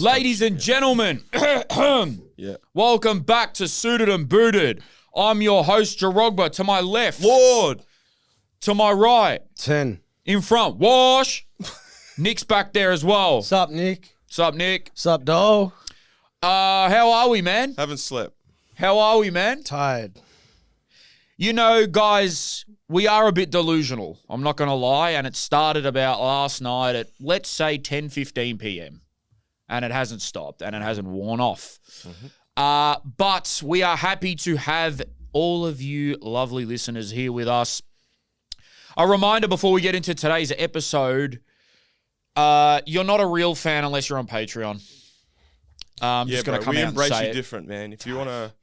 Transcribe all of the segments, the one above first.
Ladies and gentlemen, welcome back to Suited and Booted. I'm your host, Jarogba. To my left, Lord. To my right, 10. In front, Wash. Nick's back there as well. Sup, Nick? Sup, Nick? Sup, doll? How are we, man? Haven't slept. How are we, man? Tired. You know, guys, we are a bit delusional. I'm not going to lie. And it started about last night at, let's say, 10:15 p.m. And it hasn't stopped and it hasn't worn off. But we are happy to have all of you lovely listeners here with us. A reminder before we get into today's episode, you're not a real fan unless you're on Patreon. Just going to come we out embrace and say you it. different, man. If you want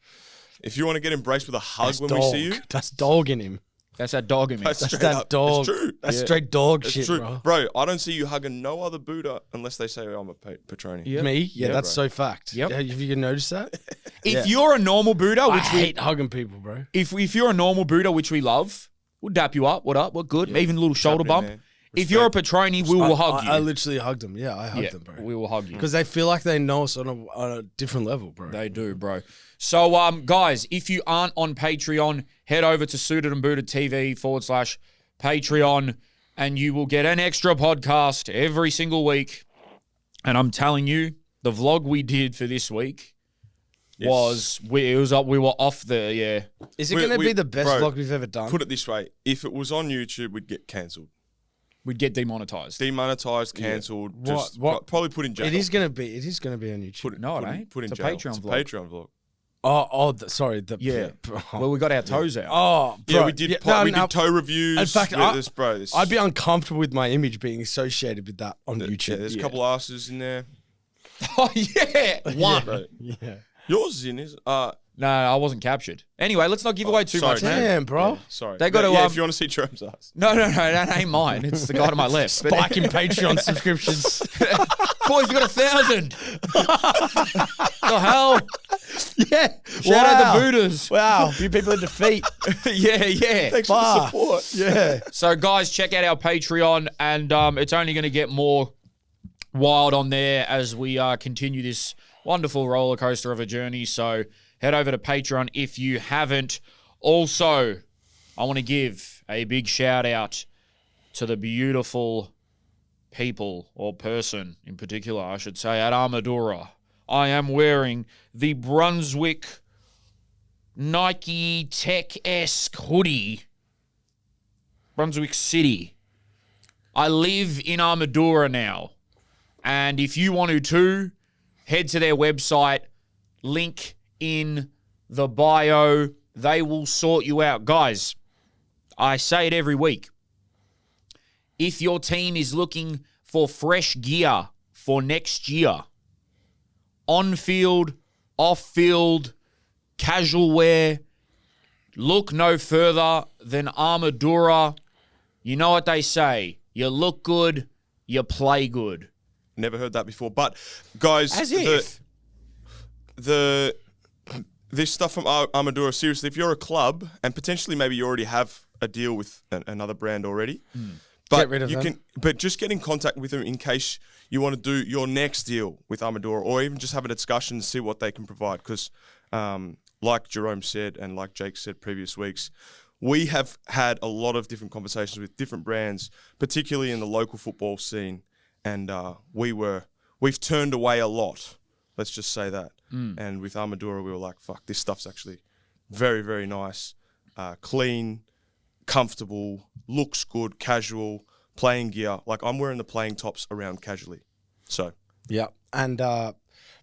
to get embraced with a hug when we see you. That's dog in him. That's that dog in me. That's That's straight that up. dog. It's true. That's straight dog It's shit, true. bro. Bro, I don't see you hugging no other Buddha unless they say I'm a Patroni. Yep. Me? Yeah, that's bro. so fact. Yep. Yeah, have you noticed that? If you're a normal Buddha, I which we hate hugging people, bro. if you're a normal Buddha, which we love, we'll dap you up. What up? What good? Yeah. Even a little shoulder Happening, bump. man. If you're a Patroni, we will hug you. I literally hugged them. Yeah, I hugged them, bro. We will hug you. Because they feel like they know us on a different level, bro. They do, bro. So, guys, if you aren't on Patreon, head over to Suited and Booted TV /Patreon, and you will get an extra podcast every single week. And I'm telling you, the vlog we did for this week we were off the Is it going to be the best bro, vlog we've ever done? Put it this way. If it was on YouTube, we'd get cancelled. we'd get demonetized. Demonetized, cancelled, just What? probably put in jail. It is going to be on YouTube. Put, No, it put in- ain't. Put in It's a jail. Patreon It's vlog. a Patreon vlog. Sorry. Yeah. Bro. Well, we got our toes out. Oh, bro. Yeah, we did. We did toe reviews. In fact, this. I'd be uncomfortable with my image being associated with that on YouTube. Yeah, there's a couple asses in there. Oh, yeah. One. Bro. Yeah. Yours is in, is No, I wasn't captured. Anyway, let's not give away too sorry, much, man. Damn, bro. Yeah, sorry. They gotta, if you want to see Jerome's ass. No, that ain't mine. It's the guy to my left. But Spike in Patreon subscriptions. boys, we got 1,000. The hell? Yeah. Shout out the Buddhas. Wow. Few people in defeat. Yeah. Thanks for the support. Yeah. So, guys, check out our Patreon, and it's only going to get more wild on there as we continue this wonderful roller coaster of a journey. So, head over to Patreon if you haven't. Also, I want to give a big shout out to the beautiful people, or person in particular, I should say, at Armadura. I am wearing the Brunswick Nike Tech-esque hoodie. Brunswick City. I live in Armadura now. And if you want to too, head to their website, link in the bio. They will sort you out. Guys, I say it every week. If your team is looking for fresh gear for next year, on-field, off-field, casual wear, look no further than Armadura. You know what they say. You look good, you play good. Never heard that before. But, guys, As if. this stuff from Armadura, seriously, if you're a club, and potentially maybe you already have a deal with another brand already, but Get rid of them. But just get in contact with them in case you want to do your next deal with Armadura, or even just have a discussion to see what they can provide. Because, like Jerome said, and like Jake said previous weeks, we have had a lot of different conversations with different brands, particularly in the local football scene, and we've turned away a lot. Let's just say that. And with Armadura, we were like, fuck, this stuff's actually very, very nice, clean, comfortable, looks good, casual, playing gear. Like, I'm wearing the playing tops around casually. So, Yeah. And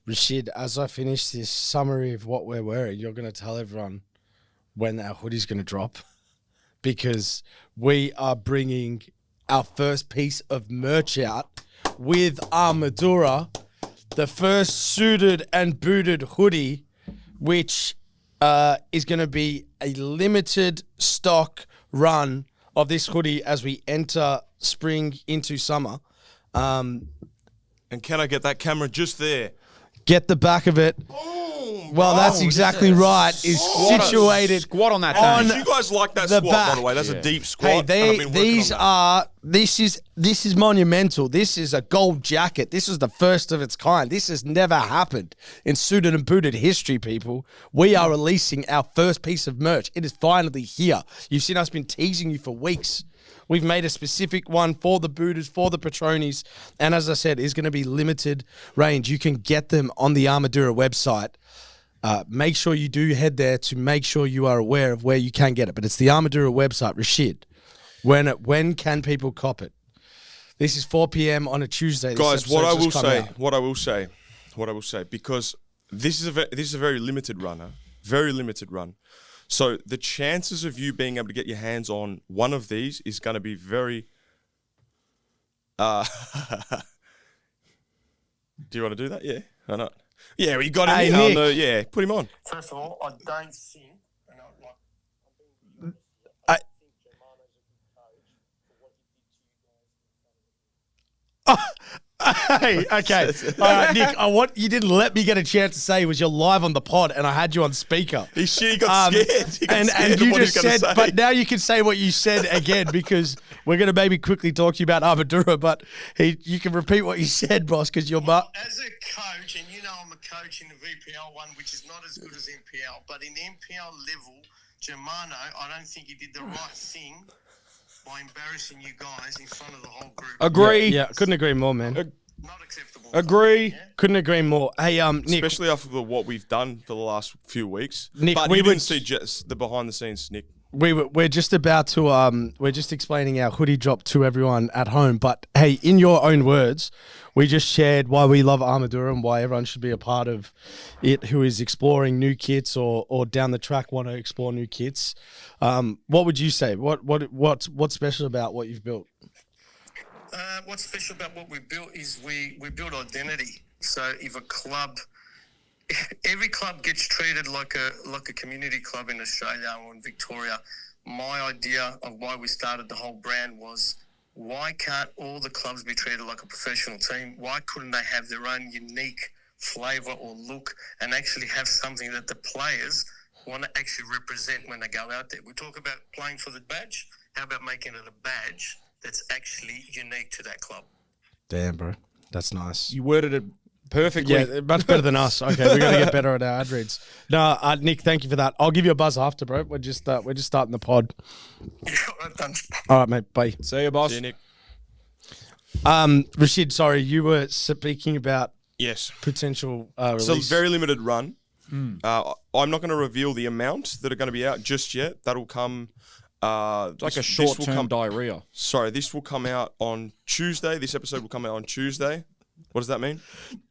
Rashid, as I finish this summary of what we're wearing, you're going to tell everyone when our hoodie's going to drop, because we are bringing our first piece of merch out with Armadura, the first Suited and Booted hoodie, which is going to be a limited stock run of this hoodie as we enter spring into summer. and can I get that camera just there? Get the back of it. Boom, Well, that's exactly right. Is situated Squat on that on thing. You guys like that the squat, back. by the way. That's a deep squat. Hey, and I've been working on that. this is monumental. This is a gold jacket. This is the first of its kind. This has never happened in suited and booted history, people. We are releasing our first piece of merch. It is finally here. You've seen us been teasing you for weeks. We've made a specific one for the booters, for the patronis, and as I said, it's going to be limited range. You can get them on the Armadura website. Make sure you do head there to make sure you are aware of where you can get it. But it's the Armadura website. Rashid, when can people cop it? This is 4 p.m. on a Tuesday. Guys, what I will say, because this is a very limited runner, very limited run. So the chances of you being able to get your hands on one of these is going to be very. Do you want to do that? Yeah, why not? Yeah, we got him. Hey, Hey, Nick. yeah, put him on. First of all, I don't think, and Hey, okay. All right, Nick, you didn't let me get a chance to say was you're live on the pod and I had you on speaker. He got scared. He got scared And of you what just he's gonna said, say. but now you can say what you said again because we're going to maybe quickly talk to you about Armadura, but you can repeat what you said, boss, because you're... as a coach, and you know I'm a coach in the VPL one, which is not as good as NPL, but in NPL level, Germano, I don't think he did the right thing by embarrassing you guys in front of the whole group. Agree. Yeah, couldn't agree more, man. Not acceptable. Agree. Yeah? Couldn't agree more. Hey, Nick, Especially after what we've done for the last few weeks. Nick, but we you would- didn't see just the behind the scenes, Nick. we're just about to we're just explaining our hoodie drop to everyone at home, but hey, in your own words, we just shared why we love Armadura and why everyone should be a part of it who is exploring new kits or down the track want to explore new kits. What would you say? What's special about what you've built? What's special about what we built is we build identity. So if a club, every club gets treated like a community club in Australia or in Victoria. My idea of why we started the whole brand was, why can't all the clubs be treated like a professional team? Why couldn't they have their own unique flavour or look and actually have something that the players want to actually represent when they go out there? We talk about playing for the badge. How about making it a badge that's actually unique to that club? Damn, bro, that's nice. You worded it perfectly. Yeah, much better than us. Okay, we got to get better at our ad reads. No, Nick, thank you for that. I'll give you a buzz after, bro. We're just starting the pod. Done. All right, mate. Bye. See you, boss. See you, Nick. Rashid, sorry, you were speaking about Yes. potential It's a release. very limited run. I'm not going to reveal the amounts that are going to be out just yet. That'll come. It's like a short-term diarrhea. Sorry, this will come out on Tuesday. This episode will come out on Tuesday. What does that mean?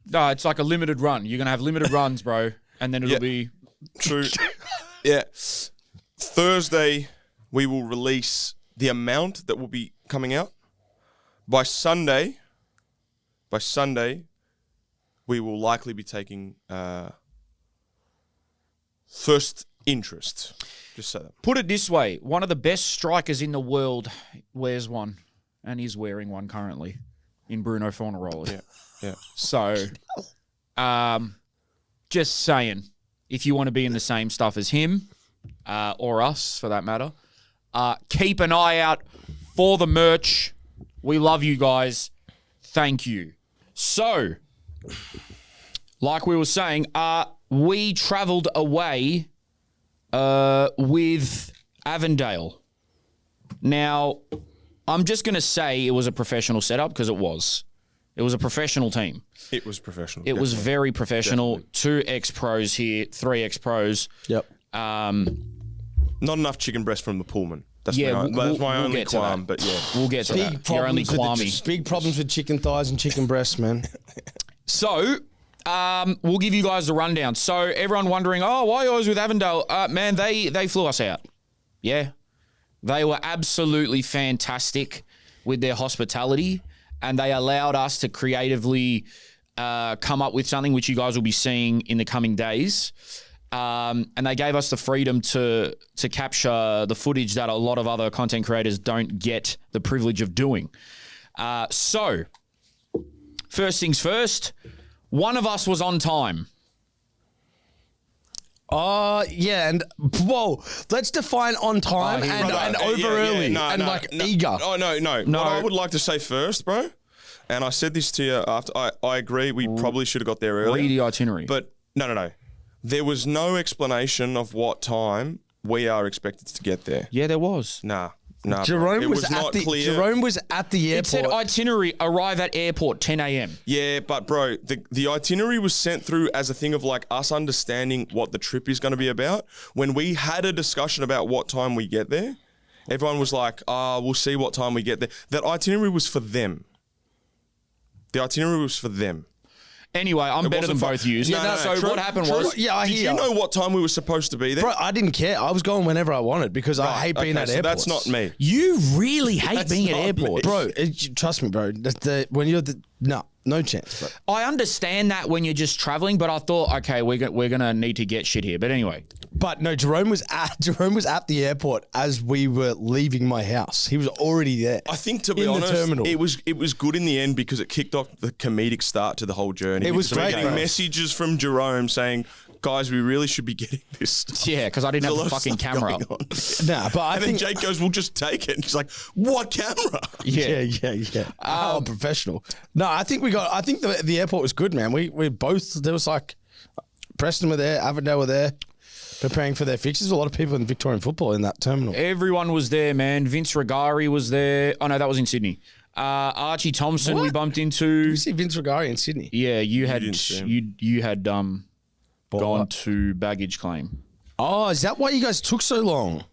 No, it's like a limited run. You're going to have limited runs, bro, and then it'll Yeah. be... True. Yeah. Thursday, we will release the amount that will be coming out. By Sunday, we will likely be taking first interest. Just say that. Put it this way, one of the best strikers in the world wears one, and he's wearing one currently in Bruno Fornarola. Yeah. So, just saying, if you want to be in the same stuff as him, or us for that matter, keep an eye out for the merch. We love you guys. Thank you. So, like we were saying, we travelled away with Avondale. Now, I'm just going to say it was a professional setup because it was. It was a professional team. It was professional. It was very professional. 2 ex-pros here, 3 ex-pros. Yep. Not enough chicken breast from the Pullman. That's Yeah, my we'll only get to qualm, that. but yeah. We'll get to that. You're only qualmy. Big problems with chicken thighs and chicken breasts, man. So, we'll give you guys the rundown. So, everyone wondering, oh, why are you always with Avondale? Man, they flew us out. Yeah. They were absolutely fantastic with their hospitality, and they allowed us to creatively come up with something which you guys will be seeing in the coming days. And they gave us the freedom to capture the footage that a lot of other content creators don't get the privilege of doing. So, first things first, one of us was on time. Yeah, and whoa, let's define on time here we and go. over early and eager. Oh, no. What I would like to say first, bro, and I said this to you after, I agree we probably should have got there earlier. Read the itinerary. But no. There was no explanation of what time we are expected to get there. Yeah, there was. Nah. Jerome it was not clear. Jerome was at the It said airport. itinerary, arrive at airport 10 a.m. Yeah, but bro, the itinerary was sent through as a thing of like us understanding what the trip is going to be about. When we had a discussion about what time we get there, everyone was like, we'll see what time we get there. That itinerary was for them. The itinerary was for them. Anyway, I'm better than both yous. So true, what happened true. was... Yeah, I Did hear. you know what time we were supposed to be there? Bro, I didn't care. I was going whenever I wanted because I hate being at so airports. that's not me. You really hate being at not airports. Bro, trust me, bro. When you're no chance, bro. I understand that when you're just traveling, but I thought, okay, we're going to need to get shit here. But anyway. But no, Jerome was at the airport as we were leaving my house. He was already there. I think, to be in honest, the terminal. it was good in the end because it kicked off the comedic start to the whole journey. It was Because we're great, getting bro. messages from Jerome saying, guys, we really should be getting this. Yeah, because I didn't There's a have the lot of fucking stuff camera. going on. Nah, but I And think then Jake goes, we'll just take it. And she's like, what camera? Yeah. I'm professional. No, I think the airport was good, man. We both, there was like, Preston were there, Avondale were there, preparing for their fixtures. A lot of people in Victorian football in that terminal. Everyone was there, man. Vince Regari was there. Oh, no, that was in Sydney. Archie Thompson we bumped into. You see Vince Regari in Sydney. Yeah, you had didn't see him. you had gone to baggage claim. Oh, is that why you guys took so long?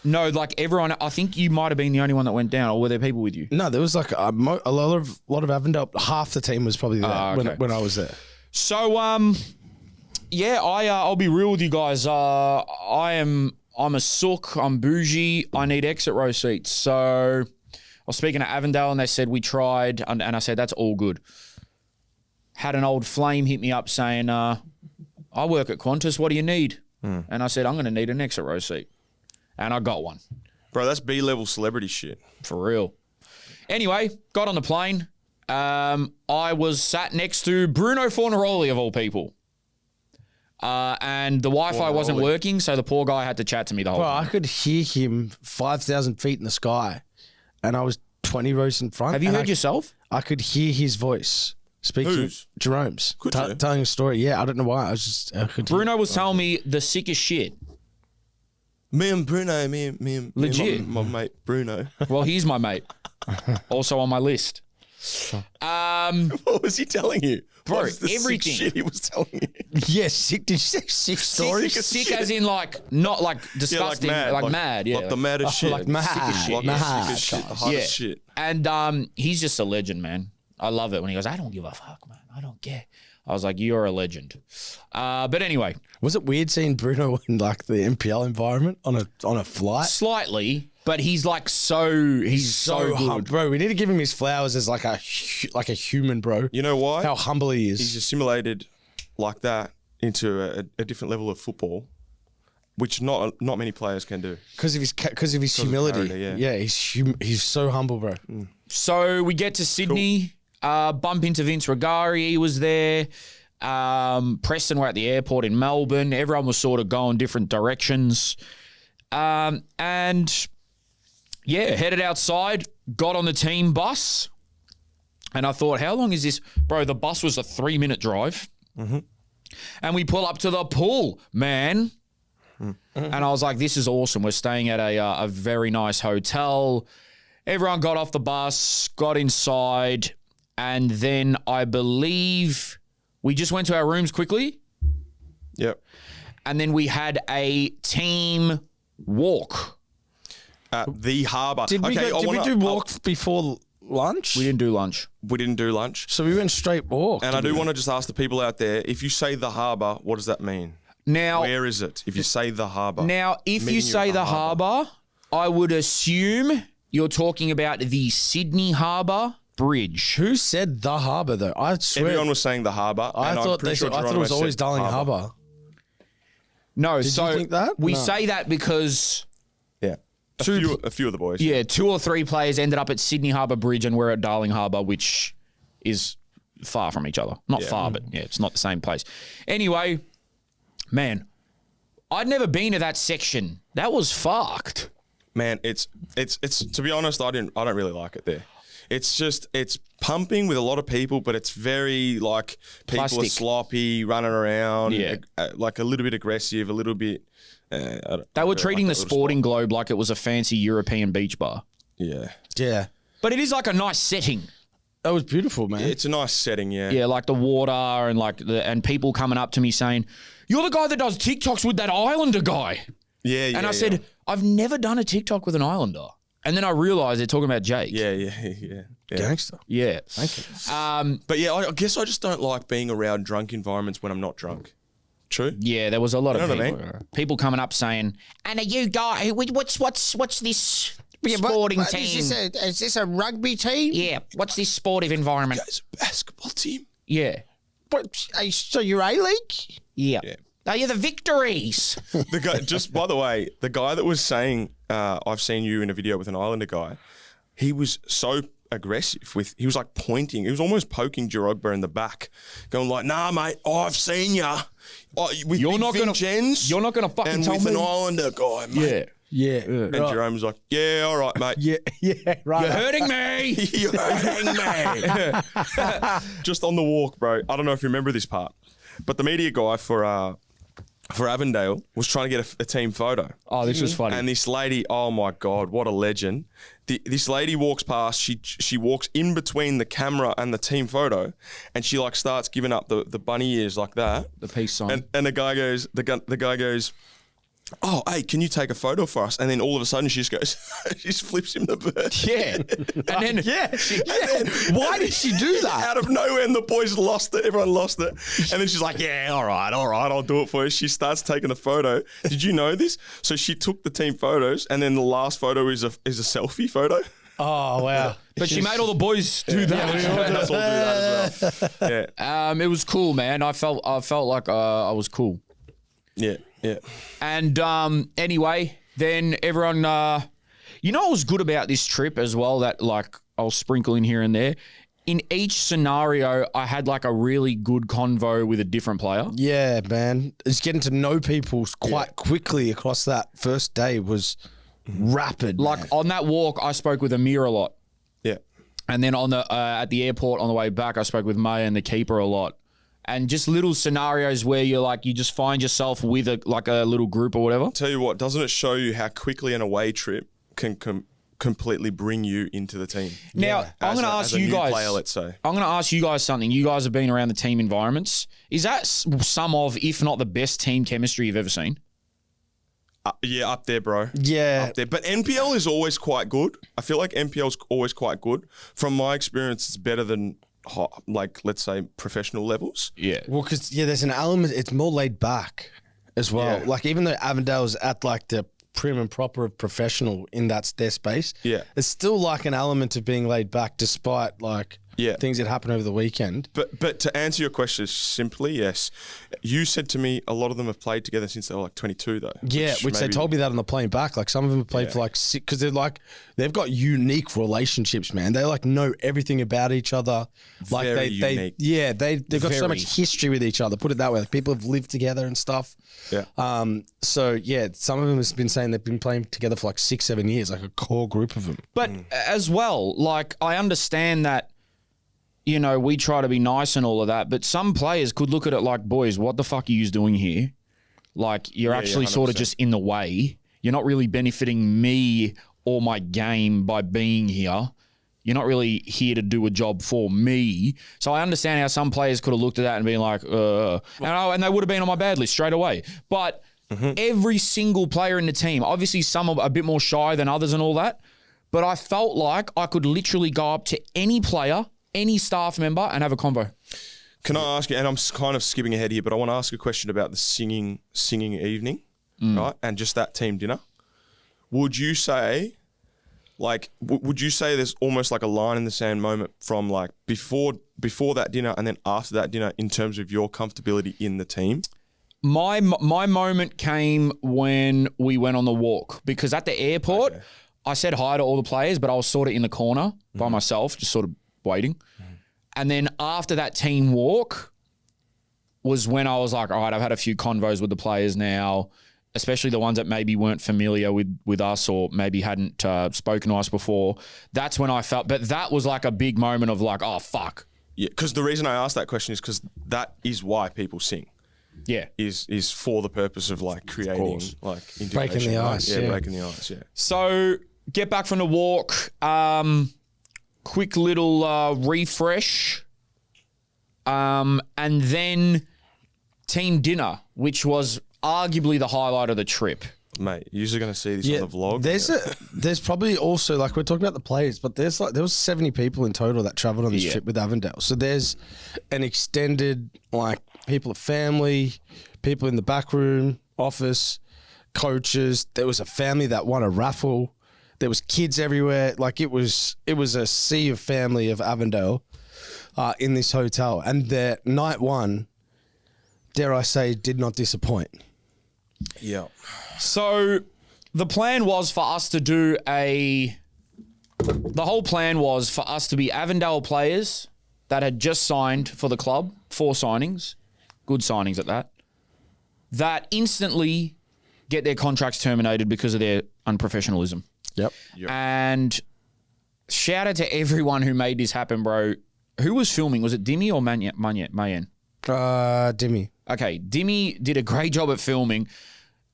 No, like everyone. I think you might have been the only one that went down, or were there people with you? No, there was like a lot of Avondale. Half the team was probably there okay. when I was there. So, yeah, I'll be real with you guys. I'm a sook. I'm bougie. I need exit row seats. So I was speaking to Avondale, and they said we tried, and I said that's all good. Had an old flame hit me up saying, I work at Qantas. What do you need? And I said, I'm going to need an exit row seat. And I got one. Bro, that's B-level celebrity shit. For real. Anyway, got on the plane. I was sat next to Bruno Fornaroli, of all people. And the Wi-Fi wasn't working, so the poor guy had to chat to me the whole Bro, time. I could hear him 5,000 feet in the sky, and I was 20 rows in front. Have you and heard yourself? I could hear his voice speaking. Whose? Jerome's. Could you? Telling a story. Yeah, I don't know why. I could hear. Bruno was telling me the sickest shit. Me and Bruno, me and Legit. my mate Bruno. Well, he's my mate. Also on my list. What was he telling you? Bro, What was the sick everything. shit he was telling you? Yeah, sick. Did you say sick stories? Sick as in like, not like disgusting, like mad. Yeah. Like the maddest shit. like mad. Sick as shit. Like Like mad. sick as shit. The hottest shit. And he's just a legend, man. I love it when he goes, I don't give a fuck, man. I don't care. I was like, you're a legend. But anyway. Was it weird seeing Bruno in like the MPL environment on a flight? Slightly, but he's like he's so good. Bro, we need to give him his flowers as like a human, bro. You know why? How humble he is. He's assimilated like that into a different level of football, which not many players can do. Because of his humility. character, yeah, he's so humble, bro. So we get to Sydney, bump into Vince Regari. He was there. Preston were at the airport in Melbourne. Everyone was sort of going different directions. And yeah, headed outside, got on the team bus. And I thought, how long is this? Bro, the bus was a 3-minute drive. Mm-hmm. And we pull up to the pool, man. Mm-hmm. And I was like, this is awesome. We're staying at a very nice hotel. Everyone got off the bus, got inside. And then I believe we just went to our rooms quickly. Yep. And then we had a team walk. At the harbour. Did we do walk before lunch? We didn't do lunch. We didn't do lunch. So we went straight walk. And I do want to just ask the people out there, if you say the harbour, what does that mean? Now, Where is it? If you say the harbour. if meaning you say you're at the harbour, I would assume you're talking about the Sydney Harbour Bridge. Who said the harbour though? I swear. Everyone was saying the harbour. I and I'm thought pretty sure I thought it Geronimo was always said Darling Harbour. No, Did so you think that? we No. say that because Yeah. A few of the boys. 2 or 3 players ended up at Sydney Harbour Bridge and we're at Darling Harbour, which is far from each other. Not far, but yeah, it's not the same place. Anyway, man, I'd never been to that section. That was fucked. Man, it's to be honest, I don't really like it there. It's pumping with a lot of people, but it's very like people Plastic. are sloppy, running around, Yeah. like a little bit aggressive, a little bit. They were treating the Sporting Globe like it was a fancy European beach bar. Yeah, Yeah. But it is like a nice setting. That was beautiful, man. it's a nice setting. Yeah, Yeah, like the water and people coming up to me saying, "You're the guy that does TikToks with that Islander guy." yeah. And I said, "I've never done a TikTok with an Islander." And then I realised they're talking about Jake. yeah. Gangster. Yeah. Thank you. But yeah, I guess I just don't like being around drunk environments when I'm not drunk. True. Yeah, there was a lot of You know what I people, people coming up saying, "And are you guy? What's this sporting team? Is this a rugby team? Yeah, what's this sportive environment?" It's a basketball team. Yeah, So you're A-League? yeah. Yeah. Are you the Victories? The guy, just by the way, the guy that was saying, "I've seen you in a video with an Islander guy," he was so aggressive he was like pointing, he was almost poking Jirogba in the back, going like, "Nah, mate, I've seen ya. With You're Big not gonna- Vincenz you're not gonna fucking and tell with me." an Islander guy, mate." Yeah. And Jerome was like, "Yeah, all right, mate." Yeah, right. You're hurting me. You're hurting me. Just on the walk, bro. I don't know if you remember this part, but the media guy for Avondale was trying to get a team photo. Oh, this was funny. And this lady, oh my God, what a legend. This lady walks past, she walks in between the camera and the team photo, and she like starts giving up the bunny ears like that. The peace sign. And the guy goes, "Oh, hey, can you take a photo for us?" And then all of a sudden she just goes, she just flips him the bird. Yeah. And then Why did she do that? Out of nowhere, and the boys lost it. Everyone lost it. And then she's like, "Yeah, all right, I'll do it for you." She starts taking the photo. Did you know this? So she took the team photos, and then the last photo is a selfie photo. Oh, wow. But she made all the boys do that. Let's all do that as well. Yeah, It was cool, man. I felt like I was cool. yeah. And anyway, then everyone, you know what was good about this trip as well that like I'll sprinkle in here and there? In each scenario, I had like a really good convo with a different player. Yeah, man. It's getting to know people quite quickly across that first day was rapid. Like man. on that walk, I spoke with Amir a lot. Yeah. And then on the at the airport on the way back, I spoke with May and the keeper a lot. And just little scenarios where you're like, you just find yourself with a little group or whatever. Tell you what, doesn't it show you how quickly an away trip can completely bring you into the team? Now, I'm going to ask you guys. Player, let's say. I'm going to ask you guys something. You guys have been around the team environments. Is that some of, if not the best team chemistry you've ever seen? Yeah, up there, bro. Yeah. Up there. But NPL is always quite good. I feel like NPL is always quite good. From my experience, it's better than, like, let's say, professional levels. Yeah. Well, because, there's an element, it's more laid back as well. Yeah. Like, even though Avondale's at, like, the prim and proper of professional in their space, Yeah. it's still, like, an element of being laid back despite, like, Yeah. things that happen over the weekend. But to answer your question simply, yes. You said to me a lot of them have played together since they were like 22, though. Yeah, which they maybe- told me that on the plane back. Like, some of them have played for, like, 6, because they're, like, they've got unique relationships, man. They, like, know everything about each other. Like, Very they unique. yeah, they've got so Very. much history with each other, put it that way. Like, people have lived together and stuff. Yeah. So, yeah, some of them have been saying they've been playing together for, like, 6-7 years, like a core group of them. But as well, like, I understand that, we try to be nice and all of that, but some players could look at it like, boys, what the fuck are you doing here? Like, you're actually sort of 100%. just in the way. You're not really benefiting me or my game by being here. You're not really here to do a job for me. So I understand how some players could have looked at that and been like, and they would have been on my bad list straight away. But every single player in the team, obviously some are a bit more shy than others and all that, but I felt like I could literally go up to any player, any staff member, and have a convo. Can I ask you, and I'm kind of skipping ahead here, but I want to ask a question about the singing evening, right? And just that team dinner. Would you say, like, would you say there's almost like a line in the sand moment from like before that dinner and then after that dinner in terms of your comfortability in the team? My moment came when we went on the walk, because at the airport, I said hi to all the players, but I was sort of in the corner by myself, just sort of waiting. And then after that team walk was when I was like, all right, I've had a few convos with the players now. especially the ones that maybe weren't familiar with us or maybe hadn't spoken to us before, that's when I felt. But that was like a big moment of like, oh, fuck. Yeah, because the reason I asked that question is because that is why people sing. Yeah. Is for the purpose of like creating like integration. Breaking the ice. Yeah, breaking the ice, yeah. So get back from the walk. Quick little refresh. And then team dinner, which was arguably the highlight of the trip. Mate, you're usually going to see this on the vlog. There's probably also, like, we're talking about the players, but there was 70 people in total that travelled on this trip with Avondale. So there's an extended, like, people of family, people in the back room, office, coaches. There was a family that won a raffle. There was kids everywhere. Like, it was a sea of family of Avondale in this hotel. And the night one, dare I say, did not disappoint. Yeah. So the plan was for us to do the whole plan was for us to be Avondale players that had just signed for the club, 4 signings, good signings at that instantly get their contracts terminated because of their unprofessionalism. Yep. And shout out to everyone who made this happen, bro. Who was filming? Was it Dimmy or Mayen? Dimmy. Okay, Dimmy did a great job at filming.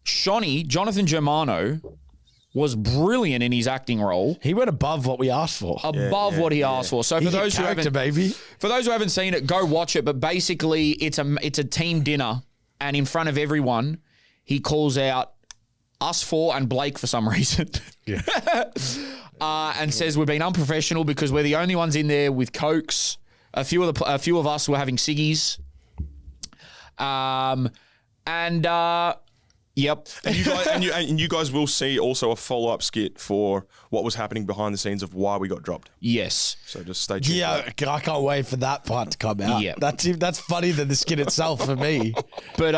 Jonathan Germano, was brilliant in his acting role. He went above what we asked for. Above what he asked for. So for those who haven't seen it, go watch it. But basically, it's a team dinner, and in front of everyone, he calls out us 4 and Blake for some reason. Yeah. And says we've been unprofessional because we're the only ones in there with cokes. A few of us were having ciggies. Yep. And you guys will see also a follow-up skit for what was happening behind the scenes of why we got dropped. Yes. So just stay tuned. Yeah, I can't wait for that part to come out. Yeah. That's funnier than the skit itself for me. But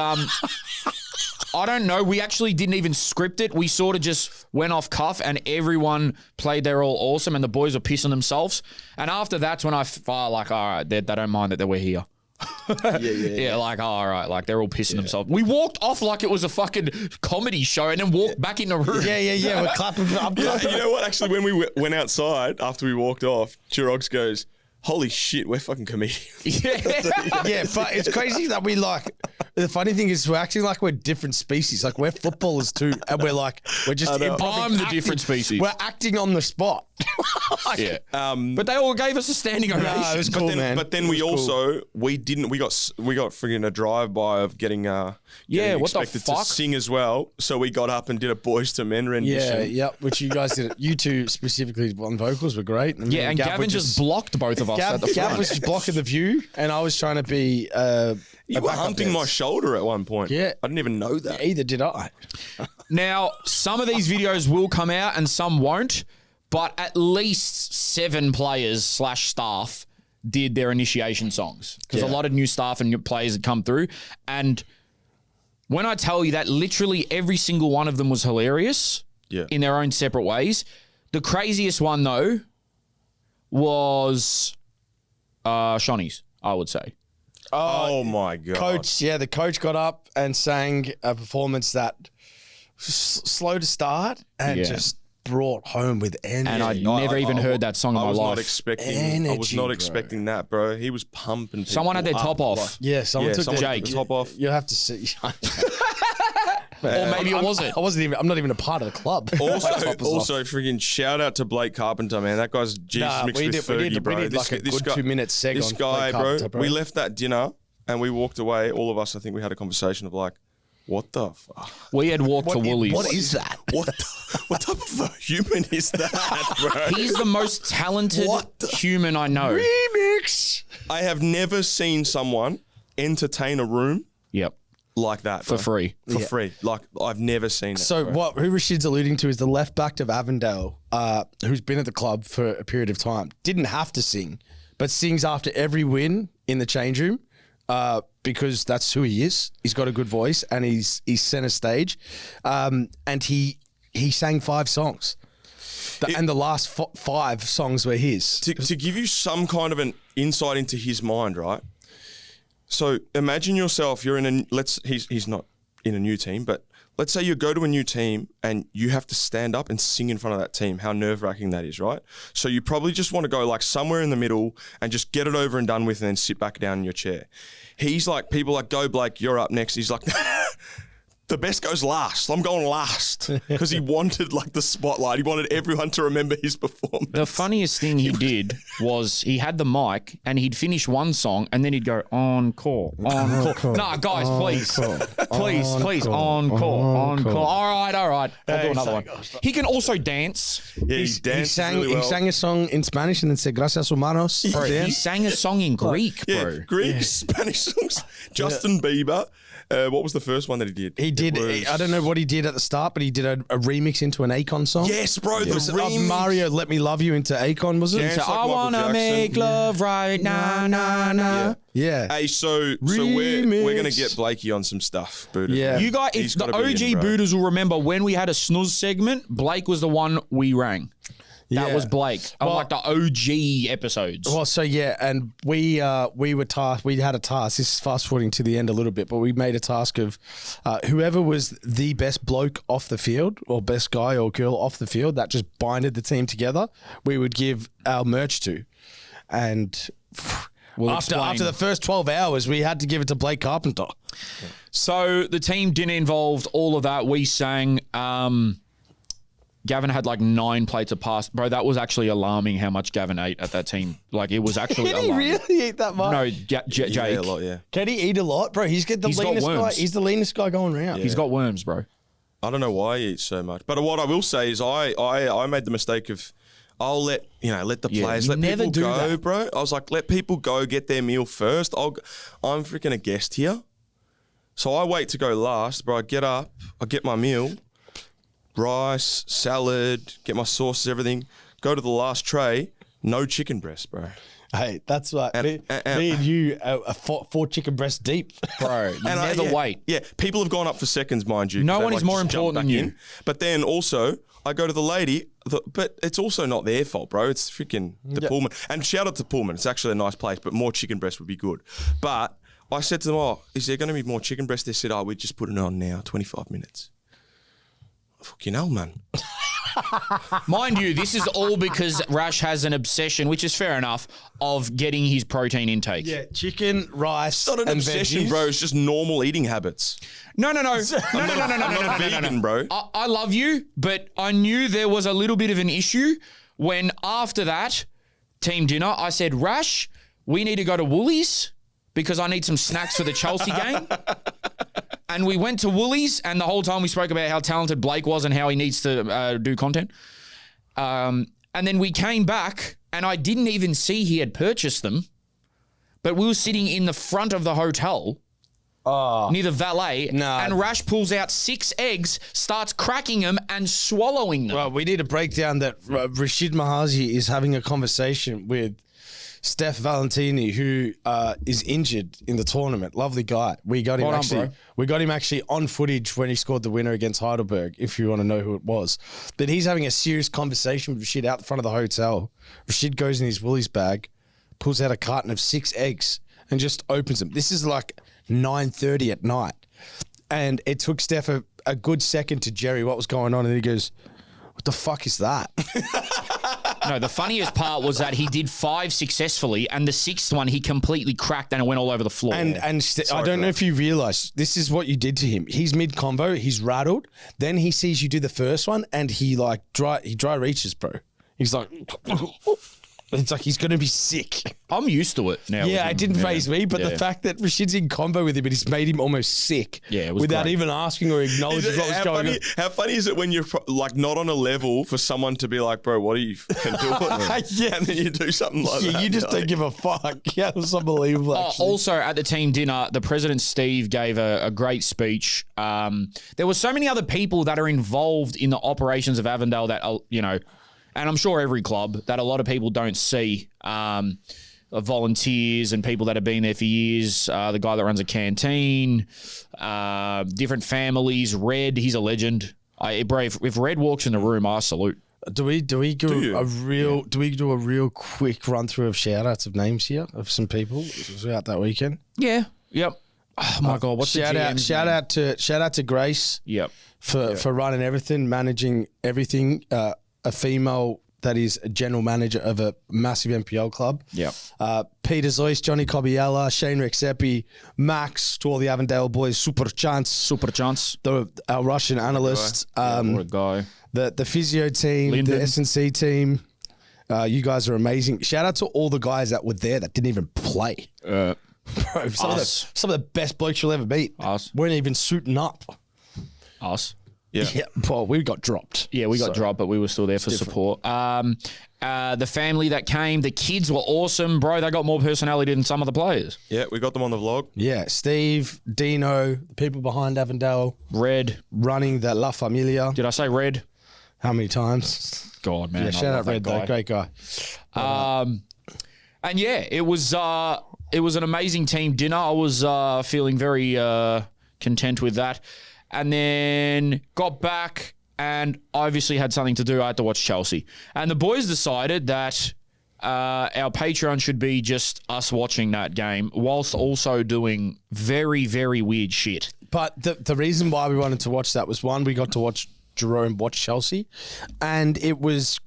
I don't know. We actually didn't even script it. We sort of just went off cuff and everyone played their all awesome and the boys were pissing themselves. And after that's when I felt like, all right, they don't mind that we're here. Yeah, like, oh, all right, like they're all pissing themselves. We walked off like it was a fucking comedy show and then walked back in the room. Yeah. We're clapping. You know what? Actually, when we went outside after we walked off, Girox goes, holy shit, we're fucking comedians. Yeah, but it's crazy that we the funny thing is we're acting like we're different species. Like we're footballers too. And we're just I'm the different species. We're acting on the spot. But they all gave us a standing ovation. No, it was cool, man. But then we got friggin' a drive-by of getting what the expected fuck? to sing as well. So we got up and did a Boys to Men rendition. Yeah, which you guys did. You two specifically on vocals were great. And Gavin just blocked both of us at the front. Gav was blocking the view, and I was trying to be. You were humping my shoulder at one point. Yeah. I didn't even know that. Either did I. Now, some of these videos will come out and some won't, but at least 7 players / staff did their initiation songs because a lot of new staff and new players had come through. And when I tell you that literally every single one of them was hilarious in their own separate ways, the craziest one, though, was Shawnee's, I would say. Oh my God. Coach, the coach got up and sang a performance that slow to start and just brought home with energy. And I'd never even heard that song in my life. I was not expecting that, bro. He was pumping people. Someone had their top off. Someone took Jake. the top off. You have to see. Or maybe it wasn't. I'm not even a part of the club. Also, freaking shout out to Blake Carpenter, man. That guy's Jesus mixed with Fergie, bro. We did like a good 2-minute seg This on guy, Blake Carpenter, bro. We left that dinner and we walked away. All of us, I think we had a conversation of like, what the fuck? We had walked to Woolies. What is that? What type of a human is that, bro? He's the most talented human I know. Remix. I have never seen someone entertain a room like that, for free. For free. Like, I've never seen it. So who Rashid's alluding to is the left back of Avondale, who's been at the club for a period of time. Didn't have to sing, but sings after every win in the change room because that's who he is. He's got a good voice and he's centre stage. And he sang 5 songs. And the last 5 songs were his. To give you some kind of an insight into his mind, right? So imagine yourself, you're in he's not in a new team, but let's say you go to a new team and you have to stand up and sing in front of that team, how nerve-wracking that is, right? So you probably just want to go like somewhere in the middle and just get it over and done with and then sit back down in your chair. He's like, people like, go Blake, you're up next. He's like, the best goes last. I'm going last because he wanted like the spotlight. He wanted everyone to remember his performance. The funniest thing he did was he had the mic and he'd finish one song and then he'd go encore, encore. Nah, guys, please, please, encore, encore. All right. I'll do another one. He can also dance. Yeah, he danced really well. He sang a song in Spanish and then said "Gracias humanos." Bro, he sang a song in Greek, bro. Yeah, Greek, Spanish songs. Justin Bieber. What was the first one that he did? He did. I don't know what he did at the start, but he did a remix into an Akon song. Yes, bro. The remix. Mario, "Let Me Love You" into Akon, was it? Dance like I Michael wanna Jackson. make love right now, nah. Yeah. Hey, so we're gonna get Blakey on some stuff, Buddha. Yeah. You guys, He's if the gotta be OG in, bro. Buddhas will remember when we had a snooze segment, Blake was the one we rang. That Yeah. was Blake. On like the OG episodes. Well, so yeah, and we were tasked. We had a task. This is fast forwarding to the end a little bit, but we made a task of whoever was the best bloke off the field, or best guy or girl off the field, that just binded the team together. We would give our merch to, and after the first 12 hours, we had to give it to Blake Carpenter. So the team dinner involved all of that. We sang. Gavin had like 9 plates of pasta. Bro, that was actually alarming how much Gavin ate at that team. Like, it was actually Can he alarming. really eat that much? No, Jake. Yeah, a lot, yeah. Can he eat a lot, bro? He's the He's got leanest guy. worms. He's the leanest guy going around. He's got worms, bro. I don't know why he eats so much. But what I will say is I made the mistake of I'll let the players you let never people do go, that. bro. I was like, let people go get their meal first. I'm freaking a guest here. So I wait to go last, bro. I get up, I get my meal, rice, salad, get my sauces, everything. Go to the last tray, no chicken breast, bro. Hey, that's like me and you are 4 chicken breasts deep. Bro, you never wait. Yeah, people have gone up for seconds, mind you. No 'cause one they, is more just jump important than back you. in. But then also, I go to the lady, but it's also not their fault, bro. It's freaking the Pullman. And shout out to Pullman. It's actually a nice place, but more chicken breast would be good. But I said to them, is there going to be more chicken breast? They said, we just put it on now, 25 minutes. Fucking hell, man. Mind you, this is all because Rash has an obsession, which is fair enough, of getting his protein intake. Yeah, chicken, rice, It's not an and obsession, veggies. bro. It's just normal eating habits. No. I'm not a vegan, bro. I love you, but I knew there was a little bit of an issue when after that team dinner, I said, Rash, we need to go to Woolies because I need some snacks for the Chelsea game. And we went to Woolies, and the whole time we spoke about how talented Blake was and how he needs to do content. And then we came back, and I didn't even see he had purchased them, but we were sitting in the front of the hotel near the valet, and Rash pulls out 6 eggs, starts cracking them and swallowing them. Well, we need to break down that Rashid Mahazi is having a conversation with Steph Valentini, who is injured in the tournament. Lovely guy. We got him actually on footage when he scored the winner against Heidelberg, if you want to know who it was. But he's having a serious conversation with Rashid out the front of the hotel. Rashid goes in his Woolies bag, pulls out a carton of 6 eggs and just opens them. This is like 9:30 at night. And it took Steph a good second to Jerry what was going on. And he goes, what the fuck is that? No, the funniest part was that he did 5 successfully, and the 6th one he completely cracked and it went all over the floor. And I don't know if you realise, this is what you did to him. He's mid-combo, he's rattled. Then he sees you do the first one, and he dry reaches, bro. He's like... It's like he's going to be sick. I'm used to it now. Yeah, it didn't faze me, but the fact that Rashid's in combo with him, it's made him almost sick. Yeah, it was without great. even asking or acknowledging what was going on. How funny is it when you're like not on a level for someone to be like, bro, what are you fucking doing? Yeah. And then you do something like that. Yeah, you just don't give a fuck. Yeah, it was unbelievable, actually. Also, at the team dinner, the President Steve gave a great speech. There were so many other people that are involved in the operations of Avondale that, and I'm sure every club, that a lot of people don't see. Volunteers and people that have been there for years. The guy that runs a canteen, different families. Red, he's a legend. If Red walks in the room, I salute. Do we do a real quick run through of shout outs of names here of some people throughout that weekend? Yeah. Yep. Oh my God. What's the GM's name? Shout out to Grace. Yep. for running everything, managing everything. A female that is a general manager of a massive NPL club. Yep. Peter Zois, Johnny Cobiella, Shane Rexepi, Max, to all the Avondale boys, Super Chance, our Russian analysts, What a guy. the physio team, Lyndon. the S&C team. You guys are amazing. Shout out to all the guys that were there that didn't even play. Bro, some of the best blokes you'll ever meet Us. weren't even suiting up. Us. Yeah. Well, we got dropped. Yeah, we got dropped, but we were still there for support. The family that came, the kids were awesome, bro. They got more personality than some of the players. Yeah, we got them on the vlog. Yeah, Steve, Dino, the people behind Avondale, Red. running the La Familia. Did I say Red? How many times? God, man. Yeah, I shout love out that Red, guy. though. Great guy. And yeah, it was an amazing team dinner. I was feeling very content with that. And then got back and obviously had something to do. I had to watch Chelsea. And the boys decided that our Patreon should be just us watching that game whilst also doing very, very weird shit. But the reason why we wanted to watch that was, one, we got to watch Jerome watch Chelsea. And it was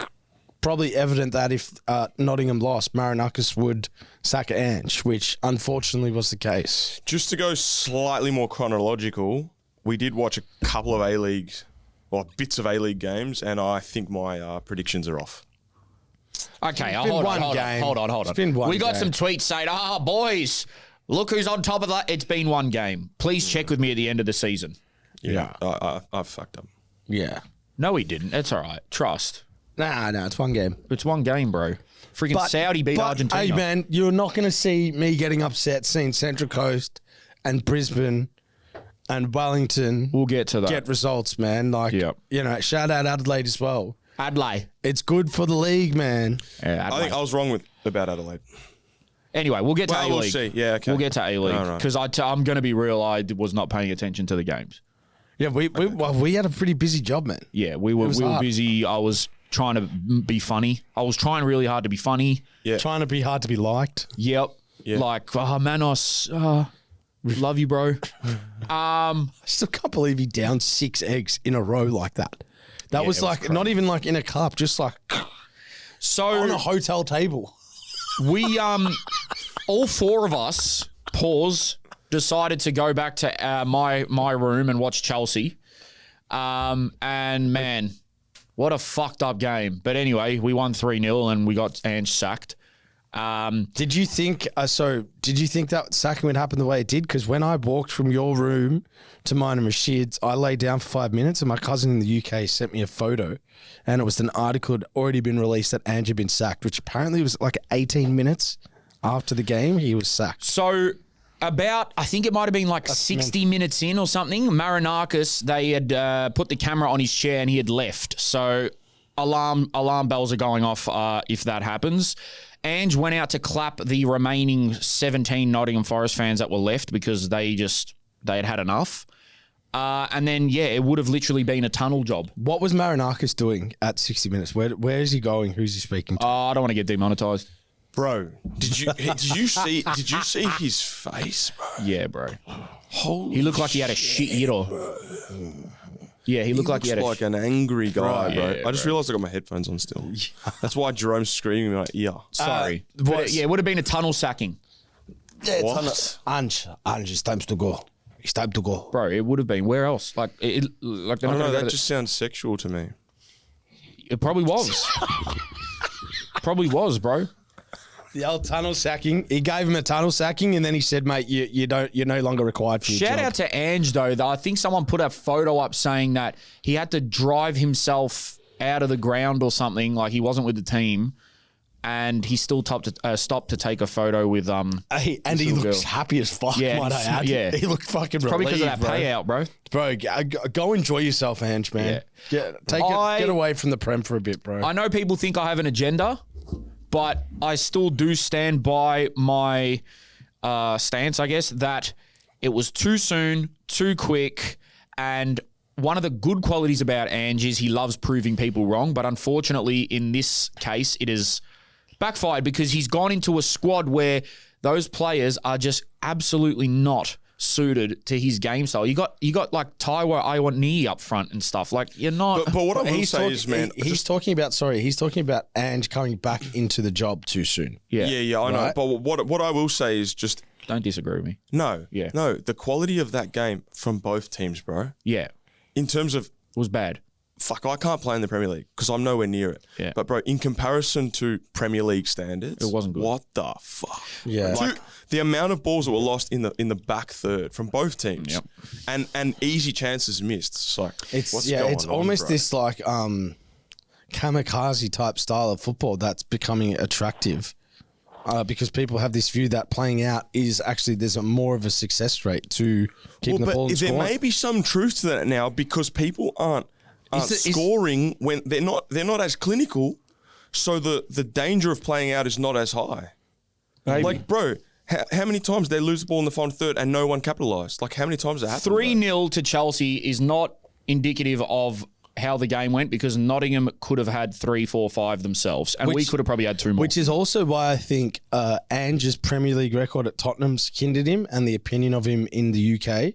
probably evident that if Nottingham lost, Marinakis would sack Ange, which unfortunately was the case. Just to go slightly more chronological, we did watch a couple of A-League, or bits of A-League games, and I think my predictions are off. Okay, been hold one on. game. Hold on. It's been one We got game. some tweets saying, boys, look who's on top of that. It's been one game. Please check with me at the end of the season. Yeah. I've fucked up. Yeah. No, he didn't. It's all right. Trust. Nah, it's one game. It's one game, bro. Freaking Saudi beat Argentina. Hey, man, you're not going to see me getting upset seeing Central Coast and Brisbane and Wellington We'll get to that. get results, man. Like, Yep. you know, shout out Adelaide as well. Adelaide. It's good for the league, man. Yeah, I Adelaide. think I was wrong about Adelaide. Anyway, we'll get to Well, A-League. we'll see. Yeah, okay. We'll get to A-League All right. because I'm going to be real. I was not paying attention to the games. Yeah, we had a pretty busy job, man. Yeah, we were hard. busy. I was trying to be funny. I was trying really hard to be funny. Yeah. Trying to be hard to be liked. Yep. Yeah. Like, Manos, love you, bro. I still can't believe he downed 6 eggs in a row like that. That was like, not even like in a cup, just like So on a hotel table. we, all four of us, decided to go back to my room and watch Chelsea. And man, what a fucked up game. But anyway, we won 3-0 and we got Ange sacked. Did you think that sacking would happen the way it did? Because when I walked from your room to mine and Rashid's, I lay down for 5 minutes and my cousin in the UK sent me a photo and it was an article that had already been released that Ange had been sacked, which apparently was like 18 minutes after the game, he was sacked. So I think it might have been like 60 minutes in or something, Marinakis, they had put the camera on his chair and he had left. So alarm bells are going off if that happens. Ange went out to clap the remaining 17 Nottingham Forest fans that were left because they had enough. And then, yeah, it would have literally been a tunnel job. What was Marinakis doing at 60 minutes? Where is he going? Who's he speaking to? I don't want to get demonetized. Bro, did you see his face, bro? Yeah, bro. Holy He looked like he had a shit year. Yeah, he looked like he had looks like an angry guy, bro. yeah, I just realised I got my headphones on still. That's why Jerome's screaming in my ear. Sorry. But it would have been a tunnel sacking. What? Ange, it's time to go. It's time to go. Bro, it would have been. Where else? Like they're I not don't gonna know. go That to- just sounds sexual to me. It probably was. Probably was, bro. The old tunnel sacking. He gave him a tunnel sacking, and then he said, "Mate, you're no longer required for your Shout job." out to Ange though. I think someone put a photo up saying that he had to drive himself out of the ground or something. Like he wasn't with the team, and he still stopped to take a photo with And he little looks girl. happy as fuck. Yeah, might I add? yeah. He looked fucking probably because relieved, of that payout, bro. bro. Go enjoy yourself, Ange, man. Get away from the prem for a bit, bro. I know people think I have an agenda, but I still do stand by my stance, I guess, that it was too soon, too quick, and one of the good qualities about Ange is he loves proving people wrong, but unfortunately in this case it is backfired because he's gone into a squad where those players are just absolutely not suited to his game style. You got like Taiwo Awoniyi up front and stuff. Like you're not. But what I will say is, man, he's talking about Ange coming back into the job too soon. Yeah, I know. Right? But what I will say is just don't disagree with me. no, Yeah. no. The quality of that game from both teams, bro. Yeah, In terms of was bad. fuck, I can't play in the Premier League because I'm nowhere near it. Yeah. But bro, in comparison to Premier League standards, It wasn't good. What the fuck? Yeah. Like the amount of balls that were lost in the back third from both teams, Yep. and easy chances missed. It's like It's what's going on, almost bro? this like kamikaze type style of football that's becoming attractive. Because people have this view that playing out is actually there's more of a success rate to keeping the ball in there scoring. may be some truth to that now because people aren't scoring when they're not as clinical, so the danger of playing out is not as high. Maybe. Like, bro, how many times they lose the ball in the final third and no one capitalised? Like, how many times that happened? 3-0 to Chelsea is not indicative of how the game went because Nottingham could have had 3, 4, 5 themselves, and we could have probably had 2 more. Which is also why I think Ange's Premier League record at Tottenham's kindred him and the opinion of him in the UK,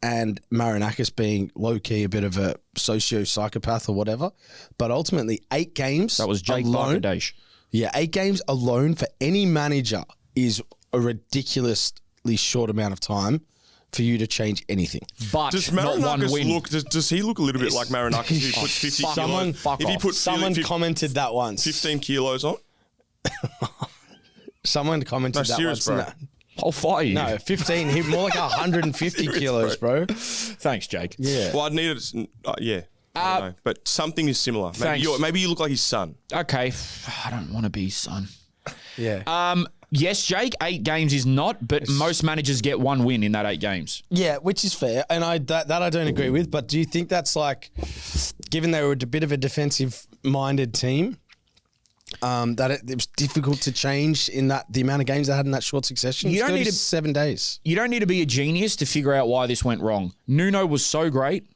and Marinakis being low-key a bit of a socio-psychopath or whatever. But ultimately, 8 games that was Jake alone. Barkadash. Yeah, 8 games alone for any manager is a ridiculously short amount of time for you to change anything. But Does not one Marinakis win. look? Does he look a little bit like Marinakis if he puts 50 Someone- kilos? If he puts Someone 50 commented that once. 15 kilos on? Someone commented No, that serious, once. bro. I'll fire you. No, 15. He more like 150 kilos, bro. Thanks, Jake. Yeah. Well, I'd need it. Yeah. I don't know. But something is similar. Thanks. Maybe you look like his son. Okay, I don't want to be his son. Yeah. Yes, Jake, 8 games is not, but most managers get 1 win in that 8 games. Yeah, which is fair, and that I don't agree with. But do you think that's like, given they were a bit of a defensive-minded team, that it was difficult to change in that the amount of games they had in that short succession? You don't need to- 7 days. You don't need to be a genius to figure out why this went wrong. Nuno was so great,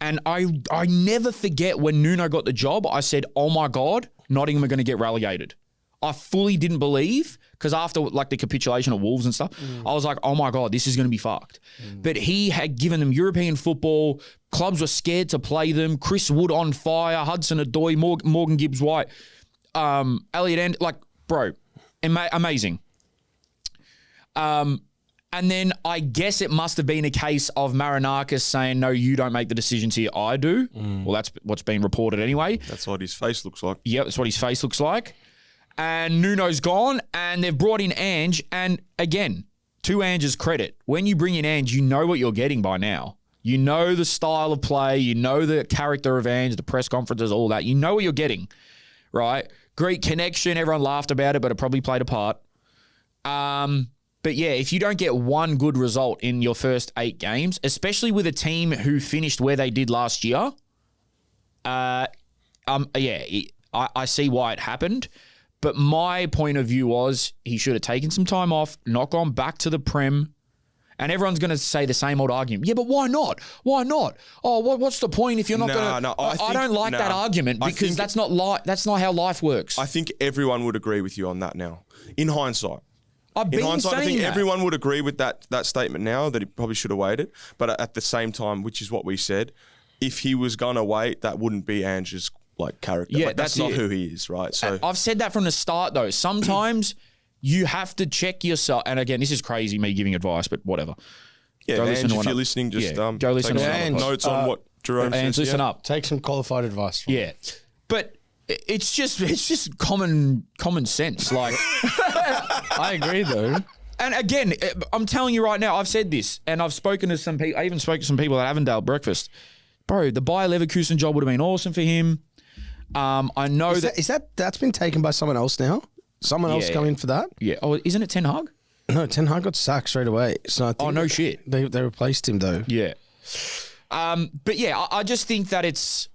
and I never forget when Nuno got the job, I said, oh my God, Nottingham are going to get relegated. I fully didn't believe because after like the capitulation of Wolves and stuff, I was like, oh my God, this is going to be fucked. But he had given them European football. Clubs were scared to play them. Chris Wood on fire, Hudson-Odoi, Morgan Gibbs-White, Elliot End, like, bro, amazing. And then I guess it must have been a case of Marinakis saying, no, you don't make the decisions here, I do. Well, that's what's been reported anyway. That's what his face looks like. Yep, that's what his face looks like. And Nuno's gone, and they've brought in Ange. And again, to Ange's credit, when you bring in Ange, you know what you're getting by now. You know the style of play. You know the character of Ange, the press conferences, all that. You know what you're getting, right? Great connection. Everyone laughed about it, but it probably played a part. But yeah, if you don't get 1 good result in your first 8 games, especially with a team who finished where they did last year, I see why it happened. But my point of view was he should have taken some time off, not gone back to the Prem. And everyone's going to say the same old argument. Yeah, but why not? Why not? Oh, what's the point if you're not going to... I don't like that argument because that's not how life works. I think everyone would agree with you on that now. In hindsight. I've been saying I think that. everyone would agree with that statement now that he probably should have waited. But at the same time, which is what we said, if he was going to wait, that wouldn't be Ange's character. Yeah, like, that's not who he is, right? So I've said that from the start, though. Sometimes you have to check yourself. And again, this is crazy, me giving advice, but whatever. yeah, Go Ange, listen to if one you're up. listening, just Yeah, go listen take to some one up. notes on what Jerome And says. listen yeah. up. Take some qualified advice. From Yeah. But it's just common sense. Like, I agree, though. and again, I'm telling you right now, I've said this, and I've spoken to some people. I even spoke to some people at Avondale breakfast. Bro, the Bayer Leverkusen job would have been awesome for him. I know That's been taken by someone else now? Someone else Yeah. come in for that? Yeah. Oh, isn't it Ten Hag? No, Ten Hag got sacked straight away. So I think no shit. They replaced him, though. Yeah. But yeah, I just think that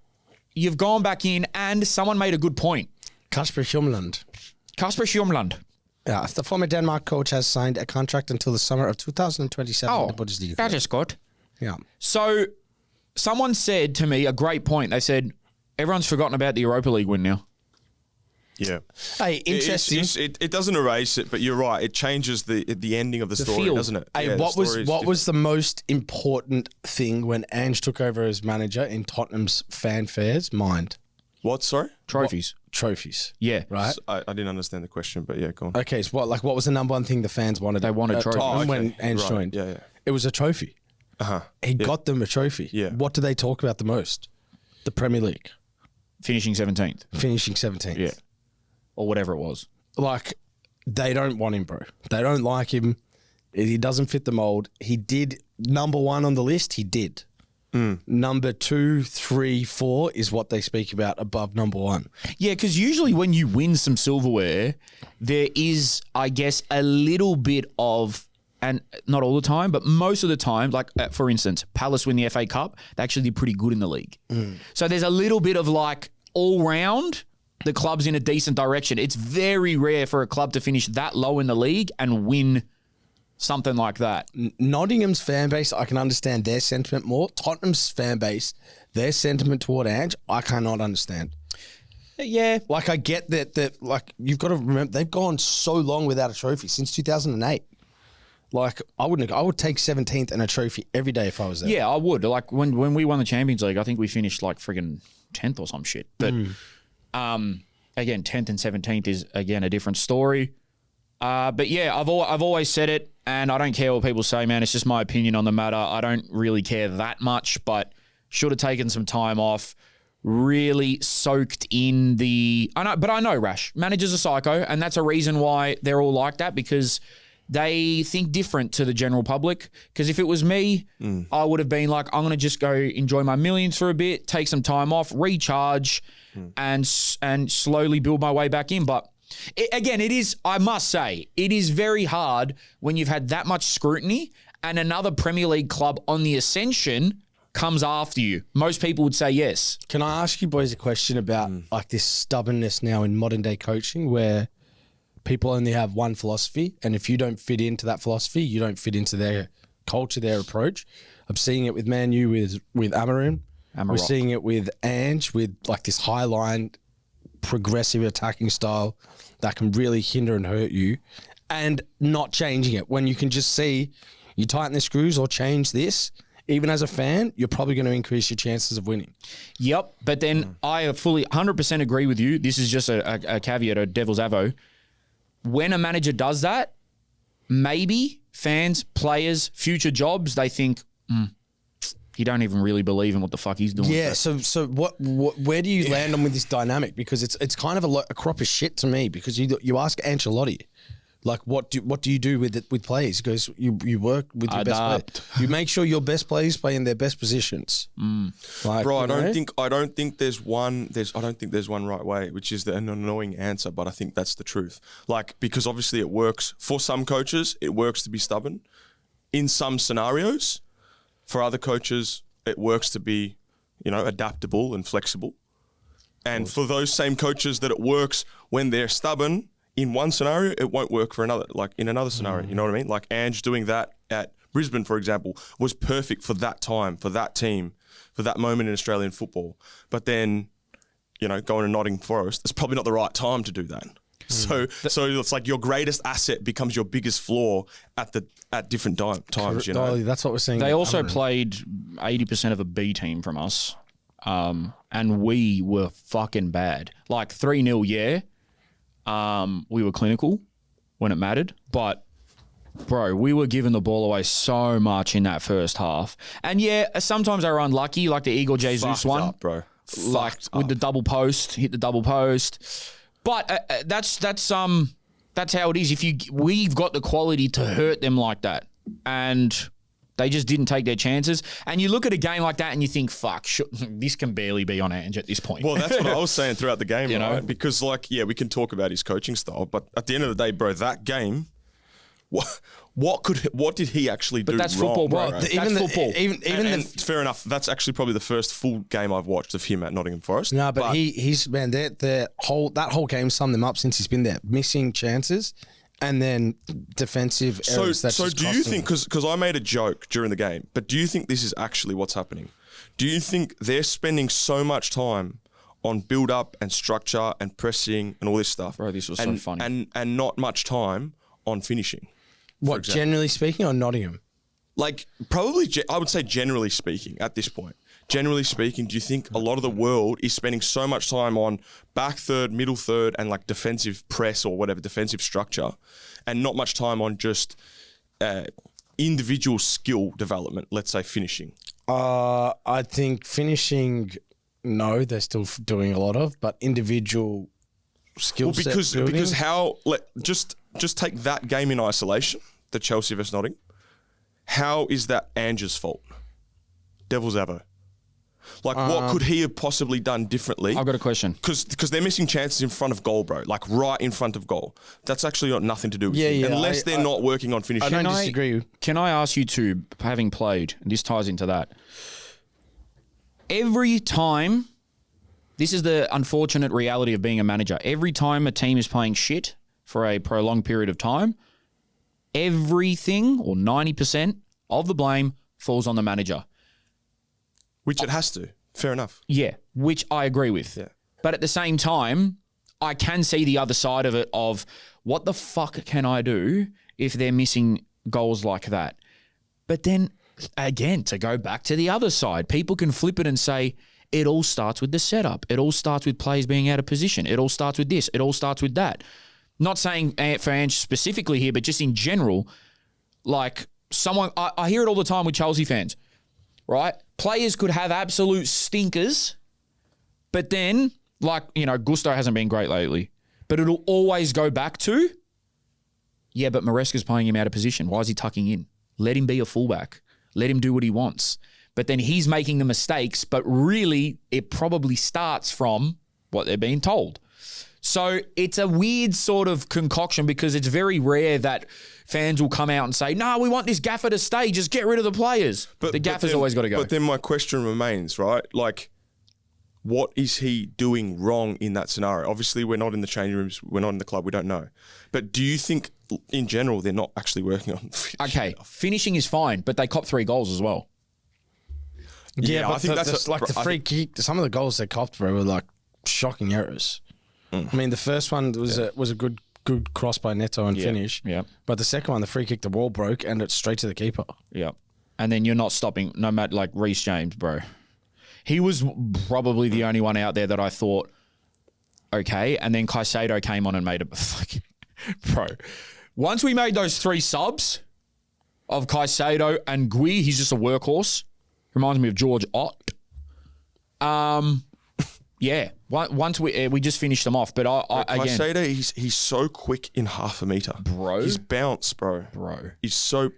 you've gone back in, and someone made a good point. Kasper Hjumland. Kasper Schjomland. Yeah, the former Denmark coach has signed a contract until the summer of 2027 in the Bundesliga. that is good. Yeah. So someone said to me a great point. They said, everyone's forgotten about the Europa League win now. Yeah. Hey, interesting. It doesn't erase it, but you're right. It changes the ending of the story, feel. doesn't it? Hey, Yeah, what was the most important thing when Ange took over as manager in Tottenham's fanfare's mind? What? Sorry? Trophies. Trophies. Yeah. Right? I didn't understand the question, but yeah, go on. Okay, so what was the number one thing the fans wanted? They wanted trophies. Tottenham Oh, when okay. Ange Right. joined. Yeah. It was a trophy. Uh-huh. He got them a trophy. Yeah. What do they talk about the most? The Premier League. Finishing 17th. Finishing 17th. Yeah. Or whatever it was. Like, they don't want him, bro. They don't like him. He doesn't fit the mold. He did number one on the list. He did. Number 2, 3, 4 is what they speak about above number one. Yeah, because usually when you win some silverware, there is, I guess, a little bit of, and not all the time, but most of the time, like for instance, Palace win the FA Cup, they actually did pretty good in the league. So there's a little bit of like all round, the club's in a decent direction. It's very rare for a club to finish that low in the league and win something like that. Nottingham's fan base, I can understand their sentiment more. Tottenham's fan base, their sentiment toward Ange, I cannot understand. Yeah. Like, I get that like, you've got to remember, they've gone so long without a trophy since 2008. Like, I would take 17th and a trophy every day if I was there. Yeah, I would. Like when we won the Champions League, I think we finished like friggin' 10th or some shit. But again, 10th and 17th is again a different story. But yeah, I've always said it, and I don't care what people say, man. It's just my opinion on the matter. I don't really care that much, but should have taken some time off. Really soaked in the. I know, Rash. Managers are psycho, and that's a reason why they're all like that, because they think different to the general public. Because if it was me, I would have been like, I'm going to just go enjoy my millions for a bit, take some time off, recharge, and slowly build my way back in. But it is, I must say, it is very hard when you've had that much scrutiny and another Premier League club on the ascension comes after you. Most people would say yes. Can I ask you boys a question about like this stubbornness now in modern day coaching where people only have one philosophy, and if you don't fit into that philosophy, you don't fit into their culture, their approach. I'm seeing it with Man U with Amarim. We're seeing it with Ange with like this high line, progressive attacking style that can really hinder and hurt you, and not changing it when you can just see you tighten the screws or change this. Even as a fan, you're probably going to increase your chances of winning. Yep, but then I fully 100% agree with you. This is just a caveat, a devil's avo. When a manager does that, maybe fans, players, future jobs, they think, he don't even really believe in what the fuck he's doing. Yeah, so what where do you land on with this dynamic? Because it's kind of a crop of shit to me, because you ask Ancelotti, like, what do you do with players? He goes, you work with your best players. You make sure your best players play in their best positions. Like, Bro, I don't think there's one right way, which is an annoying answer, but I think that's the truth. Like, because obviously it works for some coaches, it works to be stubborn. In some scenarios, for other coaches, it works to be, adaptable and flexible. And for those same coaches that it works when they're stubborn, in one scenario, it won't work for another, like in another scenario, you know what I mean? Like Ange doing that at Brisbane, for example, was perfect for that time, for that team, for that moment in Australian football. But then, going to Nottingham Forest, it's probably not the right time to do that. So it's like your greatest asset becomes your biggest flaw at different times, That's what we're saying. They also played 80% of a B team from us, and we were fucking bad. Like 3-0, yeah. We were clinical when it mattered, but bro, we were giving the ball away so much in that first half. And yeah, sometimes they were unlucky, like the Igor Jesus Fucked one, up, bro. like with the double post, hit the double post. But that's how it is. We've got the quality to hurt them like that, and they just didn't take their chances. And you look at a game like that and you think, fuck, this can barely be on Ange at this point. Well, that's what I was saying throughout the game, know? right? Because, we can talk about his coaching style, but at the end of the day, bro, that game, what did he actually do? But that's wrong, football, bro. That's football. And fair enough. That's actually probably the first full game I've watched of him at Nottingham Forest. No, but he's man, that whole game summed them up since he's been there. Missing chances and then defensive errors. So do you think, because I made a joke during the game, but do you think this is actually what's happening? Do you think they're spending so much time on build up and structure and pressing and all this stuff. Bro, this was so funny. And not much time on finishing. What, generally speaking, or Nottingham? Like, probably, I would say generally speaking at this point. Generally speaking, do you think a lot of the world is spending so much time on back third, middle third, and like defensive press or whatever, defensive structure, and not much time on just individual skill development, let's say finishing? I think finishing, no, they're still doing a lot of, but individual skill set building. Because just take that game in isolation, the Chelsea vs Nottingham. How is that Ange's fault? Devil's Avo. Like, what could he have possibly done differently? I've got a question. Because they're missing chances in front of goal, bro. Like, right in front of goal. That's actually got nothing to do with him. Unless they're not working on finishing. I don't disagree. Can I ask you two, having played, and this ties into that, every time, this is the unfortunate reality of being a manager, every time a team is playing shit for a prolonged period of time, everything, or 90% of the blame, falls on the manager. Which it has to. Fair enough. Yeah, which I agree with. Yeah. But at the same time, I can see the other side of it of what the fuck can I do if they're missing goals like that? But then, again, to go back to the other side, people can flip it and say, it all starts with the setup. It all starts with players being out of position. It all starts with this. It all starts with that. Not saying for Ange specifically here, but just in general, like someone, I hear it all the time with Chelsea fans, right? Players could have absolute stinkers, but then, like, you know, Gusto hasn't been great lately, but it'll always go back to, yeah, but Maresca's playing him out of position. Why is he tucking in? Let him be a fullback. Let him do what he wants. But then he's making the mistakes, but really it probably starts from what they're being told. So it's a weird sort of concoction because it's very rare that fans will come out and say, no, we want this gaffer to stay. Just get rid of the players. But the gaffer's always got to go. But then my question remains, right? Like, what is he doing wrong in that scenario? Obviously, we're not in the changing rooms. We're not in the club. We don't know. But do you think, in general, they're not actually working on finishing? Okay, finishing is fine, but they copped 3 goals as well. Yeah, I think that's like the free kick. Some of the goals they copped, bro, were like shocking errors. I mean, the first one was a good cross by Neto and finish. Yeah. But the second one, the free kick, the wall broke and it's straight to the keeper. Yeah. And then you're not stopping, no matter, like Reece James, bro. He was probably the only one out there that I thought, okay. And then Caicedo came on and made it. Bro, once we made those 3 subs of Caicedo and Gui, he's just a workhorse. Reminds me of George Ott. Yeah. Once we just finished them off, but again, Caicedo, he's so quick in half a meter, bro. His bounce, bro. He's so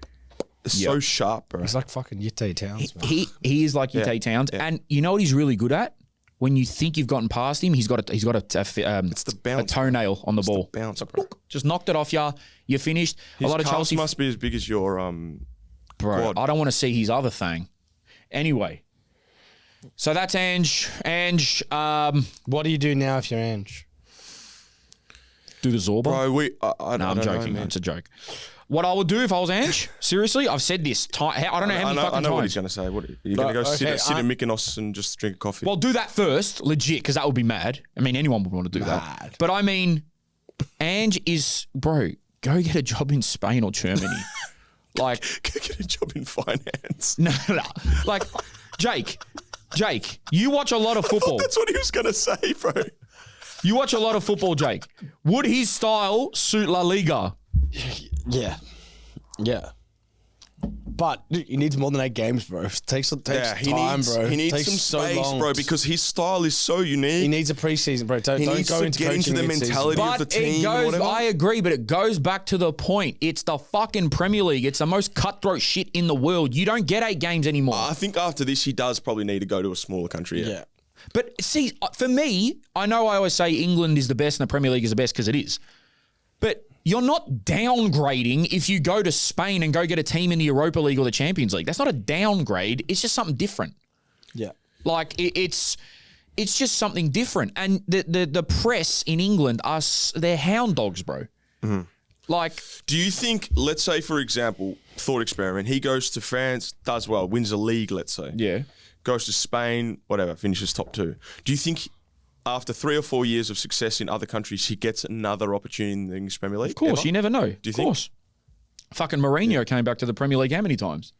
sharp, bro. He's like fucking Yite Towns, man. He is like Yite Towns, and you know what he's really good at? When you think you've gotten past him, he's got it's the bounce, a toenail on the ball. The bounce, bro. Just knocked it off you. You're finished. His a lot of Chelsea must be as big as your bro. quad. I don't want to see his other thing. Anyway, so that's Ange. Ange, what do you do now if you're Ange? do the Zorba? Bro, I'm joking. Know, it's a joke. What I would do if I was Ange, seriously, I've said this. I don't know how many fucking times. I know what he's going to say. You're going to go sit in Mykonos and just drink a coffee? Well, do that first, legit, because that would be mad. I mean, anyone would want to do that. But I mean, Ange is, bro, go get a job in Spain or Germany. Like, go get a job in finance. No. Like, Jake, you watch a lot of football. That's what he was going to say, bro. You watch a lot of football, Jake. Would his style suit La Liga? Yeah. But he needs more than 8 games, bro. It takes time, bro. He needs takes some space, bro, because his style is so unique. He needs a preseason, bro. Don't go into get into the mentality of the team. I agree, but it goes back to the point. It's the fucking Premier League. It's the most cutthroat shit in the world. You don't get 8 games anymore. I think after this, he does probably need to go to a smaller country. Yeah. But see, for me, I know I always say England is the best and the Premier League is the best because it is. But you're not downgrading if you go to Spain and go get a team in the Europa League or the Champions League. That's not a downgrade. It's just something different. Yeah. Like, it's just something different. And the press in England, they're hound dogs, bro. Mm-hmm. Like, do you think, let's say, for example, thought experiment, he goes to France, does well, wins a league, let's say. Yeah. Goes to Spain, whatever, finishes top 2. Do you think after 3 or 4 years of success in other countries, he gets another opportunity in the English Premier League? Of course, ever? you never know. Do you of think? course. Fucking Mourinho came back to the Premier League how many times?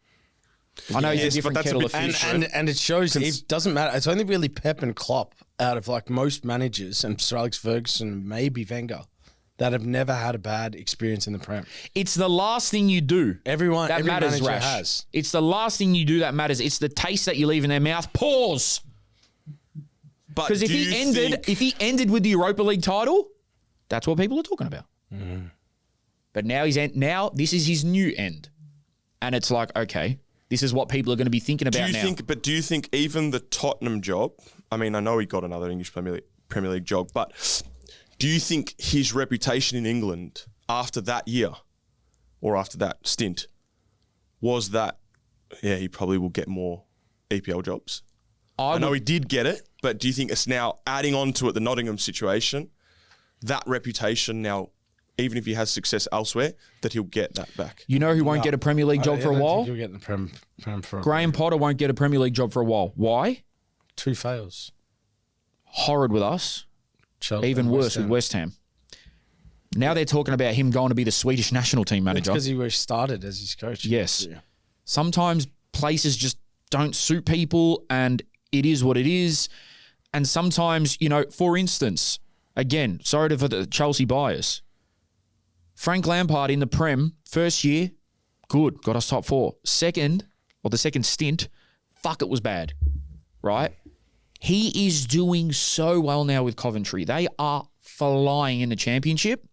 I know he's Yes, a different but that's a kettle bit of fish. different. And it shows it doesn't matter. It's only really Pep and Klopp out of like most managers and Sir Alex Ferguson, maybe Wenger, that have never had a bad experience in the Prem. It's the last thing you do Every that matters, manager Rash. has. It's the last thing you do that matters. It's the taste that you leave in their mouth. Pause. But Because if do he you ended, think- if he ended with the Europa League title, that's what people are talking about. But now now this is his new end, and it's like, okay, this is what people are going to be thinking about now. do you think even the Tottenham job? I mean, I know he got another English Premier League job, but do you think his reputation in England after that year or after that stint was that? Yeah, he probably will get more EPL jobs. I know he did get it, but do you think it's now adding on to it the Nottingham situation, that reputation now, even if he has success elsewhere, that he'll get that back? You know who won't get a Premier League job for a while? You'll get the Prem for Graham Potter won't get a Premier League job for a while. Why? 2 fails. Horrid with us. Chelsea Even and worse with West Ham. Now they're talking about him going to be the Swedish national team manager. because he started as his coach. Yes. Yeah. Sometimes places just don't suit people and it is what it is. And sometimes, for instance, again, sorry for the Chelsea bias. Frank Lampard in the Prem, first year, good, got us top 4. Second, or the second stint, fuck, it was bad, right? He is doing so well now with Coventry. They are flying in the championship.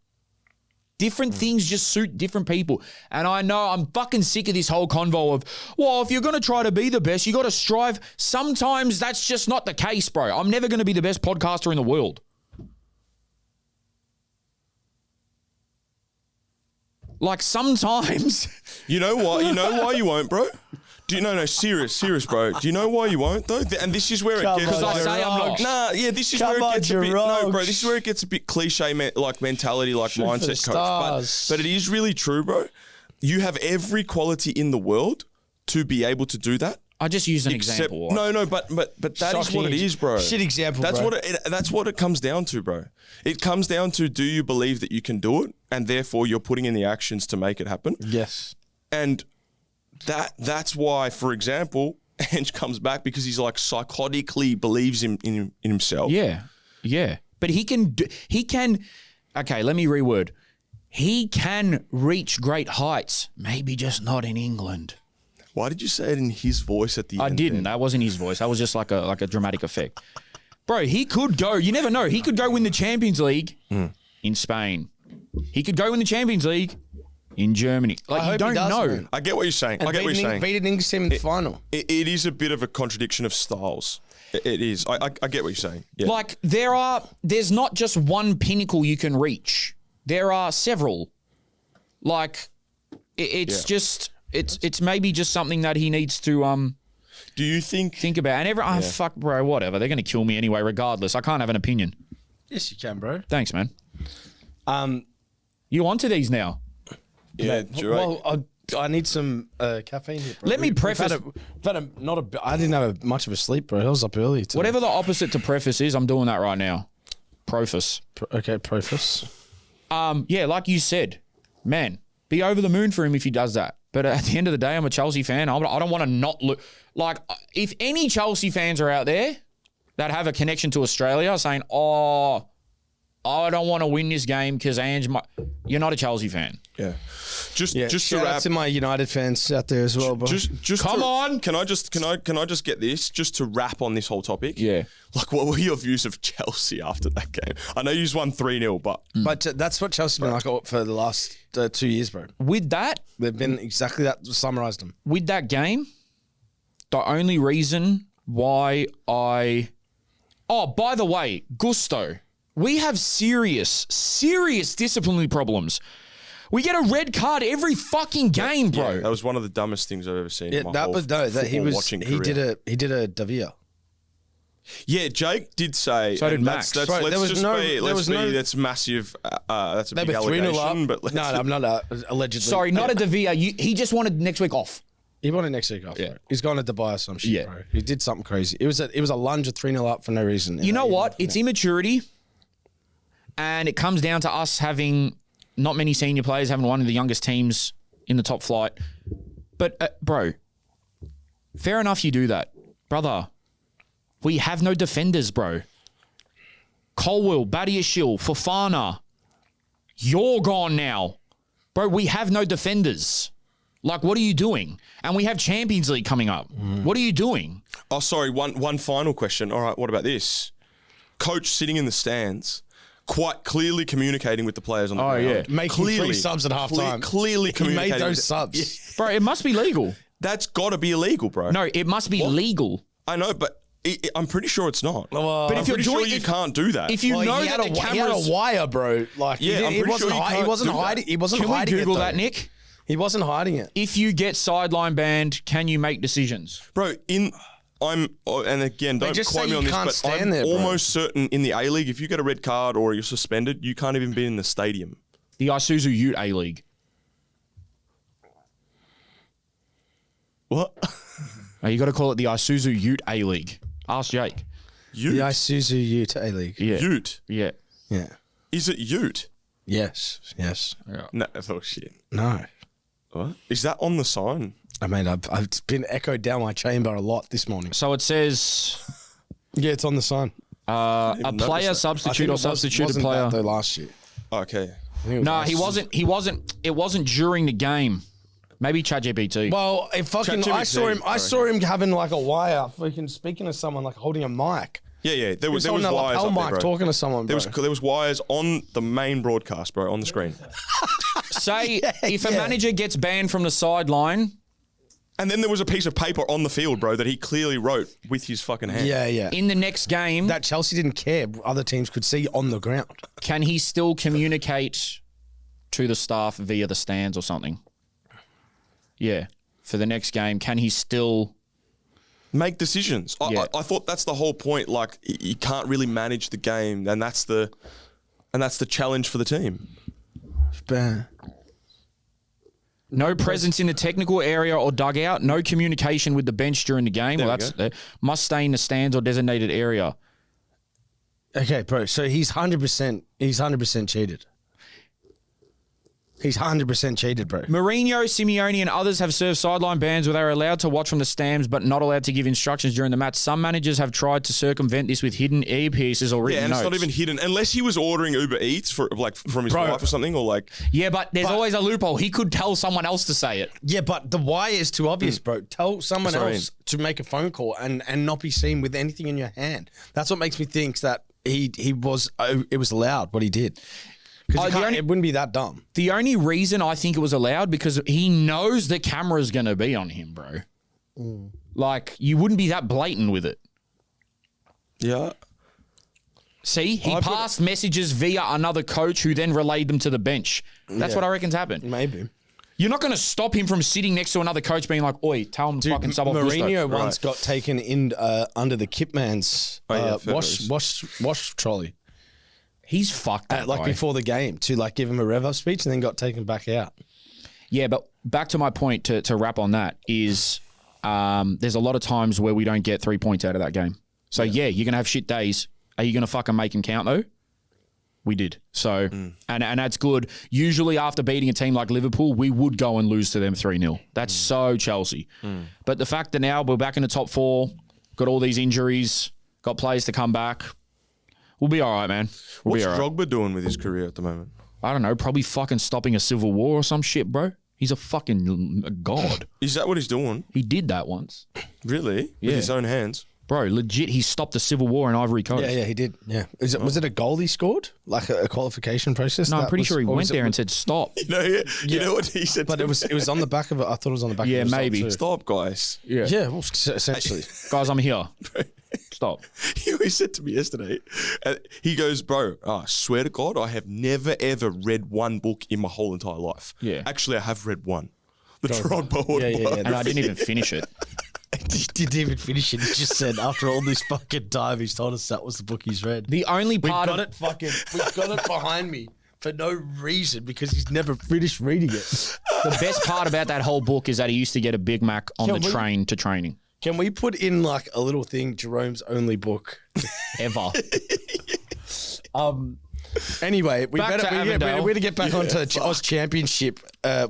Different things just suit different people. And I know I'm fucking sick of this whole convo of, well, if you're going to try to be the best, you got to strive. Sometimes that's just not the case, bro. I'm never going to be the best podcaster in the world. Like sometimes. You know what? You know why you won't, bro? Do you know? Serious, bro. Do you know why you won't though? And this is where it gets. Because I say I'm not. Nah, yeah, this is where it gets a bit. No, bro, this is where it gets a bit cliche, mentality, like Shoot for the mindset, coach. stars. But it is really true, bro. You have every quality in the world to be able to do that. I just use an example. No, but that is what it is, bro. Shit example, That's bro. that's what it comes down to, bro. It comes down to, do you believe that you can do it, and therefore you're putting in the actions to make it happen? Yes. And that's why, for example, Ange comes back because he's like psychotically believes in himself. Yeah. But he can, okay, let me reword. He can reach great heights, maybe just not in England. Why did you say it in his voice at the end? I didn't. then? That wasn't his voice. That was just like a dramatic effect. Bro, he could go. You never know. He could go win the Champions League in Spain. He could go win the Champions League in Germany. Like, I you hope he don't does, know. man. I get what you're saying. I get what you're saying. Beat an English team in the final. It is a bit of a contradiction of styles. It is. I get what you're saying. Yeah. Like, there's not just one pinnacle you can reach. There are several. Like, it's just, it's maybe just something that he needs to Do you think about. And fuck, bro, whatever. They're going to kill me anyway, regardless. I can't have an opinion. Yes, you can, bro. Thanks, man. You onto these now? Yeah, Well, I need some caffeine here, bro. Let me preface- I didn't have much of a sleep, bro. I was up early today. Whatever the opposite to preface is, I'm doing that right now. Preface. Okay, preface. Yeah, like you said, man, be over the moon for him if he does that. But at the end of the day, I'm a Chelsea fan. I don't want to not look. Like, if any Chelsea fans are out there that have a connection to Australia saying, oh, I don't want to win this game because Ange might. You're not a Chelsea fan. Yeah. Just to Shout wrap. out to my United fans out there as well, bro. Just Come on. Can I just get this just to wrap on this whole topic? Yeah. Like, what were your views of Chelsea after that game? I know you just won 3-0, but But that's what Chelsea's been like for the last 2 years, bro. With that Exactly that summarised them. with that game, the only reason why oh, by the way, Gusto, we have serious disciplinary problems. We get a red card every fucking game, bro. that was one of the dumbest things I've ever seen. Yeah, in my that whole was no. That he football was. watching He career. did a Davia. Yeah, Jake did say. So did and Max. That's, Bro, there was no- that's massive. That's a They big were 3-0 allegation. up. But No, I'm not allegedly. Sorry, not a Davia. He just wanted next week off. He won it next week after. Yeah. He's gone to Dubai or some shit, Yeah. bro. He did something crazy. It was a lunge of 3-0 up for no reason. You know what? It's immaturity, and it comes down to us having not many senior players, having one of the youngest teams in the top flight. But, bro, fair enough you do that. Brother, we have no defenders, bro. Colwell, Badiashil, Fofana, you're gone now. Bro, we have no defenders. Like, what are you doing? And we have Champions League coming up. What are you doing? Oh, sorry. One final question. All right, what about this? Coach sitting in the stands, quite clearly communicating with the players on the ground. yeah. Making 3 subs at halftime. Clearly He communicating. made those with- subs. Bro, it must be legal. That's got to be illegal, bro. No, it must be legal. I know, but I'm pretty sure it's not. Well, But I'm if you're pretty doing sure you if- can't do that. If you Well, know he that had the he had cameras... a wire, bro. Like, Yeah, I'm he pretty sure wasn't you hi- he can't wasn't do that. hiding. He wasn't Can we hiding Google it, that, though. Nick? He wasn't hiding it. If you get sideline banned, can you make decisions? Bro, and again, don't just quote say me you on this, can't but stand I'm there, bro. almost certain in the A-League, if you get a red card or you're suspended, you can't even be in the stadium. The Isuzu Ute A-League. What? Oh, you got to call it the Isuzu Ute A-League. Ask Jake. Ute? The Isuzu Ute A-League. Yeah. Ute? Yeah. Yeah. Is it Ute? Yes. Yes. No, oh shit. No. What? Is that on the sign? I mean, I've been echoed down my chamber a lot this morning. So it says Yeah, it's on the sign. a even player notice that. substitute or substituted wasn't player. that though last year. Okay. I think it was No, last he season. wasn't. It wasn't during the game. Maybe ChatGPT. Well, I ChatGPT, I saw him having like a wire, freaking speaking to someone, like holding a mic. Yeah. There He was on wires a lapel up there, mic bro. talking to someone, bro. There was wires on the main broadcast, bro, on the screen. Say if a yeah. manager gets banned from the sideline, And then there was a piece of paper on the field, bro, that he clearly wrote with his fucking hand. Yeah. in the next game, That Chelsea didn't care. Other teams could see on the ground. can he still communicate to the staff via the stands or something? Yeah. For the next game, can he still... Make decisions. Yeah. I thought that's the whole point. Like, you can't really manage the game, and that's the challenge for the team. No presence in the technical area or dugout. No communication with the bench during the game. There Well, we that's must stay in the stands or designated area. Okay, bro. So he's 100%. He's 100% cheated. He's 100% cheated, bro. Mourinho, Simeone, and others have served sideline bans where they are allowed to watch from the stands but not allowed to give instructions during the match. Some managers have tried to circumvent this with hidden earpieces or written Yeah, and notes. it's not even hidden unless he was ordering Uber Eats from his wife or something, or like. Yeah, but there's always a loophole. He could tell someone else to say it. Yeah, but the why is too obvious, bro. Tell someone Sorry. else to make a phone call and not be seen with anything in your hand. That's what makes me think that it was allowed what he did. Because it wouldn't be that dumb. The only reason I think it was allowed because he knows the camera's going to be on him, bro. Like, you wouldn't be that blatant with it. Yeah. See, he passed messages via another coach who then relayed them to the bench. That's what I reckon's happened. Maybe. You're not going to stop him from sitting next to another coach being like, oi, tell him to fucking sub off Gusto. Mourinho once got taken in under the Kipman's wash trolley. He's fucked that Like guy. before the game to like give him a rev up speech and then got taken back out. Yeah, but back to my point to wrap on that is there's a lot of times where we don't get 3 points out of that game. So, yeah you're going to have shit days. Are you going to fucking make him count, though? We did. So, and that's good. Usually after beating a team like Liverpool, we would go and lose to them 3-0. That's so Chelsea. But the fact that now we're back in the top 4, got all these injuries, got players to come back, we'll be all right, man. We'll What's be all right. Drogba doing with his career at the moment? I don't know, probably fucking stopping a civil war or some shit, bro. He's a fucking god. Is that what he's doing? He did that once. Really? Yeah. With his own hands? Bro, legit, he stopped a civil war in Ivory Coast. Yeah, he did. Yeah. Was it a goal he scored? Like a qualification process? No, I'm That pretty was- sure he or went was it- there and said, stop. You know what he said? But it was on the back of it. I thought it was on the back Yeah, of the result maybe. too. Stop, guys. Yeah. Yeah, well, essentially. Guys, I'm here. Stop. He always said to me yesterday, he goes, bro, I swear to God, I have never, ever read one book in my whole entire life. Yeah. Actually, I have read one. The Drogba autobiography. And I didn't even finish it. He didn't even finish it. He just said after all this fucking time, he's told us that was the book he's read. The only We've part got of it behind me. for no reason because he's never finished reading it. The best part about that whole book is that he used to get a Big Mac on Can the we- train to training. Can we put in like a little thing, Jerome's only book? Ever. Anyway, we Back to Avondale. better get back onto Oz Championship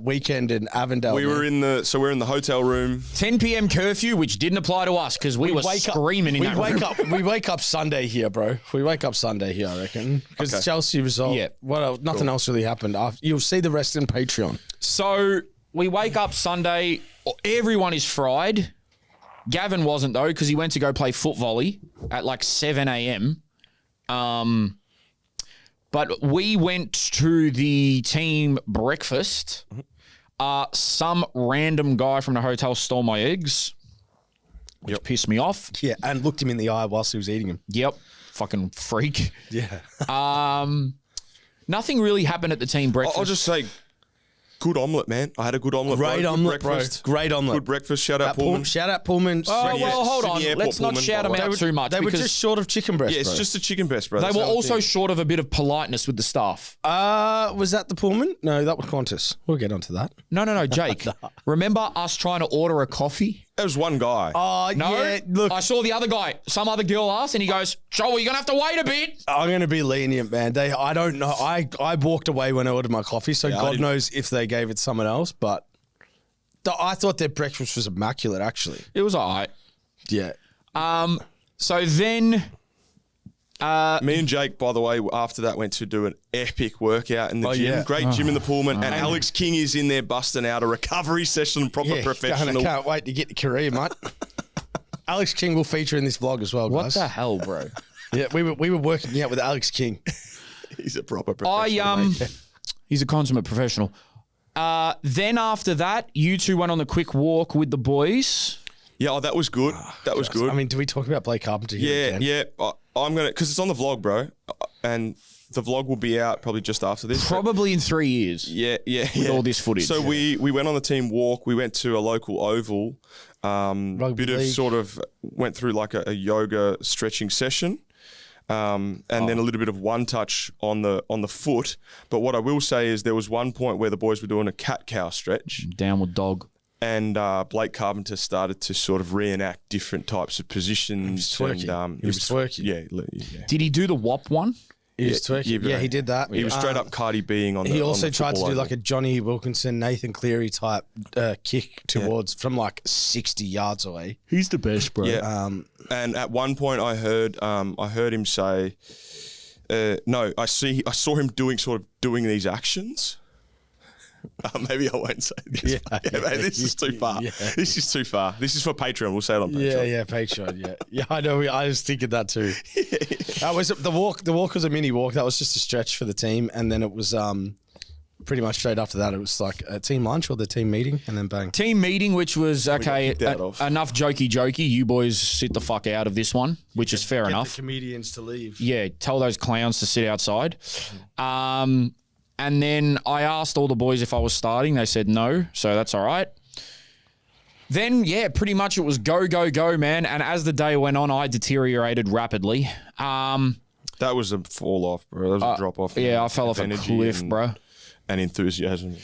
weekend in Avondale. We were in the hotel room. 10 p.m. curfew, which didn't apply to us because we were screaming in that room. We wake up Sunday here, bro. We wake up Sunday here, I reckon, because Okay. Chelsea result. Yeah. What else? Nothing else really happened. You'll see the rest in Patreon. So we wake up Sunday. Everyone is fried. Gavin wasn't, though, because he went to go play foot volley at like 7 a.m. But we went to the team breakfast. Some random guy from the hotel stole my eggs, which pissed me off. Yeah, and looked him in the eye whilst he was eating them. Yep. Fucking freak. Yeah. Nothing really happened at the team breakfast. I'll just say, good omelette, man. I had a good omelette. Great bro. Good omelette, breakfast. bro. Great omelette. Good breakfast. Shout out Pullman. Shout out Pullman. Oh, well, hold on. Sydney Airport Let's not Pullman, shout by them the out way. too much They were because just short of chicken breast, Yeah, it's bro. just a chicken breast, bro. they That's were the only also thing. short of a bit of politeness with the staff. Was that the Pullman? No, that was Qantas. We'll get onto that. No, Jake. Remember us trying to order a coffee? There was one guy. Oh, No, yeah. Look, I saw the other guy. Some other girl asked, and he goes, "Joel, you're gonna have to wait a bit." I'm going to be lenient, man. I don't know. I walked away when I ordered my coffee, so I God didn't- knows if they gave it someone else. But I thought their breakfast was immaculate, actually. It was all right. Yeah. So then, Me and Jake, by the way, after that went to do an epic workout in the gym. yeah. Great gym in the Pullman. And Alex King is in there busting out a recovery session, proper professional. I can't wait to get to Korea, mate. Alex King will feature in this vlog as well, what guys. the hell, bro? Yeah, we were working out with Alex King. He's a proper professional. mate. He's a consummate professional. Then after that, you two went on the quick walk with the boys. Yeah, oh, that was good. That was good. I mean, do we talk about Blake Carpenter here yeah, again? yeah. I'm going to, because it's on the vlog, bro. And the vlog will be out probably just after this. Probably in 3 years. Yeah. With all this footage. So we went on the team walk. We went to a local oval. Rugby Bit of league. sort of went through like a yoga stretching session. And then a little bit of one touch on the foot. But what I will say is there was one point where the boys were doing a cat-cow stretch. Downward dog. And Blake Carpenter started to sort of reenact different types of positions. He was twerking. And, He was twerking. Yeah. Did he do the WOP one? He was twerking. yeah, Yeah, he did that. He was straight up Cardi Bing on the He also on the tried to football do oval. like a Johnny Wilkinson, Nathan Cleary type kick towards from like 60 yards away. He's the best, bro. Yeah. And at one point I heard him say, no, I saw him doing these actions. Maybe I won't say this. Yeah, Mate, this is too far. yeah. This is too far. This is for Patreon. We'll say it on Patreon. Yeah, Patreon. Yeah, yeah. I know. I was thinking that too. That was the walk. The walk was a mini walk. That was just a stretch for the team, and then it was pretty much straight after that. It was like a team lunch or the team meeting, and then bang. Team meeting, which was, okay, kicked out of. enough jokey. You boys sit the fuck out of this one, which is fair Get enough. the comedians to leave. Yeah, tell those clowns to sit outside. And then I asked all the boys if I was starting. They said no, so that's all right. Then, yeah, pretty much it was go, man. And as the day went on, I deteriorated rapidly. That was a fall off, bro. That was a drop off. Yeah, I fell off a energy cliff, bro. And enthusiasm.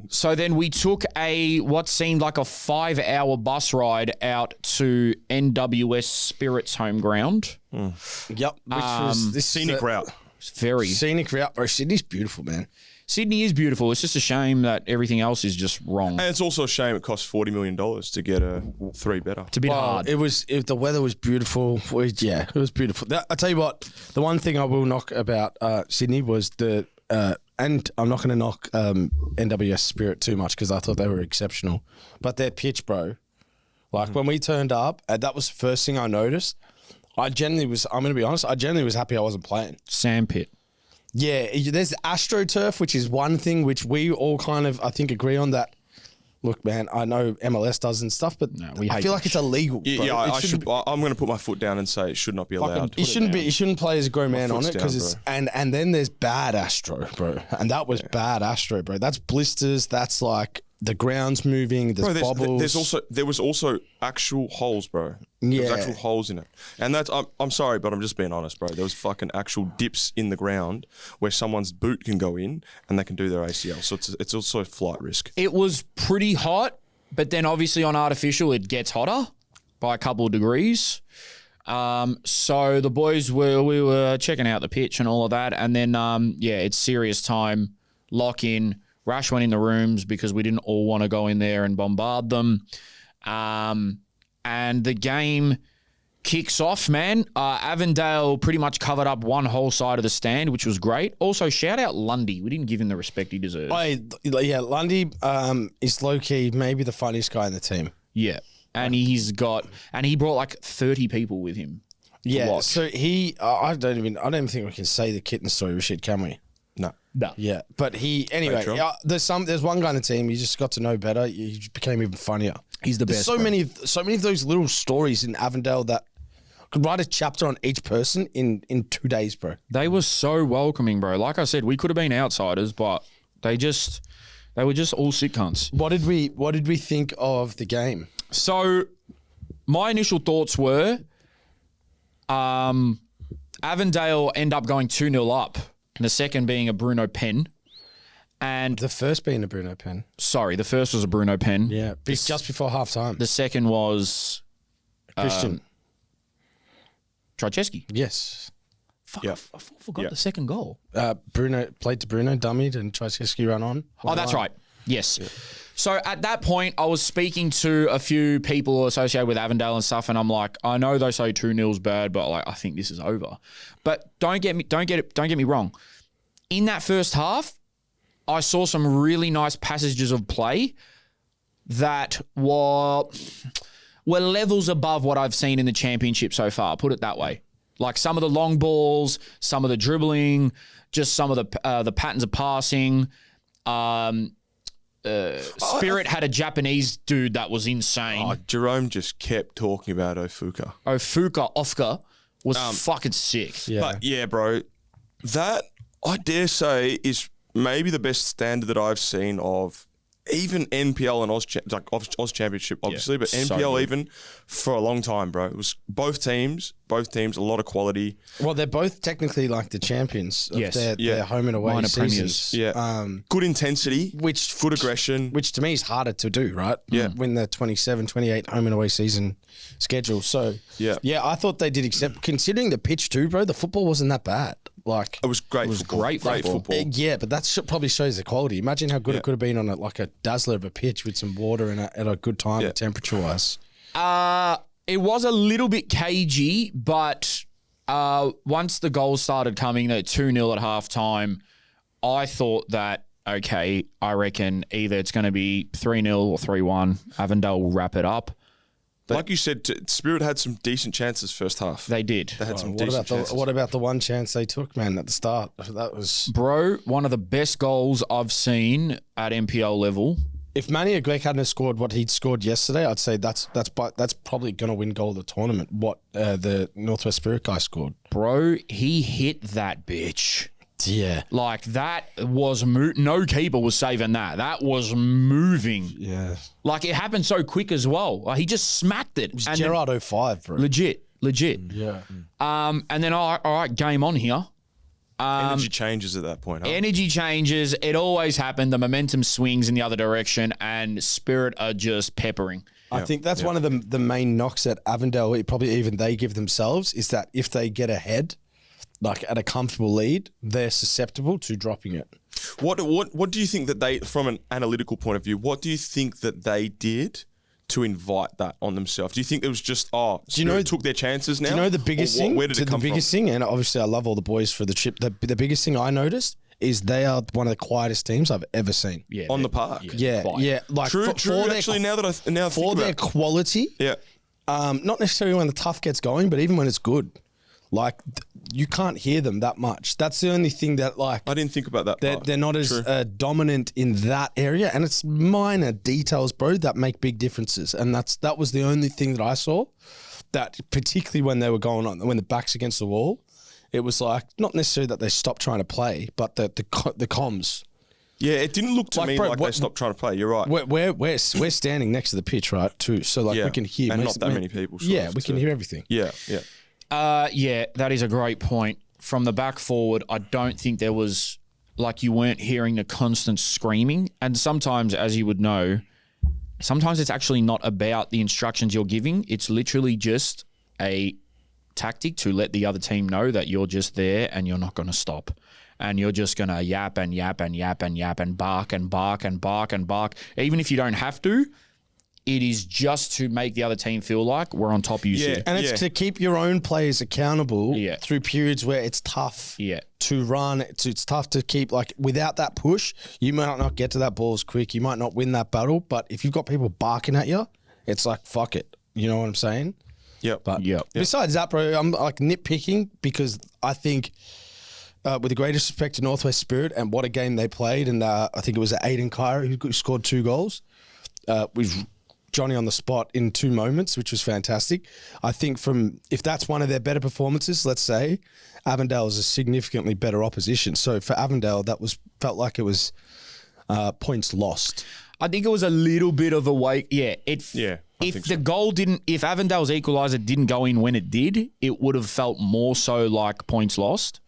So then we took what seemed like a 5-hour bus ride out to NWS Spirit's home ground. Yep. Which was this Scenic route. It's very. Scenic route, bro. Sydney's beautiful, man. Sydney is beautiful. It's just a shame that everything else is just wrong. And it's also a shame it cost $40 million to get a 3-better. It's a bit hard. If the weather was beautiful. It was beautiful. I tell you what, the one thing I will knock about Sydney was the and I'm not going to knock NWS Spirit too much because I thought they were exceptional, but their pitch, bro. Like when we turned up, that was the first thing I noticed. I'm going to be honest, I genuinely was happy I wasn't playing. Sandpit. Yeah, there's the AstroTurf, which is one thing which we all kind of, I think, agree on that. Look, man, I know MLS does and stuff, but we I hate feel that like it's illegal. Bro. Yeah, It I shouldn't should. I'm going to put my foot down and say it should not be allowed. You shouldn't play as a grown man on foot's it because it's down, and then there's bad Astro, bro, and that was bad Astro, bro. That's blisters. That's like the ground's moving. There's Bro, bobbles. there was also actual holes, bro. There was Yeah. actual holes in it, and that's I'm sorry, but I'm just being honest, bro. There was fucking actual dips in the ground where someone's boot can go in and they can do their ACL. So it's also a flight risk. It was pretty hot, but then obviously on artificial it gets hotter by a couple of degrees. So the boys we were checking out the pitch and all of that, and then it's serious time. Lock in. Rash went in the rooms because we didn't all want to go in there and bombard them. And the game kicks off, man. Avondale pretty much covered up one whole side of the stand, which was great. Also, shout out Lundy. We didn't give him the respect he deserves. Lundy is low-key maybe the funniest guy in the team. Yeah. And he brought like 30 people with him. Yeah, watch. so I don't even think we can say the kitten story, Rashid, can we? No. No. Yeah, but anyway, there's one guy in the team, you just got to know better, he became even funnier. He's the There's best. so bro. many of those little stories in Avondale that could write a chapter on each person in 2 days, bro. They were so welcoming, bro. Like I said, we could have been outsiders, but they were just all sick cunts. What did we think of the game? So my initial thoughts were Avondale end up going 2-0 up, and the second being a Bruno pen. And The first being a Bruno pen. sorry, the first was a Bruno pen. Yeah, just before half time. The second was Christian. Trajewski. Yes. Fuck, Yeah. I forgot Yeah. the second goal. Bruno played to Bruno, dummied, and Trajewski ran on. Oh, that's right. Yes. Yeah. So at that point, I was speaking to a few people associated with Avondale and stuff, and I'm like, I know they say 2-0's bad, but like I think this is over. But don't get me wrong. In that first half, I saw some really nice passages of play that were levels above what I've seen in the championship so far. Put it that way. Like some of the long balls, some of the dribbling, just some of the patterns of passing. Spirit had a Japanese dude that was insane. Oh, Jerome just kept talking about Ofuka. Ofka was fucking sick. Yeah. But yeah, bro, that I dare say is maybe the best standard that I've seen of even NPL and Oz Championship, obviously, but so NPL good. even for a long time, bro. It was both teams, a lot of quality. Well, they're both technically like the champions of Yes. their home and away Minor seasons. premiers. Yeah, good intensity, Which good aggression. Which to me is harder to do, right? Yeah. Win the 27, 28 home and away season schedule. So, Yeah. I thought they did, except considering the pitch too, bro, the football wasn't that bad. Like, It was great. great football. yeah, but that probably shows the quality. Imagine how good it could have been on a dazzler of a pitch with some water and at a good time, Yeah. temperature-wise. It was a little bit cagey, but once the goals started coming at 2-0 at halftime, I thought that, okay, I reckon either it's going to be 3-0 or 3-1. Avondale will wrap it up. Like you said, Spirit had some decent chances first half. They did. They had some What decent about chances. what about the one chance they took, man, at the start? That was... Bro, one of the best goals I've seen at NPL level. If Manny Greg hadn't have scored what he'd scored yesterday, I'd say that's probably going to win goal of the tournament, what the Northwest Spirit guy scored. Bro, he hit that bitch. Yeah. Like, that was... no keeper was saving that. That was moving. Yeah. Like, it happened so quick as well. Like, he just smacked it. It was And Gerard 05, bro. Legit. Yeah. And then, all right, game on here. Energy changes at that point. Huh? Energy changes. It always happened. The momentum swings in the other direction, and Spirit are just peppering. I think that's one of the main knocks at Avondale, probably even they give themselves, is that if they get ahead, like at a comfortable lead, they're susceptible to dropping it. What do you think that they, from an analytical point of view, what do you think that they did to invite that on themselves? Do you think it was just Spirit took their chances now? Do you know the biggest Or thing? Where did it come the biggest from? thing, and obviously I love all the boys for the trip. The biggest thing I noticed is they are one of the quietest teams I've ever seen. Yeah, On the park. Yeah, quiet. yeah. Like True. for Actually, now that I think for their about it. quality, Yeah. not necessarily when the tough gets going, but even when it's good, like you can't hear them that much. That's the only thing that like I didn't think about that part. they're not as dominant in that area, and it's minor details, bro, that make big differences. And that was the only thing that I saw. That particularly when they were going on, when the back's against the wall, it was like not necessarily that they stopped trying to play, but the comms. Yeah, it didn't look to Like, me bro, like what- they stopped trying to play. You're right. We're standing next to the pitch, right? Too. So like Yeah, we can hear. and not that many people, sort Yeah, of, we can to- hear everything. Yeah. Yeah, that is a great point. From the back forward, I don't think there was, like, you weren't hearing the constant screaming. And sometimes, as you would know, sometimes it's actually not about the instructions you're giving. It's literally just a tactic to let the other team know that you're just there and you're not going to stop. And you're just going to yap and yap and yap and yap and bark and bark and bark and bark. Even if you don't have to, it is just to make the other team feel like we're on top of you. Yeah. Sid. And it's to keep your own players accountable through periods where it's tough to run. It's tough to keep, like, without that push, you might not get to that ball as quick. You might not win that battle. But if you've got people barking at you, it's like, fuck it. You know what I'm saying? Yep. But Yep. besides that, bro, I'm like nitpicking because I think with the greatest respect to Northwest Spirit and what a game they played, and I think it was Aiden Kyra who scored 2 goals. Was Johnny on the spot in 2 moments, which was fantastic. I think if that's one of their better performances, let's say, Avondale is a significantly better opposition. So for Avondale, felt like it was points lost. I think it was a little bit of a wake. Yeah. If the goal if Avondale's equaliser didn't go in when it did, it would have felt more so like points lost.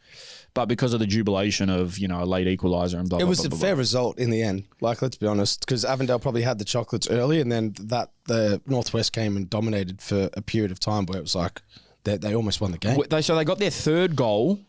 But because of the jubilation of, a late equaliser and blah, blah, It was blah, a blah, fair blah. result in the end. Like, let's be honest, because Avondale probably had the chocolates early, and then the Northwest came and dominated for a period of time where it was like they almost won the game. So they got their third goal,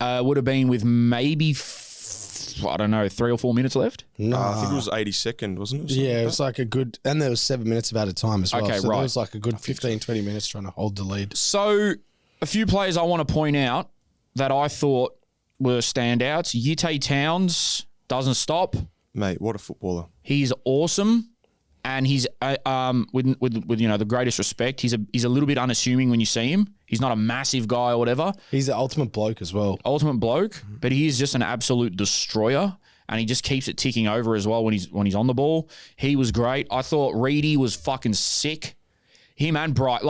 would have been with maybe, 3 or 4 minutes left. No, I think it was 82nd, wasn't it? yeah, it was like a good, and there was 7 minutes of added time as well. Okay, so right. There was like a good 15, 20 minutes trying to hold the lead. So a few players I want to point out that I thought were standouts. Yite Towns doesn't stop. Mate, what a footballer. He's awesome, and he's with the greatest respect. He's a little bit unassuming when you see him. He's not a massive guy or whatever. He's the ultimate bloke as well. Ultimate bloke, but he is just an absolute destroyer, and he just keeps it ticking over as well when he's on the ball. He was great. I thought Reedy was fucking sick. Him and Bright,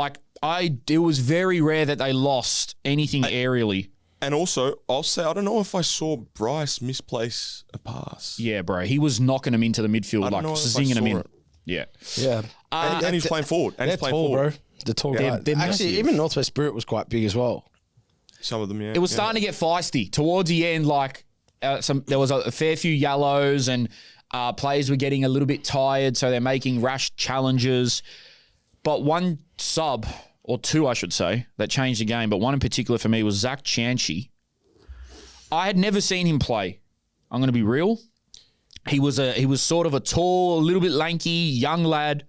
it was very rare that they lost anything aerially. And also, I'll say, I don't know if I saw Bryce misplace a pass. Yeah, bro. He was knocking them into the midfield, I don't know if I zinging them saw in. it. Yeah. Yeah. And he's playing forward. And They're he's playing tall, forward. bro. The tall They're guy. Actually, massive. even Northwest Spirit was quite big as well. Some of them, yeah. It was starting to get feisty. Towards the end, there was a fair few yellows and players were getting a little bit tired, so they're making rash challenges. But one sub, or 2, I should say, that changed the game, but one in particular for me was Zach Chancey. I had never seen him play. I'm going to be real. He was sort of a tall, a little bit lanky, young lad.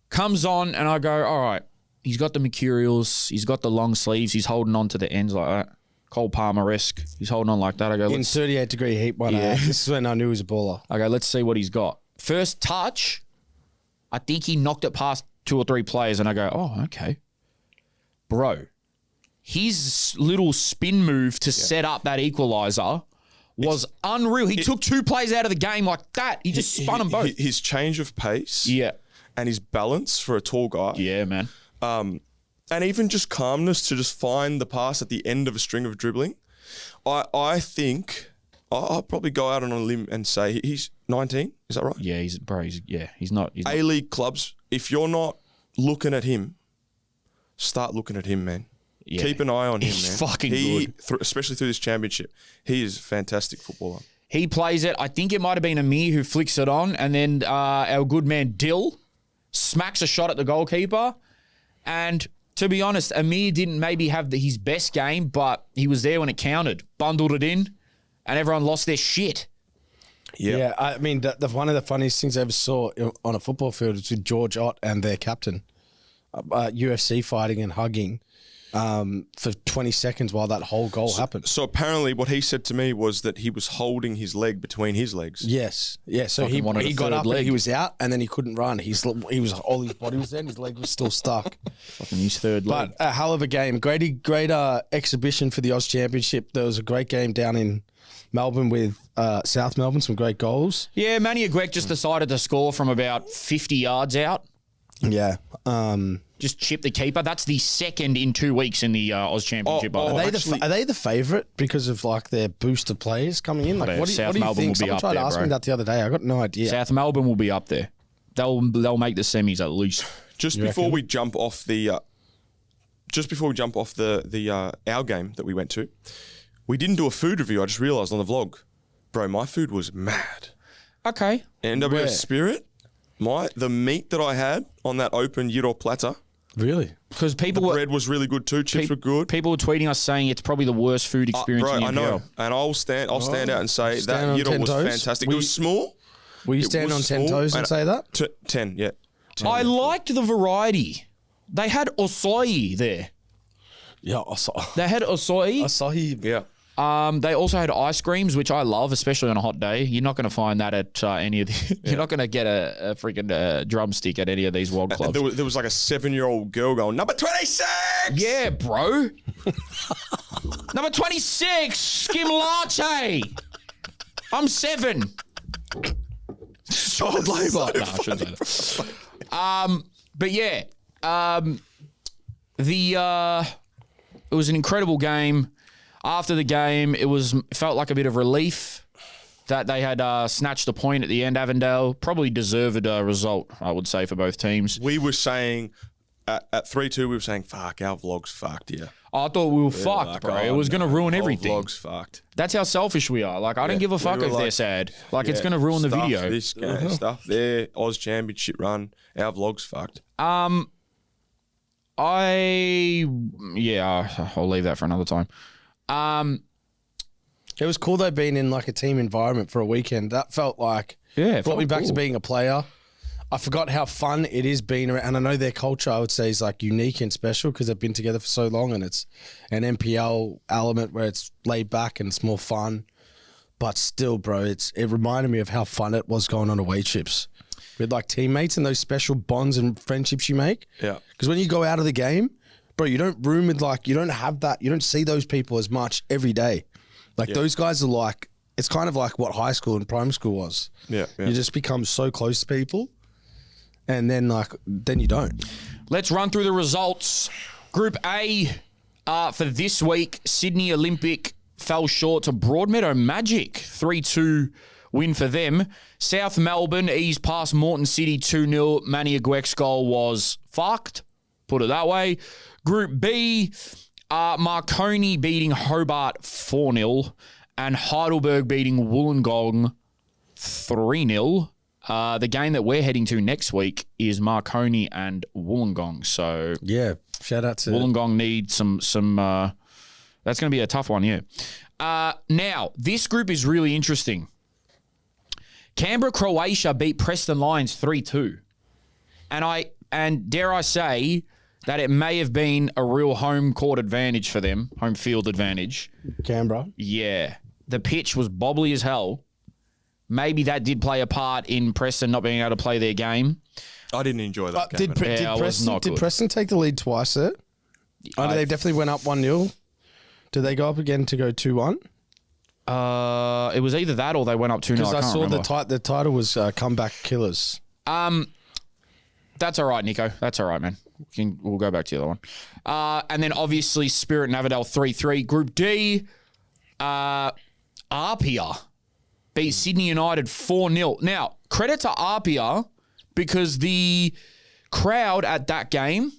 Comes on and I go, all right, he's got the mercurials, he's got the long sleeves, he's holding on to the ends like that. Cole Palmer-esque. He's holding on like that. I go, In 38-degree heat, this is when I knew he was a baller. Okay, let's see what he's got. First touch, I think he knocked it past 2 or 3 players, and I go, oh, okay. Bro, his little spin move to set up that equaliser was unreal. He took 2 players out of the game like that. He just spun them both. His change of pace and his balance for a tall guy. Yeah, man. And even just calmness to just find the pass at the end of a string of dribbling. I think I'll probably go out on a limb and say he's 19. Is that right? Yeah, he's not. A-League clubs, if you're not looking at him, start looking at him, man. Yeah. Keep an eye on him, He's man. fucking good. Especially through this championship. He is a fantastic footballer. He plays it. I think it might have been Amir who flicks it on, and then our good man Dill smacks a shot at the goalkeeper. And to be honest, Amir didn't maybe have his best game, but he was there when it counted. Bundled it in, and everyone lost their shit. Yeah, I mean, one of the funniest things I ever saw on a football field was with George Ott and their captain, UFC fighting and hugging for 20 seconds while that whole goal happened. So apparently what he said to me was that he was holding his leg between his legs. Yes. Yeah, so he wanted a got third up leg. and he was out and then he couldn't run. He was all his body was there and his leg was still stuck. Fucking his third leg. But a hell of a game. Great exhibition for the Oz Championship. There was a great game down in Melbourne with South Melbourne, some great goals. Yeah, Manny Aguek just decided to score from about 50 yards out. Yeah. just chip the keeper. That's the second in 2 weeks in the Oz Championship. by the way. Are they the favourite because of like their booster players coming in? Like, Yeah, what do South you Melbourne think? will be Someone up tried to there, ask bro. me that the other day. I got no idea. South Melbourne will be up there. They'll make the semis at least. Just before we jump off the, our game that we went to, we didn't do a food review. I just realised on the vlog, bro, my food was mad. Okay. NWS Where? Spirit, the meat that I had on that open gyro platter, Really? Because people the were bread was really good too. Chips were good. people were tweeting us saying it's probably the worst food experience Bro, in the I NPL. know, and I'll stand out and say Stand that on gyro 10 was toes? fantastic. It was small. Will you It stand was on 10 small, toes and say that? 10, yeah. I liked the variety. They had osoi there. Yeah, I saw. They had osoi. Asahi. Yeah. They also had ice creams, which I love, especially on a hot day. You're not going to find that at any of the. You're not going to get a freaking drumstick at any of these world clubs. There was like a 7-year-old girl going, number 26! Yeah, bro. Number 26, skim latte. I'm 7. Child labour. No, I shouldn't say that. But yeah, it was an incredible game. After the game, it felt like a bit of relief that they had snatched a point at the end. Avondale probably deserved a result, I would say, for both teams. We were saying, at 3-2, we were saying, fuck, our vlog's fucked, yeah. I thought we were fucked, bro. It was going to ruin everything. Our vlog's fucked. That's how selfish we are. Like, I don't give a fuck we were if they're like, sad. Like, it's Yeah, going to ruin the stuff video. This game, stuff there, Oz Championship run, our vlog's fucked. I'll leave that for another time. It was cool though being in like a team environment for a weekend. That felt like Yeah, it brought me felt back to cool. being a player. I forgot how fun it is being around, and I know their culture, I would say, is like unique and special because they've been together for so long, and it's an NPL element where it's laid back and it's more fun. But still, bro, it reminded me of how fun it was going on away trips with like teammates and those special bonds and friendships you make. Yeah. Because when you go out of the game, bro, you don't room with like, you don't have that, you don't see those people as much every day. Like those guys are like, it's kind of like what high school and primary school was. Yeah. You just become so close to people and then you don't. Let's run through the results. Group A for this week, Sydney Olympic fell short to Broadmeadow Magic. 3-2 win for them. South Melbourne eased past Moreton City 2-0. Manny Aguek's goal was fucked, put it that way. Group B, Marconi beating Hobart 4-0 and Heidelberg beating Wollongong 3-0. The game that we're heading to next week is Marconi and Wollongong. So Yeah. Shout out to Wollongong need some that's going to be a tough one, yeah. Now, this group is really interesting. Canberra, Croatia beat Preston Lions 3-2. And dare I say that it may have been a real home court advantage for them, home field advantage. Canberra. Yeah. The pitch was bobbly as hell. Maybe that did play a part in Preston not being able to play their game. I didn't enjoy that game. it was not Did good. Preston take the lead twice there? Oh, they definitely went up 1-0. Did they go up again to go 2-1? It was either that or they went up 2-0. Because I can't saw remember. the title was Comeback Killers. That's all right, Nico. That's all right, man. We'll go back to the other one. And then obviously Spirit and Avondale 3-3. Group D, Apia beat Sydney United 4-0. Now, credit to Apia because the crowd at that game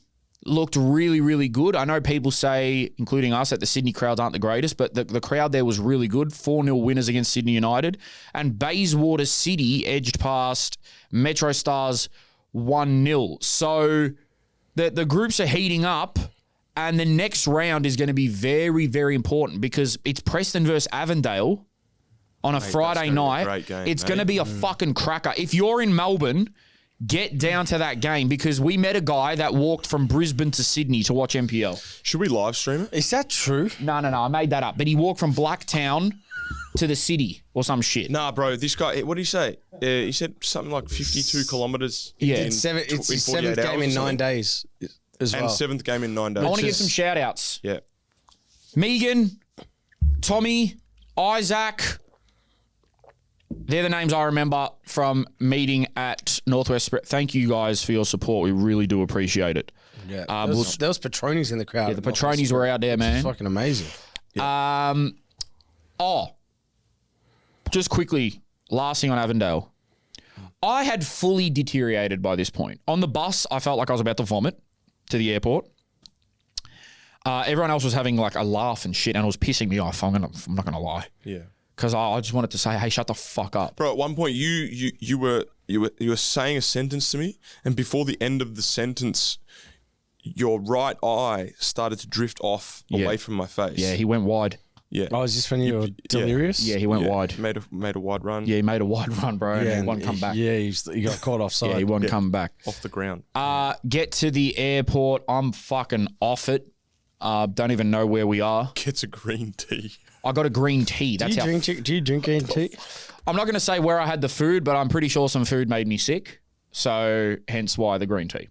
looked really, really good. I know people say, including us, that the Sydney crowds aren't the greatest, but the crowd there was really good. 4-0 winners against Sydney United. And Bayswater City edged past Metro Stars 1-0. So the groups are heating up, and the next round is going to be very, very important because it's Preston versus Avondale on a Friday gonna be a night. great game, It's mate. going to be a fucking cracker. If you're in Melbourne, get down to that game because we met a guy that walked from Brisbane to Sydney to watch NPL. Should we live stream it? Is that true? No, I made that up. But he walked from Blacktown to the city or some shit. Nah, bro, this guy, what did he say? He said something like 52 kilometres. Yeah. in It's his 48 seventh game hours in or 9 something. days as well. And 7th game in 9 days. I want to give is- some shout outs. Yeah. Megan, Tommy, Isaac. They're the names I remember from meeting at Northwest Spirit. Thank you guys for your support. We really do appreciate it. Yeah, We'll- there was Patronis in the crowd. Yeah, the Patronis were out there, It's man. fucking amazing. Just quickly, last thing on Avondale. I had fully deteriorated by this point. On the bus, I felt like I was about to vomit to the airport. Everyone else was having like a laugh and shit, and it was pissing me off. I'm not gonna lie, Yeah. because I just wanted to say, hey, shut the fuck up. Bro, at one point you were saying a sentence to me, and before the end of the sentence, your right eye started to drift off away from my face. Yeah, he went wide. Yeah. Oh, is this when you were delirious? Yeah, he went wide. Made a wide run. Yeah, he made a wide run, bro, and he wouldn't come back. Yeah, he got caught offside. Yeah, he wouldn't come back. Off the ground. Get to the airport. I'm fucking off it. Don't even know where we are. Gets a green tea. I got a green tea. Do That's you drink green tea? I'm not going to say where I had the food, but I'm pretty sure some food made me sick. So hence why the green tea.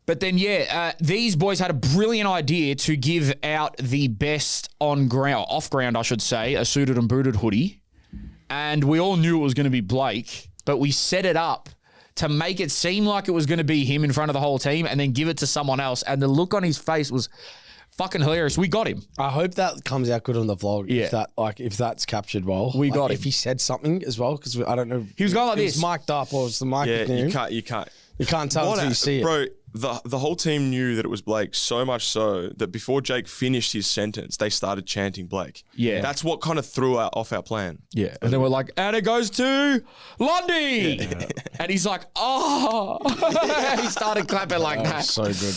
But then, these boys had a brilliant idea to give out the best off ground, I should say, a suited and booted hoodie. And we all knew it was going to be Blake, but we set it up to make it seem like it was going to be him in front of the whole team and then give it to someone else. And the look on his face was fucking hilarious. We got him. I hope that comes out good on the vlog. Yeah. If that's captured well. We got him. If he said something as well, because I don't know. He was going like it this. was mic'd up, or was the mic Yeah, near him? you can't. You can't tell until you see it. Bro, the whole team knew that it was Blake, so much so that before Jake finished his sentence, they started chanting Blake. Yeah. That's what kind of threw off our plan. Yeah. And then we're like, and it goes to Lundy. And he's like, oh. He started clapping like that. So good,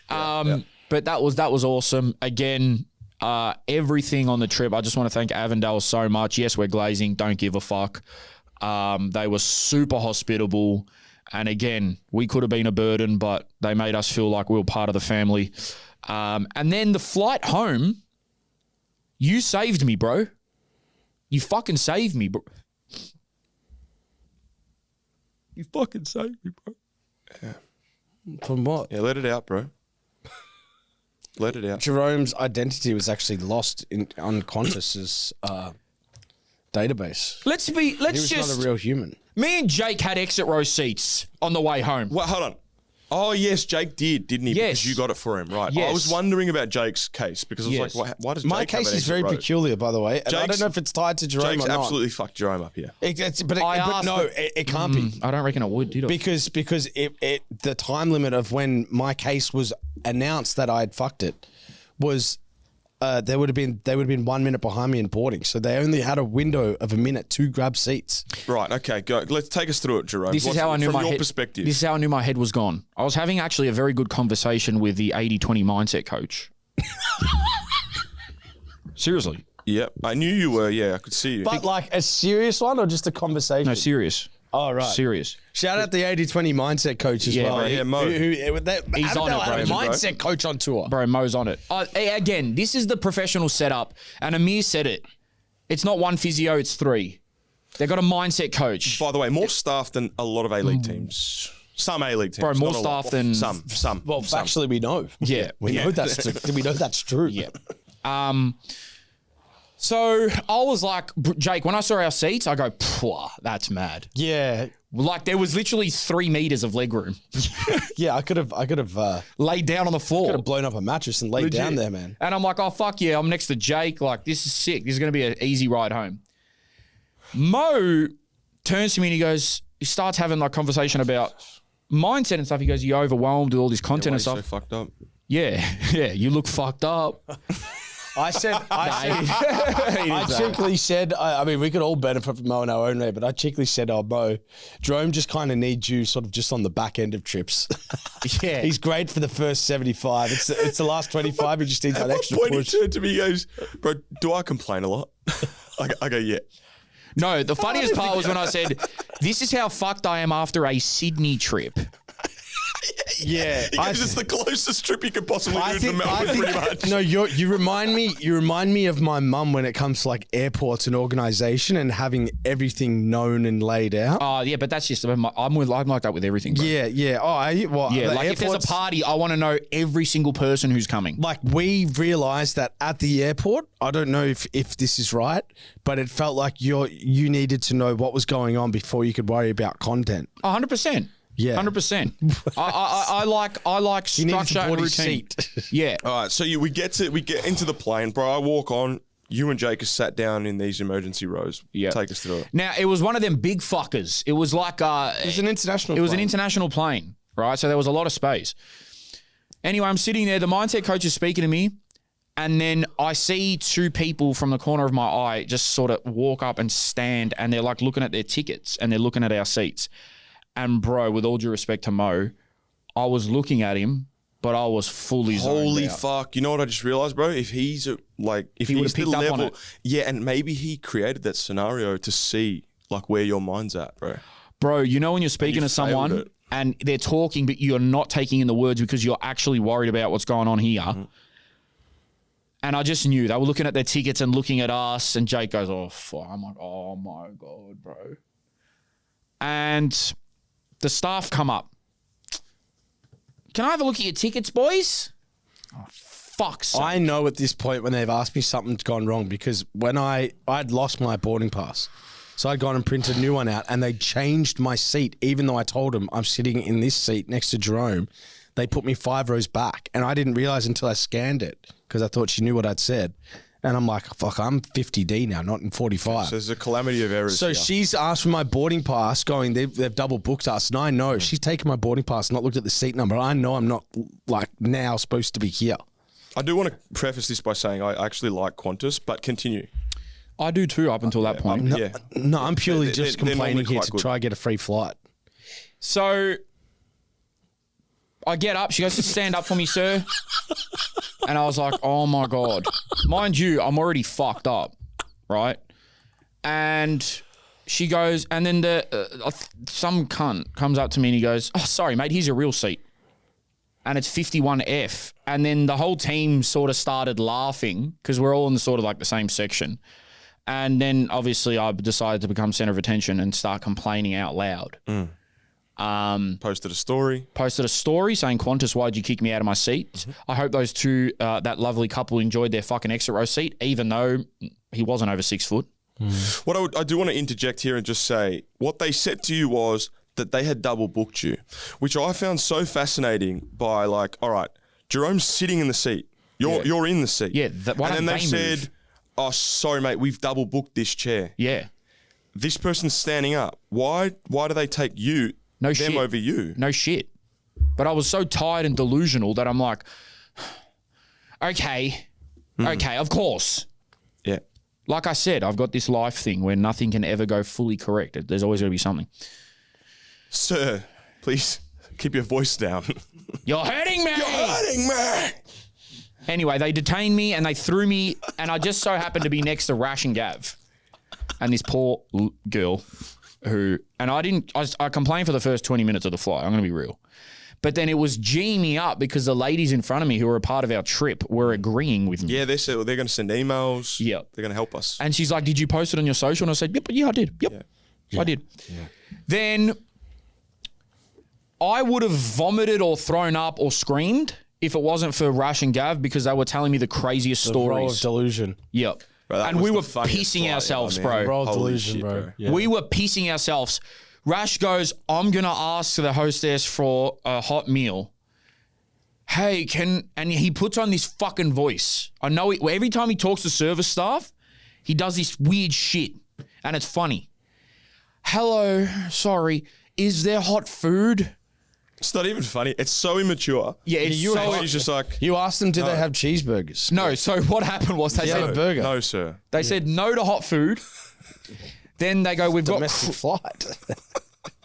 bro. But that was awesome. Again, everything on the trip. I just want to thank Avondale so much. Yes, we're glazing. Don't give a fuck. They were super hospitable. And again, we could have been a burden, but they made us feel like we were part of the family. And then the flight home, you saved me, bro. You fucking saved me, bro. You fucking saved me, bro. From what? Yeah, let it out, bro. Let it out. Jerome's identity was actually lost on Qantas's database. Let's He was just. not a real human. Me and Jake had exit row seats on the way home. Well, hold on. Oh, yes, Jake didn't he? Yes. Because you got it for him, right? Yes. I was wondering about Jake's case because I was Yes. like, why does Jake My have case an is very exit row? peculiar, by the way. And I Jake's- don't know if it's tied to Jerome Jake's or not. absolutely fucked Jerome up here. But it can't be. I don't reckon it would, did it? Because the time limit of when my case was announced that I had fucked it was they would have been 1 minute behind me in boarding, so they only had a window of a minute to grab seats. Right, okay, go. Let's take us through it, Jerome. This is how I knew from my your head, perspective. This is how I knew my head was gone. I was having actually a very good conversation with the 80-20 mindset coach. Seriously. Yep, I knew you were. Yeah, I could see you. But like a serious one or just a conversation? No, serious. Oh, right. Serious. Shout out the 80-20 mindset coach as Yeah, well. bro, yeah, Mo. He's on it, bro. A mindset coach on tour. Bro, Mo's on it. Again, this is the professional setup, and Amir said it. It's not one physio, it's three. They've got a mindset coach. By the way, more staff than a lot of A-League teams. Some A-League teams. Bro, more not a lot. staff than- Some. Well, factually, we know. Yeah. We know that's true. Yeah. So I was like, Jake, when I saw our seats, I go, "Pwah, that's mad." Yeah. Like there was literally 3 meters of legroom Yeah, I could have laid down on the floor. blown up a mattress and laid down there, man. And I'm like, oh, fuck yeah, I'm next to Jake. Like, this is sick. This is going to be an easy ride home. Mo turns to me and he starts having like conversation about mindset and stuff. He goes, you overwhelmed with all this content Why and are you stuff. so fucked up? Yeah, you look fucked up. I cheekily said, I mean, we could all benefit from Mo in our own way, but I cheekily said, oh, Mo, Jerome just kind of needs you sort of just on the back end of trips. Yeah. He's great for the first 75. It's the last 25. He just needs that extra When he push. turned to me, he goes, bro, do I complain a lot? I go, yeah. No, the funniest part was when I said, this is how fucked I am after a Sydney trip. Yeah. He goes, it's the closest trip you could possibly do to I Melbourne, think pretty much. no, you remind me of my mum when it comes to like airports and organisation and having everything known and laid out. Oh, yeah, but that's just, I'm like that with everything, bro. Yeah. Oh, Yeah, like if there's a party, I want to know every single person who's coming. Like we realised that at the airport, I don't know if this is right, but it felt like you needed to know what was going on before you could worry about content. 100%. Yeah. 100%. I like He needed structure to and board his routine. seat. Yeah. All right, so we get into the plane, bro. I walk on. You and Jake are sat down in these emergency rows. Yeah. Take us through it. Now, it was one of them big fuckers. It was like It was an international It was an plane. international plane, right? So there was a lot of space. Anyway, I'm sitting there. The mindset coach is speaking to me. And then I see two people from the corner of my eye just sort of walk up and stand. And they're like looking at their tickets and they're looking at our seats. And bro, with all due respect to Mo, I was looking at him, but I was fully zoned Holy out. fuck! You know what I just realized, bro? If he's if He would've he's the picked up on level, it. yeah, and maybe he created that scenario to see like where your mind's at, bro. Bro, you know when you're speaking you to someone failed it. and they're talking, but you're not taking in the words because you're actually worried about what's going on here. Mm-hmm. And I just knew they were looking at their tickets and looking at us. And Jake goes, "Oh fuck!" I'm like, "Oh my god, bro!" And the staff come up. Can I have a look at your tickets, boys? Oh, fuck's sake. I know at this point when they've asked me something's gone wrong because when I'd lost my boarding pass. So I'd gone and printed a new one out and they changed my seat even though I told them I'm sitting in this seat next to Jerome. They put me 5 rows back and I didn't realize until I scanned it because I thought she knew what I'd said. And I'm like, fuck, I'm 50D now, not in 45. So there's a calamity of errors. So here. she's asked for my boarding pass going, they've double booked us. And I know she's taken my boarding pass, not looked at the seat number. I know I'm not like now supposed to be here. I do want to preface this by saying I actually like Qantas, but continue. I do too up until that point. Yeah. No, I'm purely They're- just they're complaining normally here quite to good. try get a free flight. So I get up. She goes to stand up for me, sir. And I was like, oh my God. Mind you, I'm already fucked up, right? And she goes, and then some cunt comes up to me and he goes, oh, sorry, mate, here's your real seat. And it's 51F. And then the whole team sort of started laughing because we're all in sort of like the same section. And then obviously I decided to become center of attention and start complaining out loud. Posted a story. Posted a story saying, Qantas, why'd you kick me out of my seat? I hope those two, that lovely couple enjoyed their fucking exit row seat, even though he wasn't over 6 foot. What I do want to interject here and just say, what they said to you was that they had double booked you, which I found so fascinating by like, all right, Jerome's sitting in the seat. You're in the seat. Yeah, why and then don't they they move? said, oh, sorry, mate, we've double booked this chair. Yeah. This person's standing up. Why do they take them shit. over you? No shit. But I was so tired and delusional that I'm like, okay, of course. Yeah. Like I said, I've got this life thing where nothing can ever go fully correct. There's always going to be something. Sir, please keep your voice down. You're hurting me! You're hurting me! Anyway, they detained me and they threw me, and I just so happened to be next to Rash and Gav. And this poor girl who, and I complained for the first 20 minutes of the flight. I'm going to be real. But then it was G'ing me up because the ladies in front of me who were a part of our trip were agreeing with me. Yeah, they said they're going to send emails. Yep. They're going to help us. And she's like, did you post it on your social? And I said, yeah, I did. Yep, I did. Yeah. Then I would have vomited or thrown up or screamed if it wasn't for Rash and Gav because they were telling me the craziest Role of stories. delusion. Yep. Bro, that and was we the were funniest pissing flight ourselves, ever, man. bro. Role of Holy delusion, shit, bro. bro. Yeah. We were pissing ourselves. Rash goes, I'm going to ask the hostess for a hot meal. Hey, and he puts on this fucking voice. I know every time he talks to service staff, he does this weird shit. And it's funny. Hello, sorry, is there hot food? It's not even funny. It's so immature. Yeah, it's She's just like, You asked them, did they have cheeseburgers? No, so what happened was they Yeah, said a burger. no, sir. they said no to hot food. Then they go, we've Domestic flight.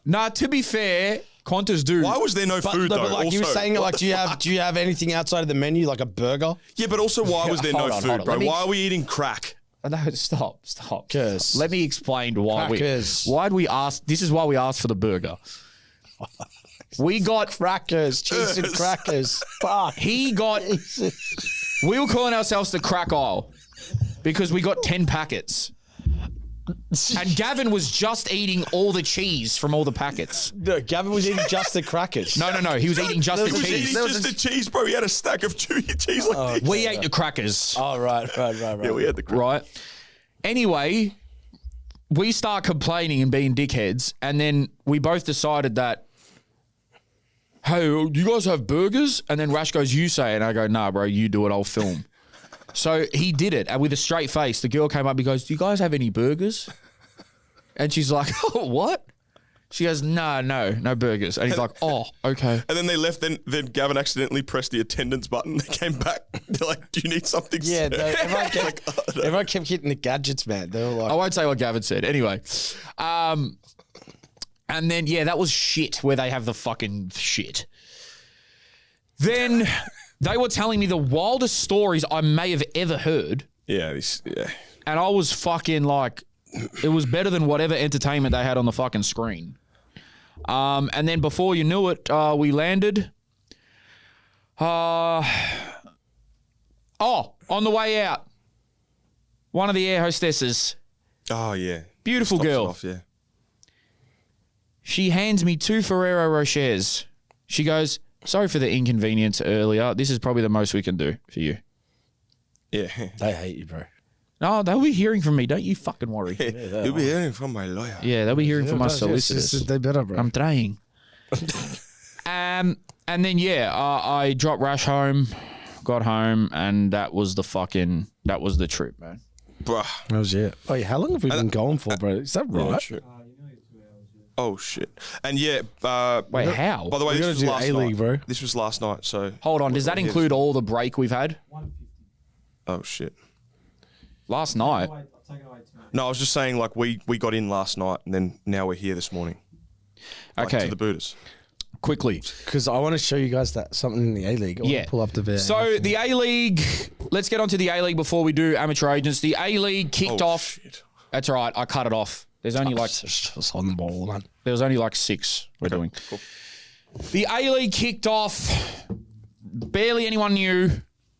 Nah, to be fair, Qantas do. Why was there no food, though? But like you were Also, saying, what like, the do you have anything outside of the menu, like a burger? Yeah, but also, why was there no Hold on, food, bro? let me- Why are we eating crack? No, stop. 'Cause Let me explain why crackers. why'd we ask. This is why we asked for the burger. We got crackers, cheese and crackers. Fuck. he got. We were calling ourselves the crack aisle because we got 10 packets, and Gavin was just eating all the cheese from all the packets. No, Gavin was eating just the crackers. No, he was eating just There the was He was cheese. eating just the cheese, bro. He had a stack of cheese. Like We ate the crackers. Oh, right. yeah, we had the crack. Right. Anyway, we start complaining and being dickheads, and then we both decided that hey, do you guys have burgers? And then Rash goes, you say it. And I go, nah, bro, you do it, I'll film. So he did it, and with a straight face, the girl came up and goes, do you guys have any burgers? And she's like, oh, what? She goes, no burgers. And he's like, oh, okay. And then they left. Then Gavin accidentally pressed the attendance button. They came back. They're like, do you need something? Yeah, served?" everyone kept hitting the gadgets, man. They were like, I won't say what Gavin said. Anyway. And then, yeah, that was shit where they have the fucking shit. Then they were telling me the wildest stories I may have ever heard. Yeah. And I was fucking like, it was better than whatever entertainment they had on the fucking screen. And then before you knew it, we landed. On the way out, one of the air hostesses, Oh yeah. beautiful Stops it girl. off, yeah. She hands me 2 Ferrero Rochers. She goes, sorry for the inconvenience earlier. This is probably the most we can do for you. Yeah. they hate you, bro. No, they'll be hearing from me. Don't you fucking worry. You'll be hearing from my lawyer. Yeah, they'll be hearing from my Yes, solicitors. they better, bro. I'm trying. And then, I dropped Rash home, got home, and that was the trip, man. Bruh. That was it. Oh, how long have we been going for, bro? Is that right? Shit. Oh shit. And yeah. Wait, how? By the way, We this gotta was do last A-League, night. bro. This was last night. So Hold on, does that include all the break we've had? Oh shit. Last night? No, I was just saying like we got in last night and then now we're here this morning. Like, Okay, To the Buddhas. quickly. Because I want to show you guys that something in the A-League. I wanna Yeah. pull up the VAR. So the A-League, let's get on to the A-League before we do amateur agents. The A-League kicked off. Shit. That's all right, I cut it off. There's only like just on the ball, man. There was only like 6 we're doing. Cool. The A-League kicked off. Barely anyone knew,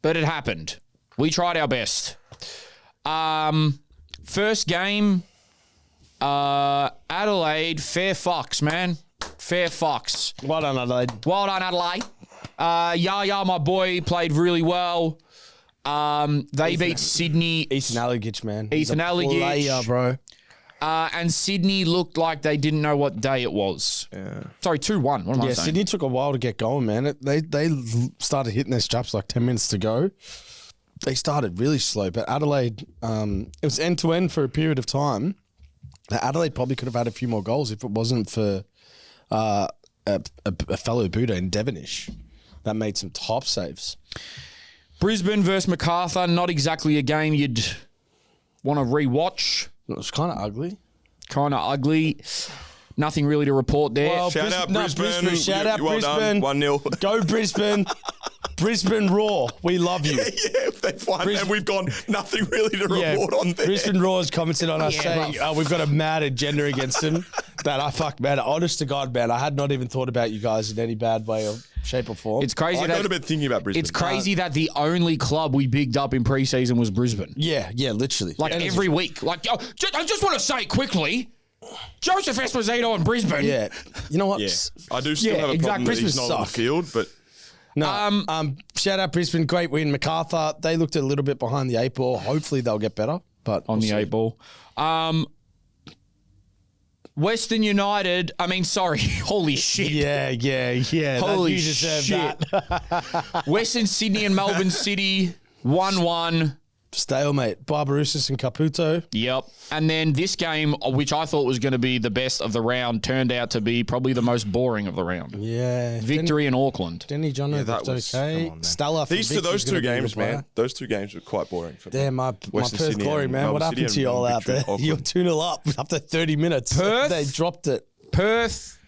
but it happened. We tried our best. First game, Adelaide, fair fucks, man. Fair fucks. Well done, Adelaide. Well done, Adelaide. Yaya, my boy, played really well. They beat Sydney. Ethan Allegich, man. He's Ethan a Allegich. player, bro. And Sydney looked like they didn't know what day it was. Yeah. Sorry, 2-1. What am I Yeah, saying? Sydney took a while to get going, man. They started hitting their straps like 10 minutes to go. They started really slow, but Adelaide, it was end-to-end for a period of time. Adelaide probably could have had a few more goals if it wasn't for a fellow Buddha in Devonish that made some top saves. Brisbane versus MacArthur, not exactly a game you'd want to rewatch. It was kind of ugly. Kind of ugly. Nothing really to report there. Well, Shout out no, Brisbane. Shout out Well Brisbane. done. 1-0. Go Brisbane. Brisbane Raw. We love you. Yeah, they've won, and we've gone nothing really to report on there. Brisbane Raw has commented on us Yeah, saying we've got a mad agenda against them. Man, honest to God, man, I had not even thought about you guys in any bad way or shape or form. It's crazy I that got a bit thinking about Brisbane. it's crazy that the only club we bigged up in preseason was Brisbane. yeah, literally. Like And every week. Like I just want to say quickly, Joseph Esposito and Brisbane. yeah, you know what? Yeah, I do still Yeah, have a problem exactly. that he's Brisbane not on the suck. field, but No. Shout out Brisbane, great win. MacArthur, they looked a little bit behind the 8 ball. Hopefully they'll get better. But On the 8 ball. Western United, holy shit. Yeah. Holy you deserve shit. that. Western Sydney and Melbourne City, 1-1. Stalemate. Barbarousis and Caputo. Yep. And then this game, which I thought was going to be the best of the round, turned out to be probably the most boring of the round. Yeah. Victory in Auckland. Denny John that looked was okay. come on, man. Stella. from those Vic's two gonna be a games, good player. man. Those 2 games were quite boring for me. Damn, my Western Perth Sydney glory, and man. What Melbourne happened City to you all and out there? Victory, You're Auckland. 2-0 up after 30 minutes. Perth? They dropped it. Perth,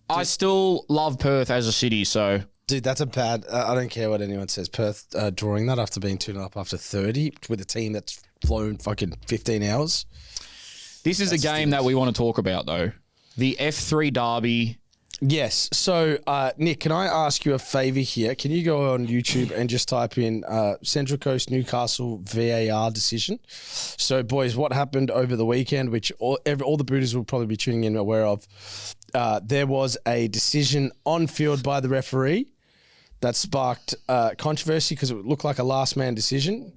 I still love Perth as a city, so Dude, that's a bad. I don't care what anyone says. Perth drawing that after being 2-0 up after 30 with a team that's flown fucking 15 hours. this is a game that we want to talk about, though. The F3 Derby. Yes. So, Nick, can I ask you a favour here? Can you go on YouTube and just type in Central Coast Newcastle VAR decision? So, boys, what happened over the weekend, which all the Buddhas will probably be tuning in aware of, there was a decision on field by the referee that sparked controversy because it looked like a last man decision.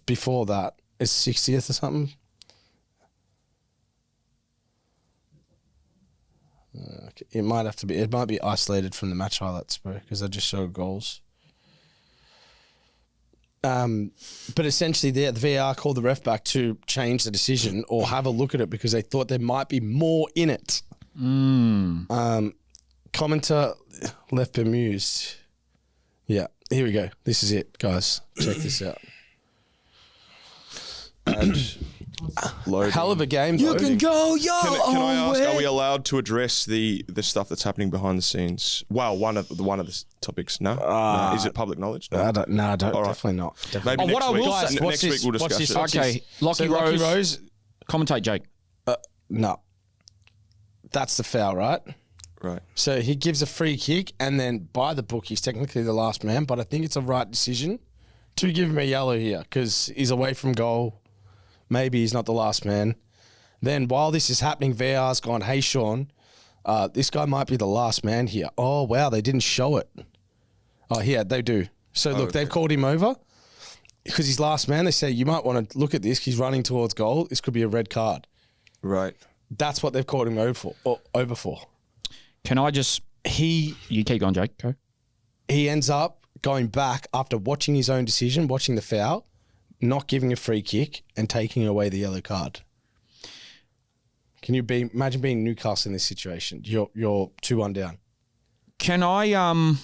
Before that, it's 60th or something. Okay. It might be isolated from the match highlights, bro, because they just show goals. But essentially, the VAR called the ref back to change the decision or have a look at it because they thought there might be more in it. Commenter left bemused. Yeah, here we go. This is it, guys. Check this out. Hell of a game, though. You can go, yo. Can I ask? Are we allowed to address the stuff that's happening behind the scenes? Well, one of the topics. No, no. Is it public knowledge? No, I don't. All right. Definitely not. Definitely. Maybe what next I week. will Guys, say- next week we'll discuss it. Okay, Lockie Rose. Commentate, Jake. No. That's the foul, right? Right. So he gives a free kick, and then by the book, he's technically the last man, but I think it's a right decision to give him a yellow here because he's away from goal. Maybe he's not the last man. Then while this is happening, VAR's gone, hey, Sean, this guy might be the last man here. Oh, wow, they didn't show it. Oh, yeah, they do. So, look, they've called him over because he's last man. They say, you might want to look at this. He's running towards goal. This could be a red card. Right. That's what they've called him over for. Can I just... You keep going, Jake. Go. He ends up going back after watching his own decision, watching the foul, not giving a free kick and taking away the yellow card. Can you imagine being Newcastle in this situation? You're 2-1 down. Can I... I'm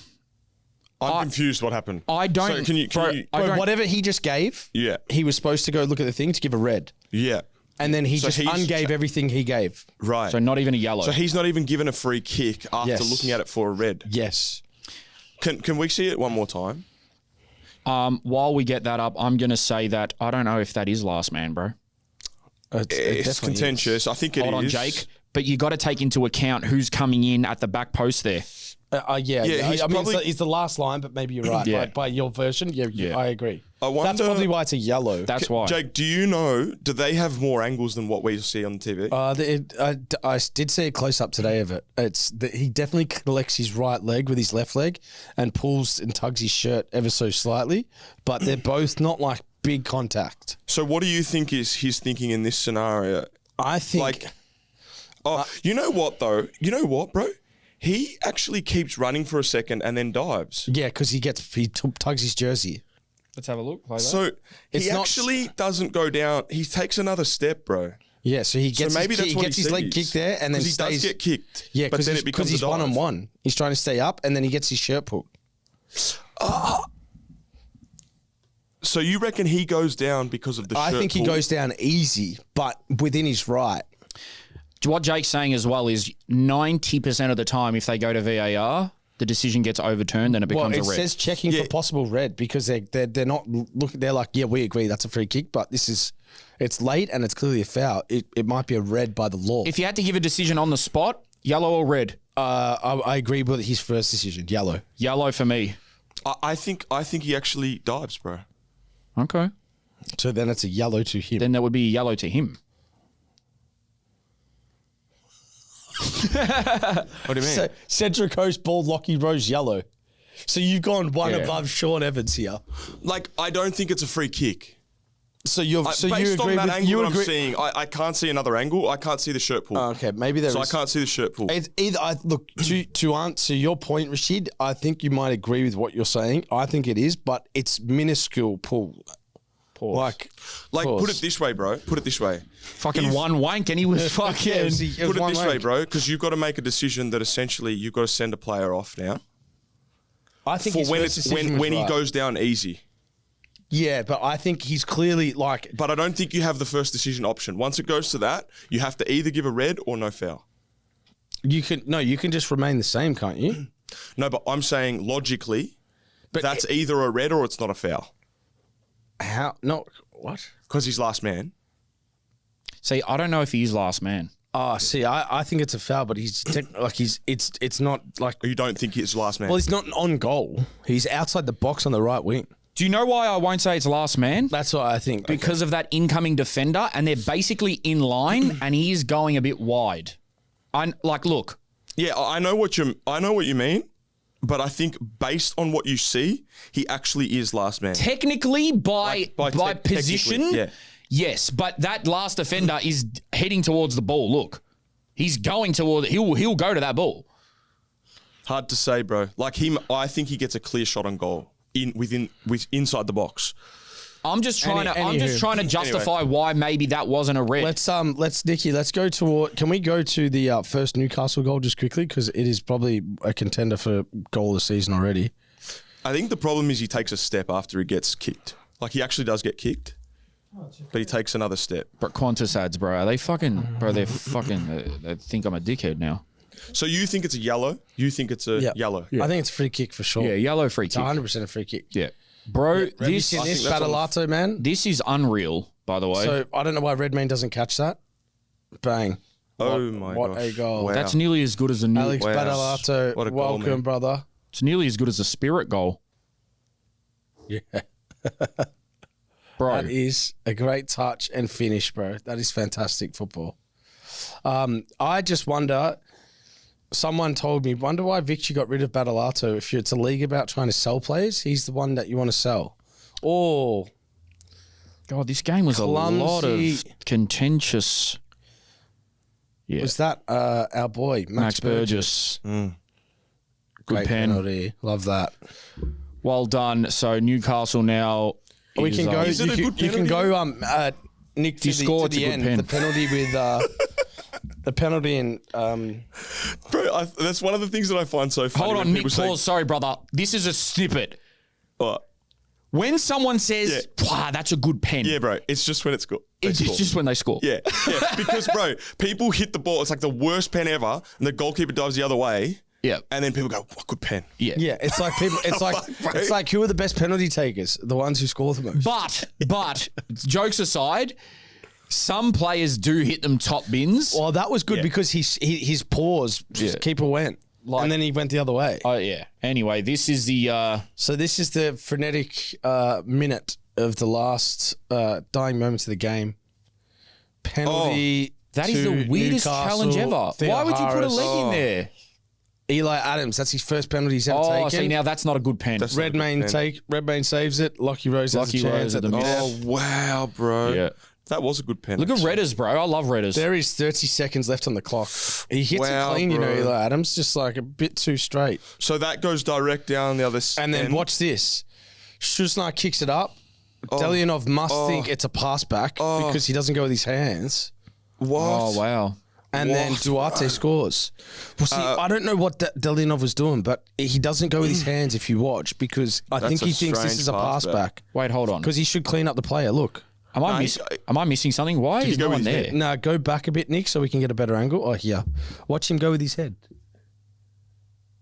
confused what happened. I don't... So can you Whatever he just gave, Yeah. he was supposed to go look at the thing to give a red. Yeah. And then he So just he's- ungave everything he gave. Right. So not even a yellow. So he's not even given a free kick after Yes. looking at it for a red. Yes. Can we see it one more time? While we get that up, I'm going to say that I don't know if that is last man, bro. It It's definitely contentious. I think it is. Hold on, Jake. But you got to take into account who's coming in at the back post there. Yeah. he's I mean, probably- it's the last line, but maybe you're right. Yeah. By your version, yeah, I agree. I wonder- That's probably why it's a yellow. That's why. Jake, do you know, do they have more angles than what we see on TV? I did see a close up today of it. It's that he definitely collects his right leg with his left leg and pulls and tugs his shirt ever so slightly, but they're both not like big contact. So what do you think is his thinking in this scenario? I think Like, you know what though? You know what, bro? He actually keeps running for a second and then dives. yeah, because he tugs his jersey. Let's have a look. Play that. So It's he not- actually doesn't go down. He takes another step, bro. Yeah, so he gets maybe that's he what gets he his leg sees. kicked there and then 'Cause he stays. does get kicked. Yeah, but then it becomes he's a dive. 1-on-1. He's trying to stay up and then he gets his shirt pulled. So you reckon he goes down because of the I shirt think he pull? goes down easy, but within his right. What Jake's saying as well is 90% of the time, if they go to VAR, the decision gets overturned and it becomes Well, it a red. says checking for possible red because they're not look. They're like, yeah, we agree that's a free kick, but it's late and it's clearly a foul. It might be a red by the law. If you had to give a decision on the spot, yellow or red? I agree with his first decision, yellow. Yellow for me. I think he actually dives, bro. Okay. So then it's a yellow to him. Then that would be a yellow to him. What do you mean? So, Central Coast ball, Lockie Rose yellow. So you've gone one Yeah. above Sean Evans here. Like, I don't think it's a free kick. So you Based agree on that with angle you that I'm agree. seeing, I can't see another angle. I can't see the shirt pull. Okay, maybe there is. So I can't see the shirt pull. It's either look to answer your point, Rashid. I think you might agree with what you're saying. I think it is, but it's minuscule pull. Pause. Like, pause. put it this way, bro. Put it this way. Fucking If- one wank and he was fucking... Yeah, it Put was it one this way, wank. bro, because you've got to make a decision that essentially you've got to send a player off now I think for his when first it's decision was when he right. goes down easy. Yeah, but I think he's clearly like. But I don't think you have the first decision option. Once it goes to that, you have to either give a red or no foul. You can just remain the same, can't you? No, but I'm saying logically, But that's either a red or it's not a foul how? No, what? because he's last man. See, I don't know if he's last man. Oh, see, I think it's a foul, but it's not like. Or you don't think he's last man. Well, he's not on goal. He's outside the box on the right wing. Do you know why I won't say it's last man? That's what I think. Because of that incoming defender, and they're basically in line, and he is going a bit wide. Look, yeah, I know what you mean, but I think based on what you see, he actually is last man. technically by position, technically, yeah. yes, but that last defender is heading towards the ball. Look, He's going toward. He'll go to that ball. Hard to say, bro. Like him, I think he gets a clear shot on goal inside the box. I'm just trying to justify why maybe that wasn't a red. Let's go toward. Can we go to the first Newcastle goal just quickly, because it is probably a contender for goal of the season already. I think the problem is he takes a step after he gets kicked. Like he actually does get kicked, but he takes another step. But Qantas ads, bro, are they fucking, bro? They're fucking. They think I'm a dickhead now. So you think it's a yellow? You think it's a yellow? I think it's a free kick for sure. Yeah, yellow free kick. It's 100% a free kick. Yeah, bro. This Battalato, man. This is unreal, by the way. So I don't know why Redmayne doesn't catch that. Bang. What a goal. Wow. That's nearly as good as a new. Alex Battalato, What a goal, welcome, man. brother. It's nearly as good as a Spirit goal, Yeah. bro. That is a great touch and finish, bro. That is fantastic football. I just wonder, someone told me, wonder why Victor got rid of Battalato. If it's a league about trying to sell players, he's the one that you want to sell. Oh, God, this game was clumsy. a lot of contentious. Yeah, Was that our boy, Max Burgess. Mm. Good Great pen. penalty. Love that. Well done. So Newcastle now. We is, can go. Is it a good You can penalty? go. Nick, to You the, scored, to the it's a end. good pen. The penalty with the penalty in. Bro, that's one of the things that I find so funny. Hold when on, Nick. people say, Pause. Sorry, brother. This is a snippet. "Oh, When someone says, "Wow, that's a good pen," yeah, bro, it's just when it's good. it's just when they score. Yeah, because bro, people hit the ball. It's like the worst pen ever, and the goalkeeper dives the other way. Yeah. And then people go, "What good pen." Yeah. Yeah, it's like people. It's like Fuck, bro. it's like who are the best penalty takers? The ones who score the most. But jokes aside, some players do hit them top bins. Well, that was good Yeah. because his pause, keeper went, and then he went the other way. Oh yeah. Anyway, this is the So this is the frenetic minute of the last dying moments of the game. Penalty. that is to the weirdest Newcastle. challenge ever. Theo Why would you put a Harris. leg in there? Eli Adams. That's his first penalty he's ever Oh, taken. see now that's not a good pen. That's not a good pen. Redmayne saves it. Lockie Rose has Lockie a chance Rose at at the the minute. Oh wow, bro. Yeah. That was a good pen. Look at Redders, bro. I love Redders. There is 30 seconds left on the clock. He hits Wow, it clean, bro. Eli Adams, just like a bit too straight. So that goes direct down the other And then end. watch this. Shuznar kicks it up. Delianov must think it's a pass back because he doesn't go with his hands. What? Oh wow. And then What, Duarte scores. Well, see, I don't know what Delianov was doing, but he doesn't go with his hands if you watch, because I think a he thinks this strange is a pass pass back. Wait, hold on. Because he should clean up the player. Look. Am I missing something? Why he is go no with one his there? head? No, go back a bit, Nick, so we can get a better angle. Oh, here. Watch him go with his head.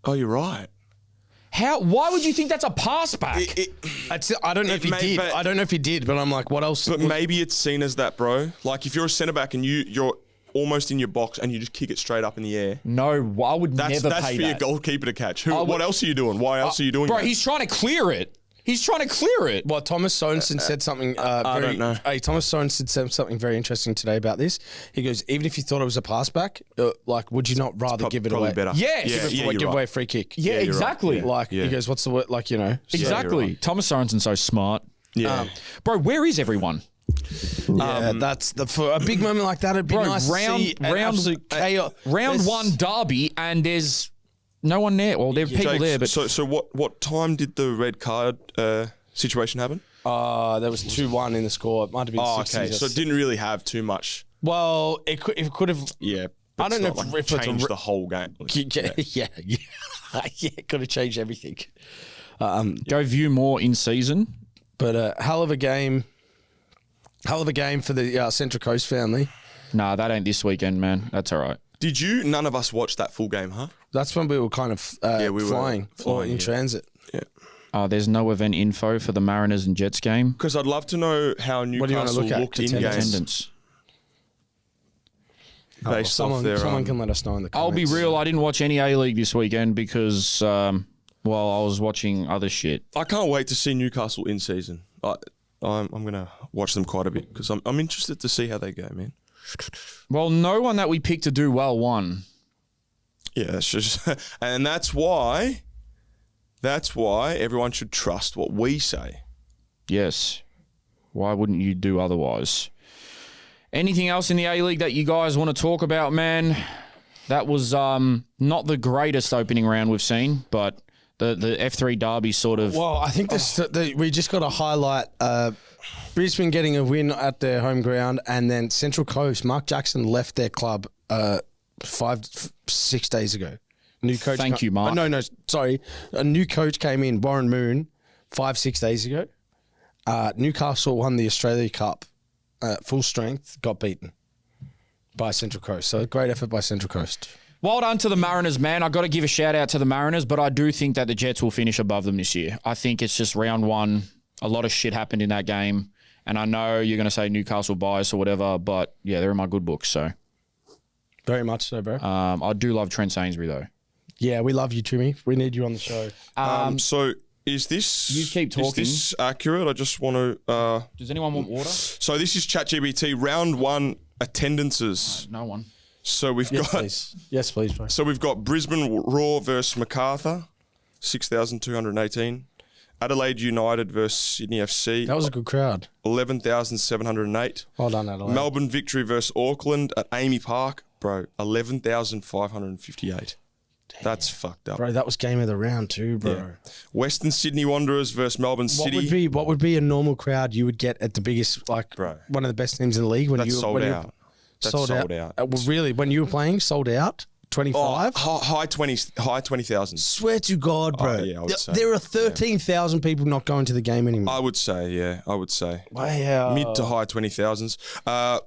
Oh, you're right. How? Why would you think that's a pass back? I don't know if he may- did. but- I don't know if he did, but I'm like, what else? But maybe it's seen as that, bro. Like if you're a centre back and you're almost in your box and you just kick it straight up in the air. No, I would That's never for pay your that. goalkeeper to catch. Who? I would- What else are you doing? Why else are you doing Bro, that? he's trying to clear it. He's trying to clear it. Well, Thomas Sorensen said something. I don't know. Thomas Sorensen said something very interesting today about this. He goes, even if you thought it was a pass back, like, would you not rather give it probably away? better. Yes. Yeah, Give you're away a right. free kick. Yeah, you're right. exactly. Yeah. Like he goes, what's the word? Like, you know. Exactly. you're right. Thomas Sorensen's so smart. Yeah. Bro, where is everyone? Yeah, that's for a big moment like that. It'd be Bro, nice to see an absolute chaos. Round There's- one derby, and there's no one there. Well, there are people Jake, there, but so what time did the red card situation happen? There was 2-1 in the score. It might have been 60s. Okay, so it didn't really have too much. Well, it could have. Yeah, I don't know it's not if like it's a changed re- the whole game. Yeah, yeah, it could have changed everything. go view more in season. But hell of a game for the Central Coast family. Nah, that ain't this weekend, man. That's all right. Did you? None of us watched that full game, huh? That's when we were kind of we were flying or in yeah. transit. Yeah. There's no event info for the Mariners and Jets game. Because I'd love to know how What do you wanna Newcastle look at? looked in Attendance? games Attendance. based off Someone their. can let us know in the I'll comments. be real. I didn't watch any A-League this weekend because, I was watching other shit. I can't wait to see Newcastle in season. I'm gonna watch them quite a bit because I'm interested to see how they go, man. Well, no one that we picked to do well won. Yeah, it's just, and that's why everyone should trust what we say. Yes. Why wouldn't you do otherwise? Anything else in the A-League that you guys want to talk about, man? That was not the greatest opening round we've seen, but the F3 derby sort of. Well, I think we just got to highlight Brisbane getting a win at their home ground, and then Central Coast. Mark Jackson left their club 5-6 days ago. New coach. Thank you, Mark. No, sorry. A new coach came in, Warren Moon, 5-6 days ago. Newcastle won the Australia Cup full strength, got beaten by Central Coast. So great effort by Central Coast. Well done to the Mariners, man. I've got to give a shout out to the Mariners, but I do think that the Jets will finish above them this year. I think it's just round one. A lot of shit happened in that game. And I know you're going to say Newcastle bias or whatever, but yeah, they're in my good books. So Very much so, bro. I do love Trent Sainsbury, though. Yeah, we love you, Timmy. We need you on the show. So is this... You keep talking. Is this accurate? I just want to... Does anyone want water? So this is ChatGPT round one attendances. No one. So we've Yes, got... please. Yes, please, bro. So we've got Brisbane Roar versus Macarthur, 6,218. Adelaide United versus Sydney FC, That was a good crowd. 11,708. Well done, Adelaide. Melbourne Victory versus Auckland at Amy Park, bro, 11,558. That's fucked up. Bro, that was game of the round too, bro. Yeah. Western Sydney Wanderers versus Melbourne City. What would be a normal crowd you would get at the biggest, like Bro. one of the best teams in the league when That's you sold when you- out. That's sold out. Well, really, when you were playing, sold out. 25. High 20,000. Swear to God, bro. yeah, I would say. There are 13,000 people not going to the game anymore. I would say, yeah. I would say. Wow. Mid to high 20,000s.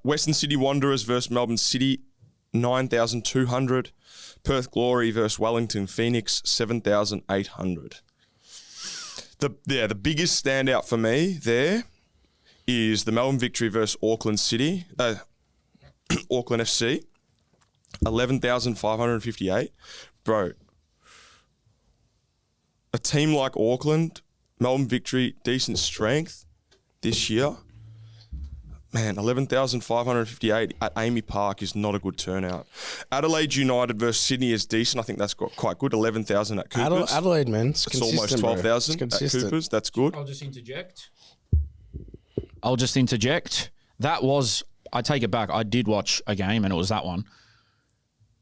Western Sydney Wanderers versus Melbourne City, 9,200. Perth Glory versus Wellington Phoenix, 7,800. The biggest standout for me there is the Melbourne Victory versus Auckland City, Auckland FC, 11,558. Bro, a team like Auckland, Melbourne Victory, decent strength this year. Man, 11,558 at Amy Park is not a good turnout. Adelaide United versus Sydney is decent. I think that's got quite good. 11,000 at Coopers. Adelaide, man. It's almost 12,000 at Coopers. That's good. I'll just interject. That was, I take it back, I did watch a game and it was that one.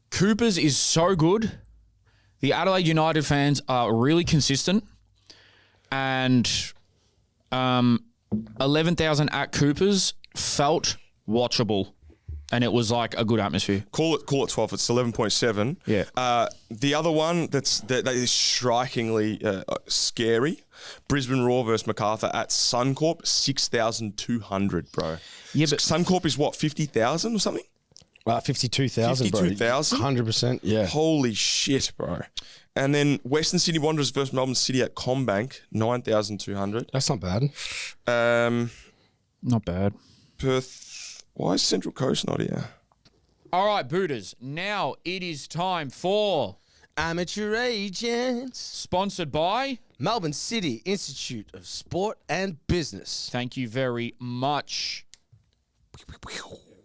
Coopers is so good. The Adelaide United fans are really consistent. And 11,000 at Coopers felt watchable. And it was like a good atmosphere. Call it 12. It's 11.7. Yeah. The other one that is strikingly scary, Brisbane Roar versus Macarthur at Suncorp, 6,200, bro. Yeah, but Suncorp is what, 50,000 or something? 52,000, bro. 52,000? 100%, yeah. Holy shit, bro. And then Western Sydney Wanderers versus Melbourne City at Combank, 9,200. That's not bad. not bad. Perth, why is Central Coast not here? All right, Booters. Now it is time for Amateur Agents. sponsored by. Melbourne City Institute of Sport and Business. Thank you very much.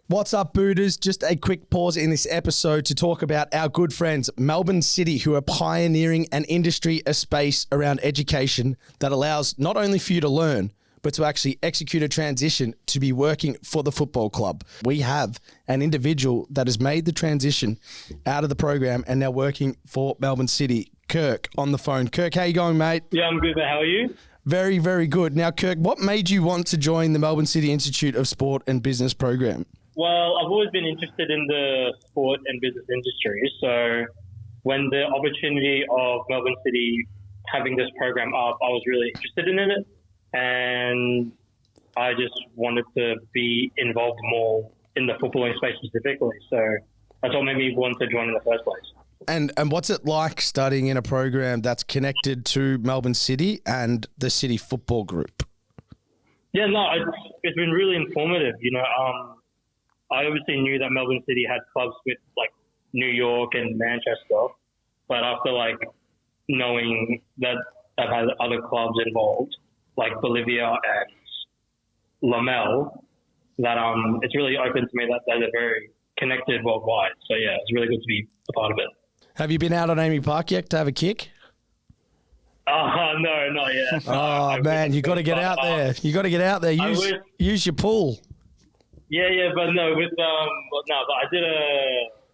What's up, Booters? Just a quick pause in this episode to talk about our good friends, Melbourne City, who are pioneering an industry, a space around education that allows not only for you to learn, but to actually execute a transition to be working for the football club. We have an individual that has made the transition out of the program and now working for Melbourne City. Kirk on the phone. Kirk, how you going, mate? Yeah, I'm good, but how are you? Very, very good. Now, Kirk, what made you want to join the Melbourne City Institute of Sport and Business program? Well, I've always been interested in the sport and business industry. So when the opportunity of Melbourne City having this program up, I was really interested in it. And I just wanted to be involved more in the footballing space specifically. So that's what made me want to join in the first place. And what's it like studying in a program that's connected to Melbourne City and the City Football Group? Yeah, no, it's been really informative. You know, I obviously knew that Melbourne City had clubs with like New York and Manchester, but after like knowing that they've had other clubs involved, like Bolivia and Lamel, that it's really open to me that they're very connected worldwide. So yeah, it's really good to be a part of it. Have you been out on Amy Park yet to have a kick? No, not yet. Oh, man, you got to get out there. You got to get out there. Use your pool. Yeah, but no, but I did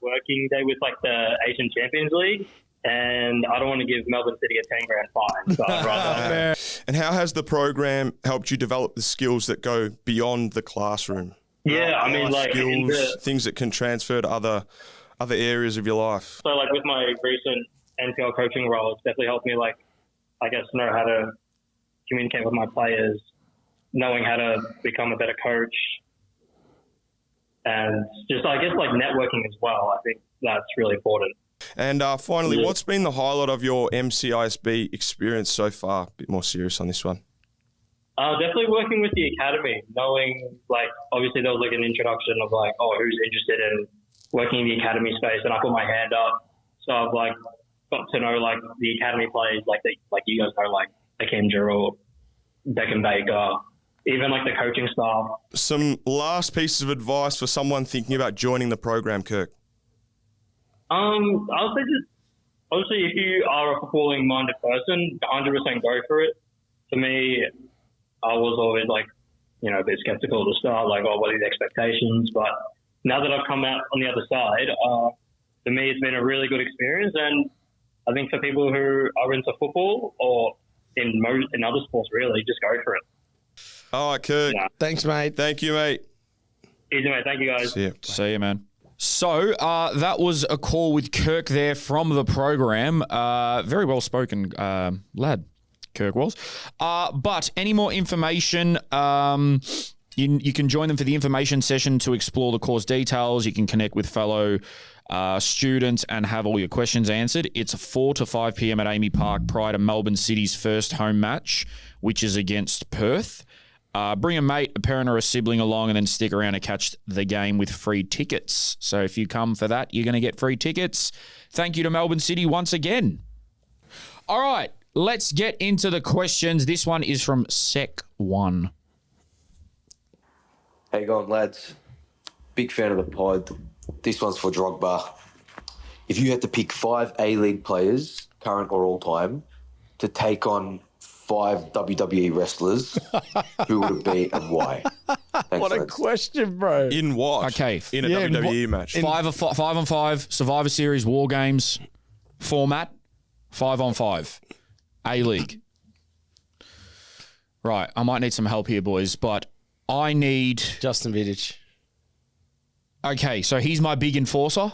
working day with like the Asian Champions League, and I don't want to give Melbourne City a 10 grand fine. So I'd rather. And how has the program helped you develop the skills that go beyond the classroom? Yeah, I mean, like skills, things that can transfer to other areas of your life. So, like with my recent NPL coaching role, it's definitely helped me, like, I guess, know how to communicate with my players, knowing how to become a better coach, and just, I guess, like networking as well. I think that's really important. And finally, what's been the highlight of your MCISB experience so far? A bit more serious on this one. Definitely working with the academy, knowing, like, obviously there was like an introduction of like, oh, who's interested in working in the academy space, and I put my hand up. So I've like got to know like the academy players, like you guys know, like Ange or Beckham Baker, even like the coaching staff. Some last pieces of advice for someone thinking about joining the program, Kirk. I would say just obviously if you are a footballing minded person, 100% go for it. For me, I was always like, a bit skeptical at the start, like, oh, what are the expectations? But now that I've come out on the other side, for me, it's been a really good experience. And I think for people who are into football or in other sports, really, just go for it. All right, Kirk. Yeah. Thanks, mate. Thank you, mate. Easy, mate. Thank you, guys. See you, man. So that was a call with Kirk there from the program. Very well spoken lad, Kirk was. But any more information, you can join them for the information session to explore the course details. You can connect with fellow students and have all your questions answered. It's 4 to 5 p.m. at Amy Park prior to Melbourne City's first home match, which is against Perth. Bring a mate, a parent or a sibling along, and then stick around to catch the game with free tickets. So if you come for that, you're going to get free tickets. Thank you to Melbourne City once again. All right, let's get into the questions. This one is from Sec1. How you going, lads? Big fan of the pod. This one's for Drogba. If you had to pick 5 A-League players, current or all-time, to take on 5 WWE wrestlers, who would it be and why? Thanks, What a lads. question, bro. In what? Okay. In a WWE match. 5-on-5 Survivor Series War Games format, 5-on-5 A-League. Right, I might need some help here, boys, but I need... Justin Vidic. Okay, so he's my big enforcer.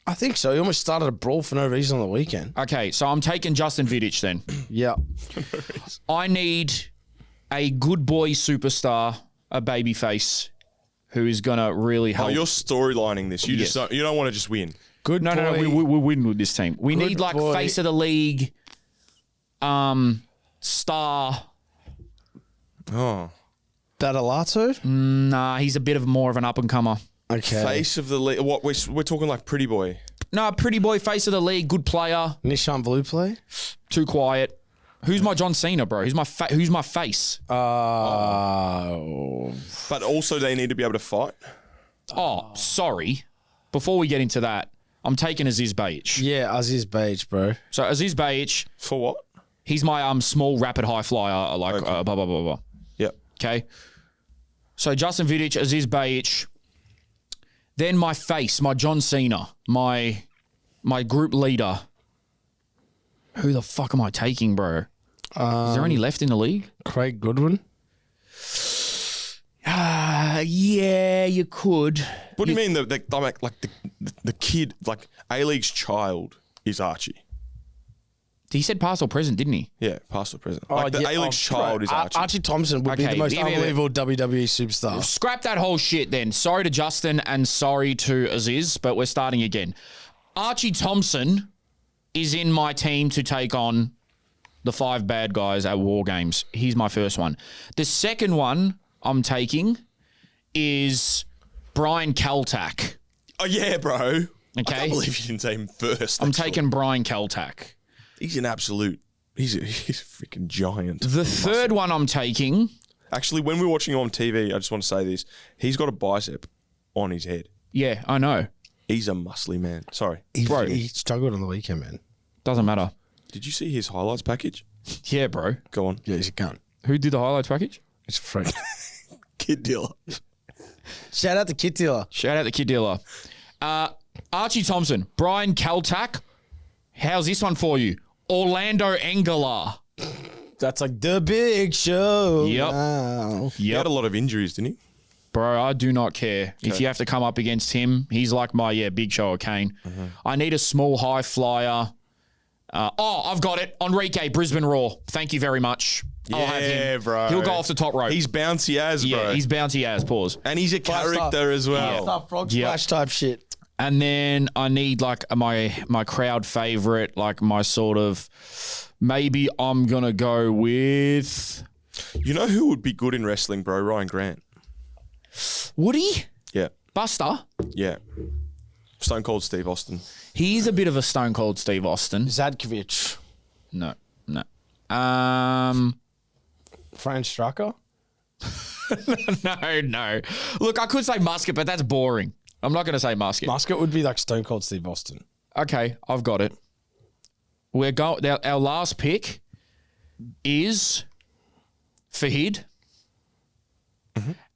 I think so. He almost started a brawl for no reason on the weekend. Okay, so I'm taking Justin Vidic then. Yeah. I need a good boy superstar, a babyface, who is going to really help. Oh, you're storylining this. You Yes. you don't want to just win. Good No, boy. we win with this team. We Good need like boy. face of the league, star. Oh. Dadalato? Nah, he's a bit of more of an up and comer. Okay. Face of the league. What we're talking like pretty boy. No, pretty boy, face of the league, good player. Nishan Blue play? Too quiet. Who's my John Cena, bro? Who's my face? But also they need to be able to fight. Oh, sorry. Before we get into that, I'm taking Aziz Bayic. Yeah, Aziz Beige, bro. So Aziz Bayic, For what? he's my small rapid high flyer, like blah blah blah blah. Yep. Okay. So Justin Vidic, Aziz Bayic. Then my face, my John Cena, my group leader. Who the fuck am I taking, bro? Is there any left in the league? Craig Goodwin? Yeah, you could. What do you mean the kid, like A-League's child is Archie? He said past or present, didn't he? Yeah, past or present. Like the A-League's child is Archie. Archie Thompson would be Okay, the most give me that. unbelievable WWE superstar. Scrap that whole shit then. Sorry to Justin and sorry to Aziz, but we're starting again. Archie Thompson is in my team to take on the 5 bad guys at War Games. He's my first one. The second one I'm taking is Brian Kaltak. Oh yeah, bro. I Okay. can't believe you didn't say him first. I'm actually. taking Brian Kaltak. He's an absolute. He's a freaking giant. The third one I'm taking, Actually, when we're watching him on TV, I just want to say this: he's got a bicep on his head. yeah, I know. He's a muscly man. Sorry. Bro. He struggled on the weekend, man. Doesn't matter. Did you see his highlights package? Yeah, bro. Go on. Yeah, he's a cunt. Who did the highlights package? He's a freak. Kid dealer. Shout out to Kid Dealer. Shout out the kid dealer. Archie Thompson, Brian Kaltak. How's this one for you? Orlando Engelar. That's like the big show. Yep. Now. He had a lot of injuries, didn't he? Bro, I do not care. If you have to come up against him, he's like my, big show of Kane. I need a small high flyer. I've got it. Enrique, Brisbane Raw. Thank you very much. I'll have him. Bro. He'll go off the top rope. He's bouncy as, bro. Yeah, he's bouncy as, pause. And he's a character as well. Stuff, frog splash type shit. And then I need like my crowd favorite, like my sort of, maybe I'm going to go with. You know who would be good in wrestling, bro? Ryan Grant. Woody? Yeah. Buster? Yeah. Stone Cold Steve Austin. He's a bit of a Stone Cold Steve Austin. Zadkovich. No. Fran Strucker. No. Look, I could say Musket, but that's boring. I'm not going to say Musket. Musket would be like Stone Cold Steve Austin. Okay, I've got it. Our last pick is Fahid.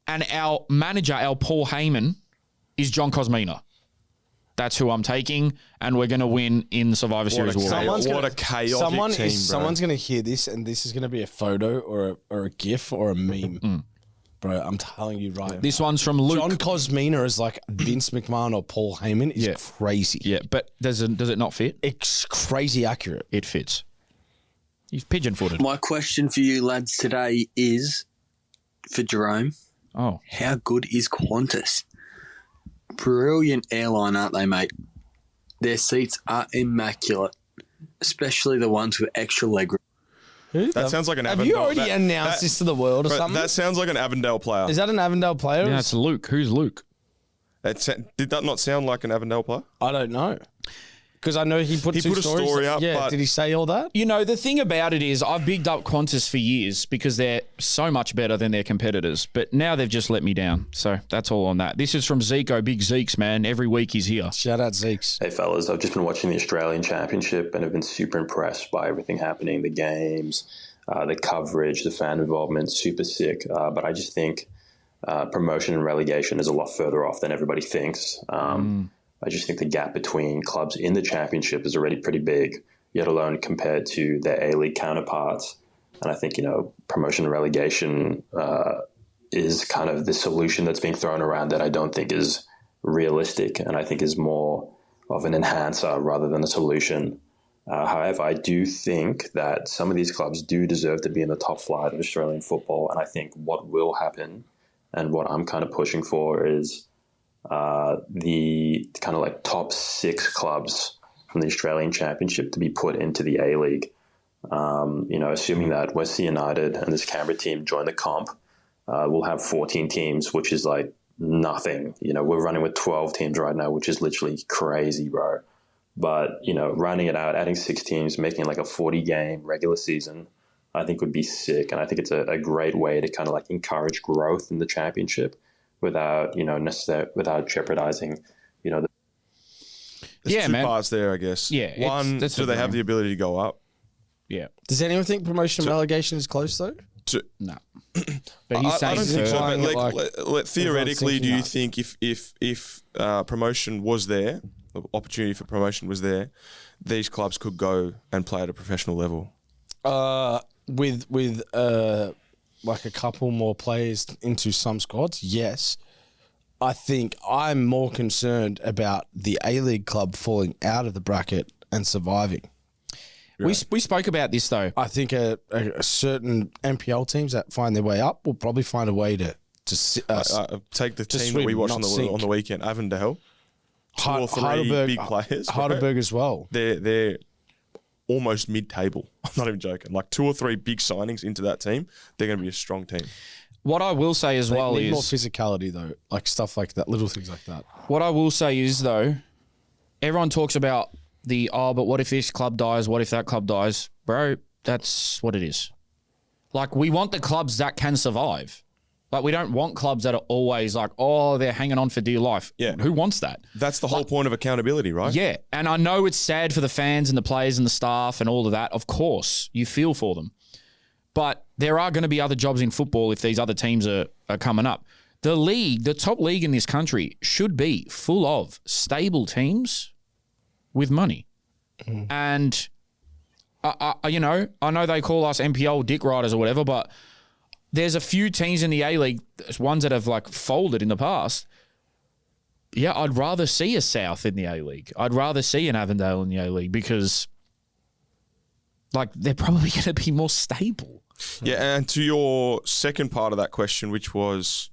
And our manager, our Paul Heyman, is John Cosmina. That's who I'm taking, and we're going to win in the Survivor Series War. What a chaotic team, bro. Someone's going to hear this, and this is going to be a photo or a GIF or a meme. Bro, I'm telling you right now. This one's from Luke. John Cosmina is like Vince McMahon or Paul Heyman is crazy. Yeah, but does it not fit? It's crazy accurate. It fits. He's pigeon-footed. My question for you lads today is for Jerome. Oh. How good is Qantas? Brilliant airline, aren't they, mate? Their seats are immaculate, especially the ones with extra leg room. That sounds like an Have Avondale. you already announced this to the world or Bro, something? that sounds like an Avondale player. Is that an Avondale player? Yeah, it's Luke. Who's Luke? Did that not sound like an Avondale player? I don't know. Because I know he put He two put a stories. story up, Yeah, but- did he say all that? You know, the thing about it is I've bigged up Qantas for years because they're so much better than their competitors. But now they've just let me down. So that's all on that. This is from Zico, Big Zeeks, man. Every week he's here. Shout out Zeeks. Hey fellas, I've just been watching the Australian Championship and have been super impressed by everything happening, the games, the coverage, the fan involvement, super sick. But I just think promotion and relegation is a lot further off than everybody thinks. I just think the gap between clubs in the championship is already pretty big, yet alone compared to their A-League counterparts. And I think, promotion and relegation is kind of the solution that's being thrown around that I don't think is realistic and I think is more of an enhancer rather than a solution. However, I do think that some of these clubs do deserve to be in the top flight of Australian football. And I think what will happen and what I'm kind of pushing for is the kind of like top 6 clubs from the Australian Championship to be put into the A-League. Assuming that Western United and this Canberra team join the comp, we'll have 14 teams, which is like nothing. We're running with 12 teams right now, which is literally crazy, bro. But, rounding it out, adding 6 teams, making like a 40-game regular season, I think would be sick. And I think it's a great way to kind of like encourage growth in the championship without, without jeopardizing, There's two parts there, I guess. Yeah, One, that's do they have the ability to go up? Yeah. Does anyone think promotion and relegation is close though? No. But he's I saying don't think so. But Implying theoretically, do you thinking think if promotion was there, the opportunity for promotion was there, these clubs could go and play at a professional level? With like a couple more players into some squads, yes. I think I'm more concerned about the A-League club falling out of the bracket and surviving. we spoke about this though. I think a certain NPL teams that find their way up will probably find a way to Take the team that swim, we watched not on sink. the weekend, Avondale. 2 or 3 Heidelberg- big players. bro. Heidelberg as well. They're almost mid-table. I'm not even joking. Like 2 or 3 big signings into that team, they're going to be a strong team. What I will say as They well need more is physicality though, like stuff like that, little things like that. what I will say is though, everyone talks about but what if this club dies? What if that club dies? Bro, that's what it is. Like, we want the clubs that can survive. Like, we don't want clubs that are always like, oh, they're hanging on for dear life. Yeah. Who wants that? That's the whole point of accountability, right? Yeah. And I know it's sad for the fans and the players and the staff and all of that. Of course, you feel for them. But there are going to be other jobs in football if these other teams are coming up. The league, the top league in this country, should be full of stable teams with money. And, I know they call us NPL dick riders or whatever, but there's a few teams in the A-League, ones that have like folded in the past. Yeah, I'd rather see a South in the A-League. I'd rather see an Avondale in the A-League because like they're probably going to be more stable. Yeah, and to your second part of that question, which was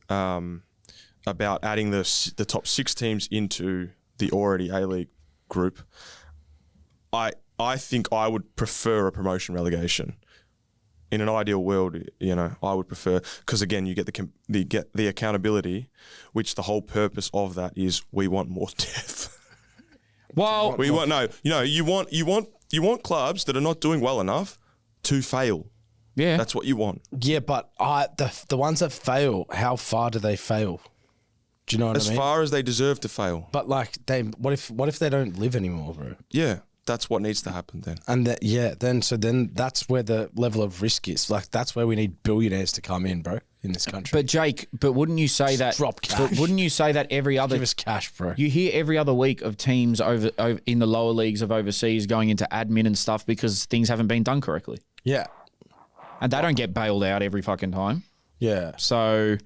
about adding the top 6 teams into the already A-League group, I think I would prefer a promotion relegation. In an ideal world, I would prefer, because again, you get the accountability, which the whole purpose of that is we want more depth. Well, you want clubs that are not doing well enough to fail. yeah. That's what you want. Yeah, but the ones that fail, how far do they fail? Do you know what As I mean? far as they deserve to fail. But like, what if they don't live anymore, bro? Yeah, that's what needs to happen then. And then that's where the level of risk is. Like, that's where we need billionaires to come in, bro, in this country. But Jake, wouldn't you say that? drop cash. But wouldn't you say that every other? Give us cash, bro. You hear every other week of teams over in the lower leagues of overseas going into admin and stuff because things haven't been done correctly, Yeah. and they don't get bailed out every fucking time. Yeah. So,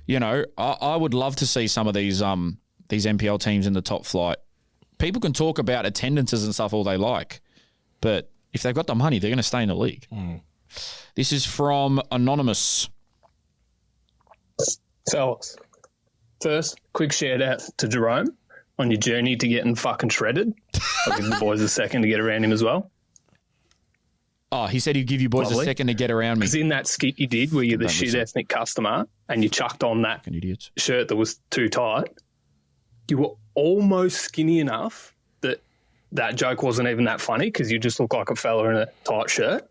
I would love to see some of these NPL teams in the top flight. People can talk about attendances and stuff all they like, but if they've got the money, they're going to stay in the league. This is from Anonymous. Fellas, first, quick shout out to Jerome on your journey to getting fucking shredded. I'll give the boys a second to get around him as well. Oh, he said he'd give you boys Lovely. a second to get around me. Because in that skit you did where you're the shit ethnic customer and you chucked on that Fucking idiots. shirt that was too tight, you were almost skinny enough that joke wasn't even that funny because you just look like a fella in a tight shirt.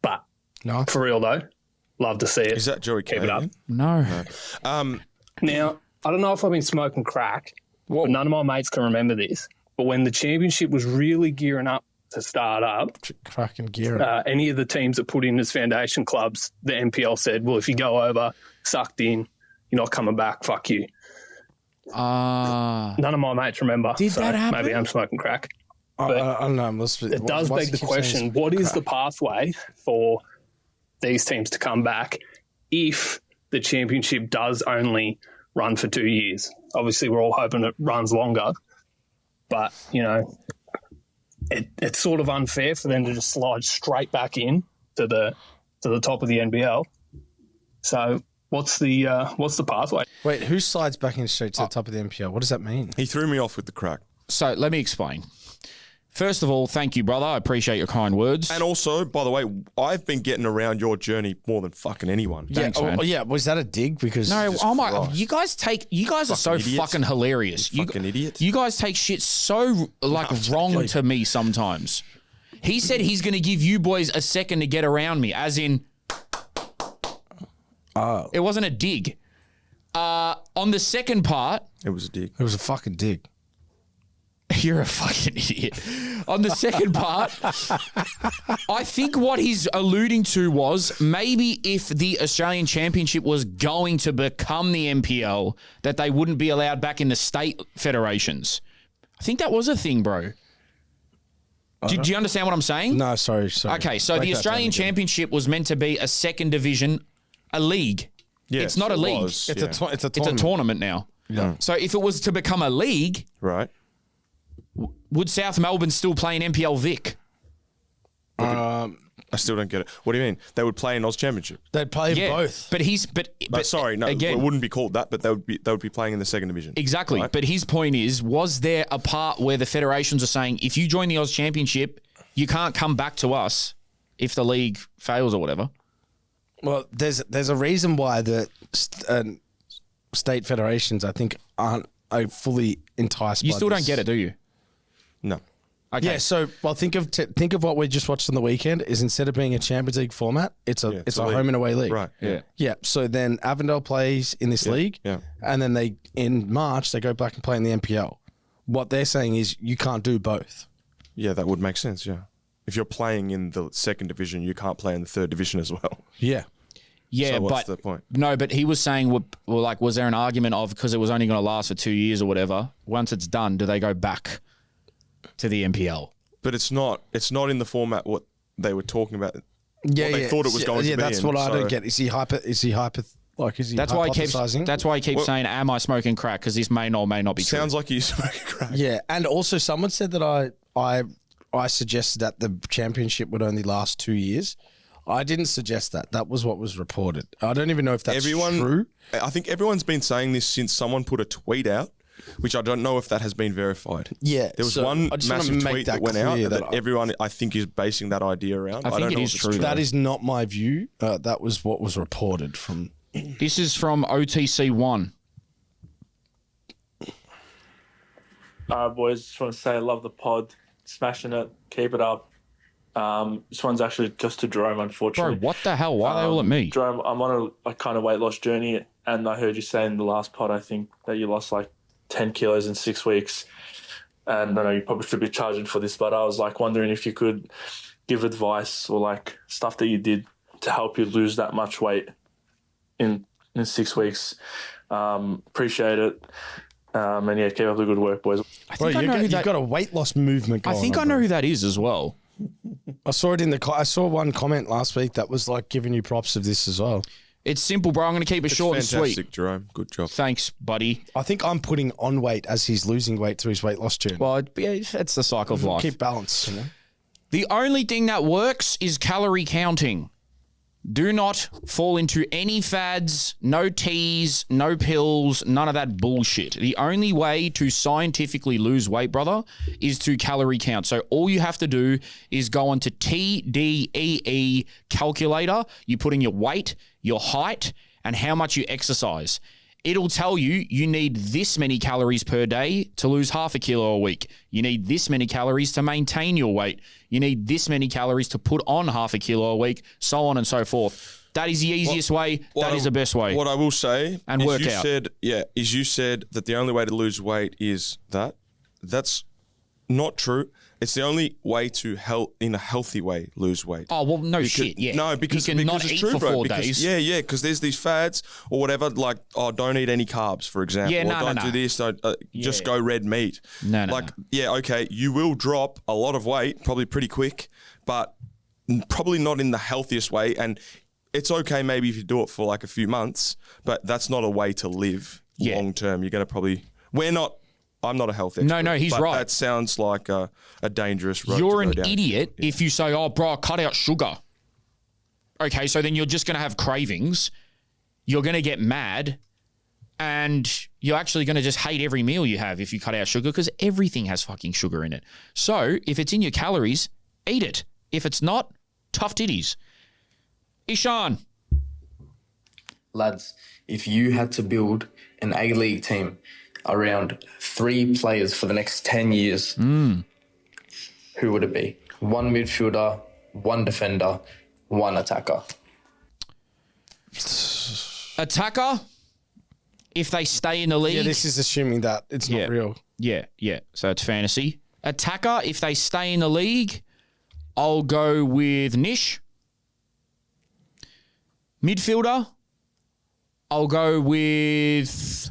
But No. for real though, love to see it. Is that Joey Keep it up. Cahill? No. Now, I don't know if I've been smoking crack, but none of my mates can remember this. But when the championship was really gearing up to start up, Cracking gear. any of the teams that put in as foundation clubs, the NPL said, well, if you go over, sucked in, you're not coming back, fuck you. None of my mates remember. Did that happen? Maybe I'm smoking crack. I don't know. It does beg the question, what is the pathway for these teams to come back if the championship does only run for 2 years? Obviously, we're all hoping it runs longer, but, it's sort of unfair for them to just slide straight back in to the top of the NBL. So what's the pathway? Wait, who slides back in straight to the top of the NPL? What does that mean? He threw me off with the crack. So let me explain. First of all, thank you, brother. I appreciate your kind words. And also, by the way, I've been getting around your journey more than fucking anyone. Thanks, man. Yeah, was that a dig? Because No, Jesus oh my! Christ. You guys are so Fucking idiots. fucking hilarious. You fucking idiot. You guys take shit so wrong to me sometimes. He said he's going to give you boys a second to get around me, as in, it wasn't a dig. On the second part, It was a dig. it was a fucking dig. you're a fucking idiot. On the second part, I think what he's alluding to was maybe if the Australian Championship was going to become the NPL, that they wouldn't be allowed back in the state federations. I think that was a thing, bro. Do you understand what I'm saying? No, sorry. Okay, so Break the that down Australian again. Championship was meant to be a second division, a league. Yes, it's not a it league. was, It's yeah. it's a It's a tournament now. Yeah. So if it was to become a league, Right. would South Melbourne still play in NPL Vic? I still don't get it. What do you mean? They would play in Oz Championship. They'd play Yeah, both. but Sorry, no, again, it wouldn't be called that, but they would be playing in the second division. exactly. Right? But his point is, was there a part where the federations are saying, if you join the Oz Championship, you can't come back to us if the league fails or whatever? Well, there's a reason why the state federations, I think, aren't fully enticed. You by still this. don't get it, do you? No. Okay. Yeah, so well, think of what we just watched on the weekend. Is instead of being a Champions League format, it's a it's a home league. and away league. Right. Yeah. Yeah. So then Avondale plays in this league, yeah. and then they in March they go back and play in the NPL. What they're saying is you can't do both. Yeah, that would make sense, yeah. If you're playing in the second division, you can't play in the third division as well. Yeah. Yeah, so what's but the point? no, but he was saying, well, like, was there an argument of because it was only going to last for 2 years or whatever? Once it's done, do they go back to the NPL? But it's not in the format what they were talking about. Yeah, what they thought it was going to be. Yeah, that's what I don't get. Is he That's why he keeps Well, saying, "Am I smoking crack?" Because this may or may not be true. Sounds like he's smoking crack. Yeah, and also someone said that I suggested that the championship would only last 2 years. I didn't suggest that. That was what was reported. I don't even know if that's true. I think everyone's been saying this since someone put a tweet out, which I don't know if that has been verified. Yeah, there was so one I just wanna massive make tweet that that went out clear that that everyone, I think, is basing that idea around. I think don't it know is if it's true, though. That is not my view. That was what was reported from. This is from OTC1. Boys, just want to say I love the pod. Smashing it. Keep it up. This one's actually just to Jerome, Bro, unfortunately. what the hell? Why are they all at me? Jerome, I'm on a kind of weight loss journey, and I heard you say in the last pod, I think, that you lost like 10 kilos in 6 weeks. And I know you probably should be charging for this, but I was like wondering if you could give advice or like stuff that you did to help you lose that much weight in 6 weeks. Appreciate it. And yeah, keep up the good work, boys. I think I know who You've that. got a weight loss movement going I think on, I know bro. who that is as well. I saw it in the. I saw one comment last week that was like giving you props of this as well. It's simple, bro. I'm going to keep it short and fantastic, sweet. Jerome. Good job. Thanks, buddy. I think I'm putting on weight as he's losing weight through his weight loss journey. Well, it's the cycle of life. Keep balance, you know. The only thing that works is calorie counting. Do not fall into any fads, no teas, no pills, none of that bullshit. The only way to scientifically lose weight, brother, is to calorie count. So all you have to do is go onto TDEE calculator. You put in your weight, your height, and how much you exercise. It'll tell you need this many calories per day to lose half a kilo a week. You need this many calories to maintain your weight. You need this many calories to put on half a kilo a week, so on and so forth. That is the easiest way. That is the best way. What I will say And is work you out. you said that the only way to lose weight is that. That's not true. It's the only way to in a healthy way lose weight. Oh, well, no shit, yeah. No, because you can not it's eat true, for bro. 4 because, days. Yeah, because there's these fads or whatever, like, don't eat any carbs, for example. Yeah, or no, don't do this, just go red meat. No. Yeah, okay, you will drop a lot of weight, probably pretty quick, but probably not in the healthiest way. And it's okay maybe if you do it for like a few months, but that's not a way to live long term. You're going to probably... I'm not a health expert. No, he's but right. That sounds like a dangerous road You're to an go down. idiot if you say, oh, bro, cut out sugar. Okay, so then you're just going to have cravings. You're going to get mad. And you're actually going to just hate every meal you have if you cut out sugar because everything has fucking sugar in it. So if it's in your calories, eat it. If it's not, tough titties. Ishan. Lads, if you had to build an A-League team around 3 players for the next 10 years, who would it be? 1 midfielder, 1 defender, 1 attacker. Attacker, if they stay in the league. Yeah, this is assuming that it's not real. Yeah. So it's fantasy. Attacker, if they stay in the league, I'll go with Nish. Midfielder, I'll go with...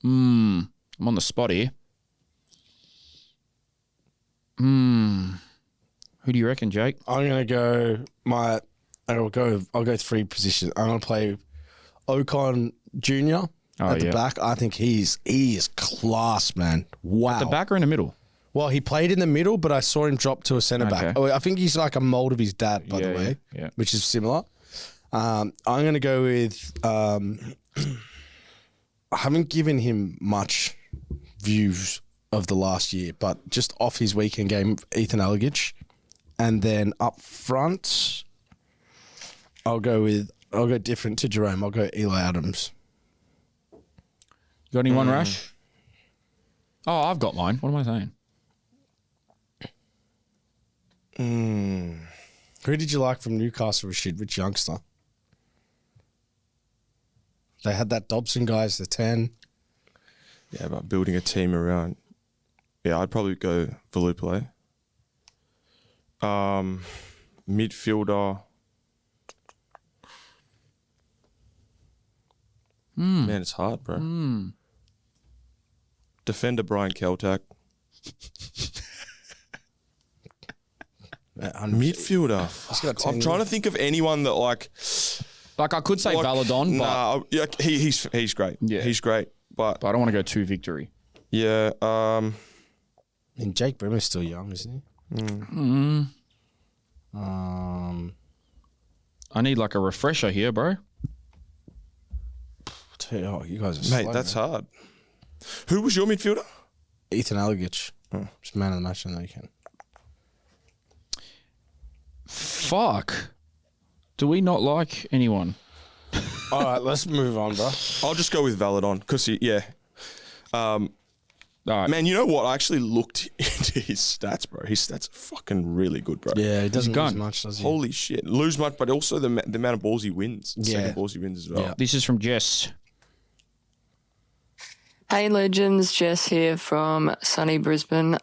I'm on the spot here. Who do you reckon, Jake? I'm gonna go I'll go 3 positions. I'm gonna play Ocon Jr. at the back. I think he is class, man. Wow. The back or in the middle? Well, he played in the middle, but I saw him drop to a centre back. Okay. Oh, I think he's like a mould of his dad, by the way, which is similar. I'm going to go with... I haven't given him much views of the last year, but just off his weekend game, Ethan Allegich. And then up front, I'll go different to Jerome. I'll go Eli Adams. You got anyone, Rash? Oh, I've got mine. What am I saying? Who did you like from Newcastle, Rashid? Which youngster? They had that Dobson guy as the 10. Yeah, but building a team around... Yeah, I'd probably go Velupile. Midfielder... Man, it's hard, bro. Defender Brian Keltak. Midfielder. Fuck. I'm trying to think of anyone that Like I could say Valadon, but yeah, he's great. Yeah. He's great, but I don't want to go too victory. yeah. And Jake Brimmer's still young, isn't he? I need like a refresher here, bro. Oh, you guys are Mate, slow, that's man. hard. Who was your midfielder? Ethan Alagic. Just man of the match on the weekend. Fuck. Do we not like anyone? All right, let's move on, bro. I'll just go with Valadon because All right. man, you know what? I actually looked into his stats, bro. His stats are fucking really good, bro. Yeah, he doesn't lose gone. much, does he? Holy shit. Lose much, but also the amount of balls he wins. Yeah. Second balls he wins as well. Yeah. This is from Jess. Hey legends, Jess here from sunny Brisbane.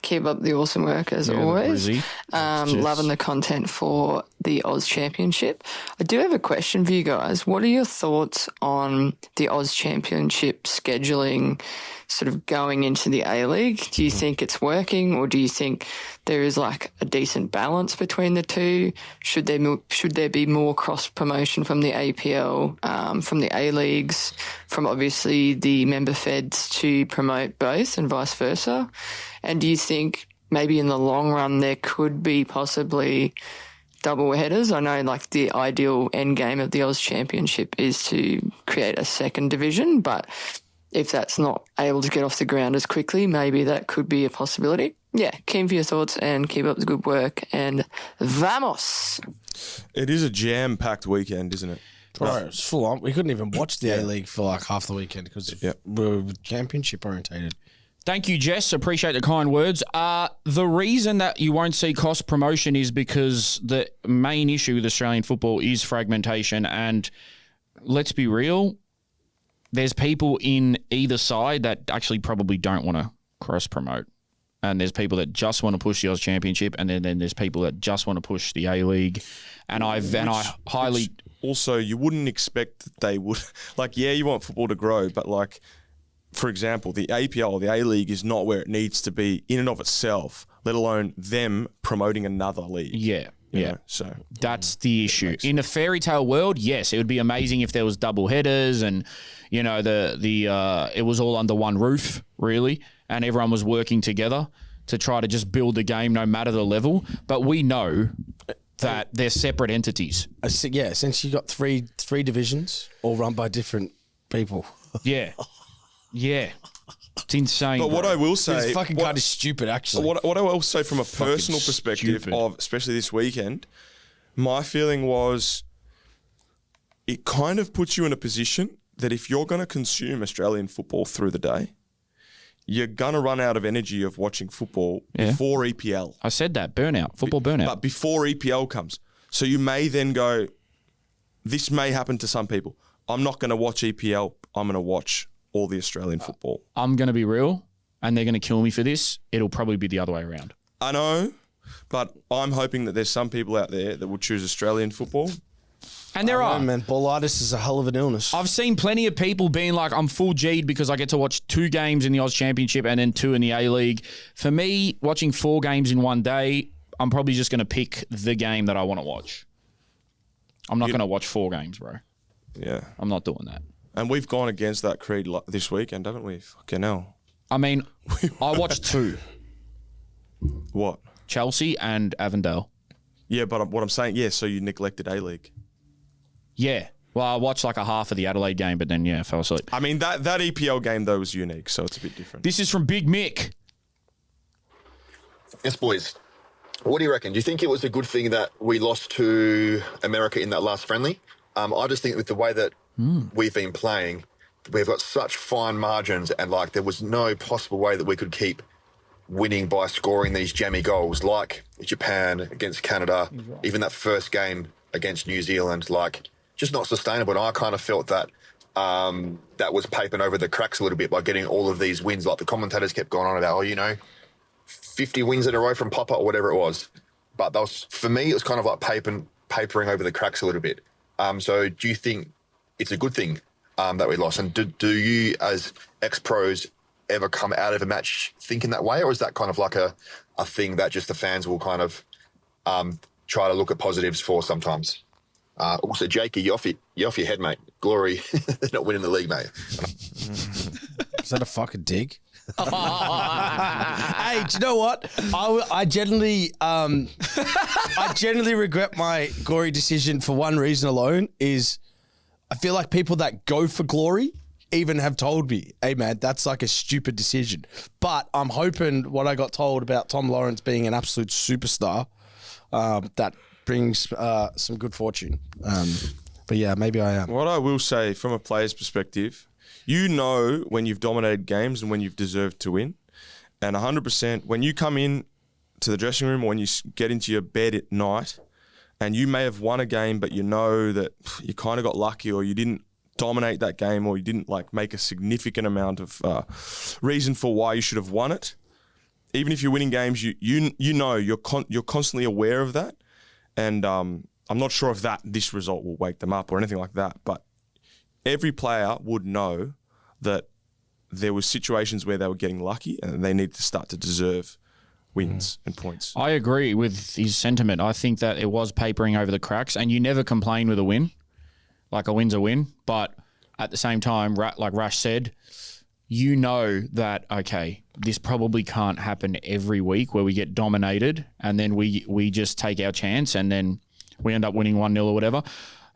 Keep up the awesome work as Yeah, the always. Brizzy. Loving the content for the Oz Championship. I do have a question for you guys. What are your thoughts on the Oz Championship scheduling sort of going into the A-League? Do you think it's working, or do you think there is like a decent balance between the two? Should there be more cross-promotion from the APL, from the A-Leagues, from obviously the member feds to promote both and vice versa? And do you think maybe in the long run there could be possibly double headers? I know like the ideal end game of the Oz Championship is to create a second division, but if that's not able to get off the ground as quickly, maybe that could be a possibility. Yeah, keen for your thoughts and keep up the good work, and vamos! It is a jam-packed weekend, isn't it? Bro, it's full on. We couldn't even watch the A-League for like half the weekend because we were championship orientated. Thank you, Jess. Appreciate the kind words. The reason that you won't see cost promotion is because the main issue with Australian football is fragmentation. And let's be real, there's people in either side that actually probably don't want to cross promote. And there's people that just want to push the Oz Championship, and then there's people that just want to push the A-League. And I highly... Also, you wouldn't expect that they would... Like, yeah, you want football to grow, but like... For example, the APL or the A-League is not where it needs to be in and of itself, let alone them promoting another league. Yeah, you yeah. know, so that's the issue. In a fairy tale world, yes, it would be amazing if there was double headers and, you know, it was all under one roof, really, and everyone was working together to try to just build the game no matter the level. But we know that they're separate entities. Yeah, since you got three divisions all run by different people. Yeah. Yeah. It's insane. But what I will say... It's fucking kind of stupid, actually. What I will say from a personal perspective of, especially this weekend, my feeling was it kind of puts you in a position that if you're going to consume Australian football through the day, you're going to run out of energy of watching football before EPL. I said that. Burnout. Football burnout. But before EPL comes. So you may then go, this may happen to some people. I'm not going to watch EPL. I'm going to watch all the Australian football. I'm going to be real, and they're going to kill me for this. It'll probably be the other way around. I know, but I'm hoping that there's some people out there that will choose Australian football. And there are. Man, ballitis is a hell of an illness. I've seen plenty of people being like, I'm full G'd because I get to watch 2 games in the Oz Championship and then 2 in the A-League. For me, watching 4 games in one day, I'm probably just going to pick the game that I want to watch. I'm not going to watch 4 games, bro. Yeah. I'm not doing that. And we've gone against that creed this weekend, haven't we? Fucking hell. I mean, I watched 2. What? Chelsea and Avondale. Yeah, but what I'm saying, so you neglected A-League. Yeah. Well, I watched like a half of the Adelaide game, but then, I fell asleep. I mean, that EPL game, though, was unique, so it's a bit different. This is from Big Mick. Yes, boys. What do you reckon? Do you think it was a good thing that we lost to America in that last friendly? I just think with the way that we've been playing, we've got such fine margins, and like there was no possible way that we could keep winning by scoring these jammy goals like Japan against Canada, even that first game against New Zealand, like just not sustainable. And I kind of felt that that was papering over the cracks a little bit by getting all of these wins. Like the commentators kept going on about, 50 wins in a row from Papa or whatever it was. But that was, for me, it was kind of like papering over the cracks a little bit. So do you think it's a good thing that we lost. And do you, as ex-pros, ever come out of a match thinking that way, or is that kind of like a thing that just the fans will kind of try to look at positives for sometimes? Also, Jakey, you're off your head, mate. Glory, they're not winning the league, mate. Is that a fucking dig? Hey, do you know what? I generally regret my Glory decision for one reason alone, is I feel like people that go for Glory even have told me, hey man, that's like a stupid decision. But I'm hoping what I got told about Tom Lawrence being an absolute superstar, that brings some good fortune. But yeah, maybe I am. What I will say from a player's perspective, you know when you've dominated games and when you've deserved to win. And 100%, when you come in to the dressing room or when you get into your bed at night and you may have won a game, but you know that you kind of got lucky or you didn't dominate that game or you didn't like make a significant amount of reason for why you should have won it. Even if you're winning games, you know you're constantly aware of that. And I'm not sure if this result will wake them up or anything like that, but every player would know that there were situations where they were getting lucky and they need to start to deserve wins and points. I agree with his sentiment. I think that it was papering over the cracks, and you never complain with a win. Like a win's a win. But at the same time, like Rash said, you know that, okay, this probably can't happen every week where we get dominated and then we just take our chance and then we end up winning 1-0 or whatever.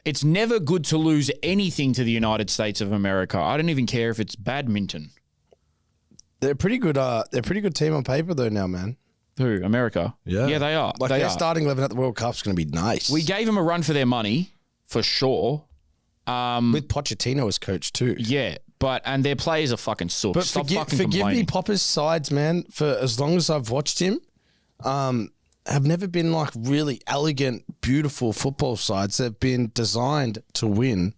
It's never good to lose anything to the United States of America. I don't even care if it's badminton. They're pretty good. They're a pretty good team on paper though now, man. Who? America? Yeah, they are. Like their starting 11 at the World Cup's going to be nice. We gave them a run for their money, for sure. With Pochettino as coach too. Yeah, and their players are fucking sook. But Stop forgive me, Popper's sides, man. For as long as I've watched him, have never been like really elegant, beautiful football sides. They've been designed to win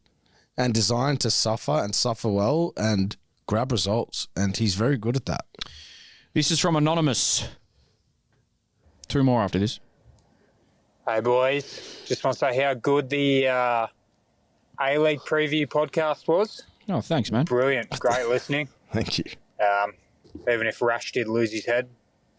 and designed to suffer and suffer well and grab results. And he's very good at that. This is from Anonymous. 2 more after this. Hey, boys. Just want to say how good the A-League preview podcast was. Oh, thanks, man. Brilliant. Great listening. Thank you. Even if Rash did lose his head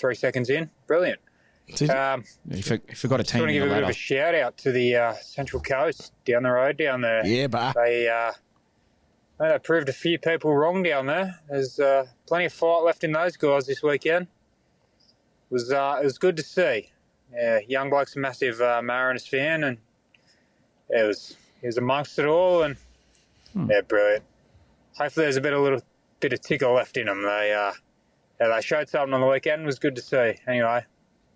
3 seconds in, brilliant. He forgot a team. I want to give a bit of a shout out to the Central Coast down the road down there. Yeah, but they proved a few people wrong down there. There's plenty of fight left in those guys this weekend. It was good to see. Yeah, young bloke's a massive Mariners fan, and he was amongst it all, and yeah, brilliant. Hopefully, there's a little bit of tickle left in them. They showed something on the weekend. It was good to see. Anyway,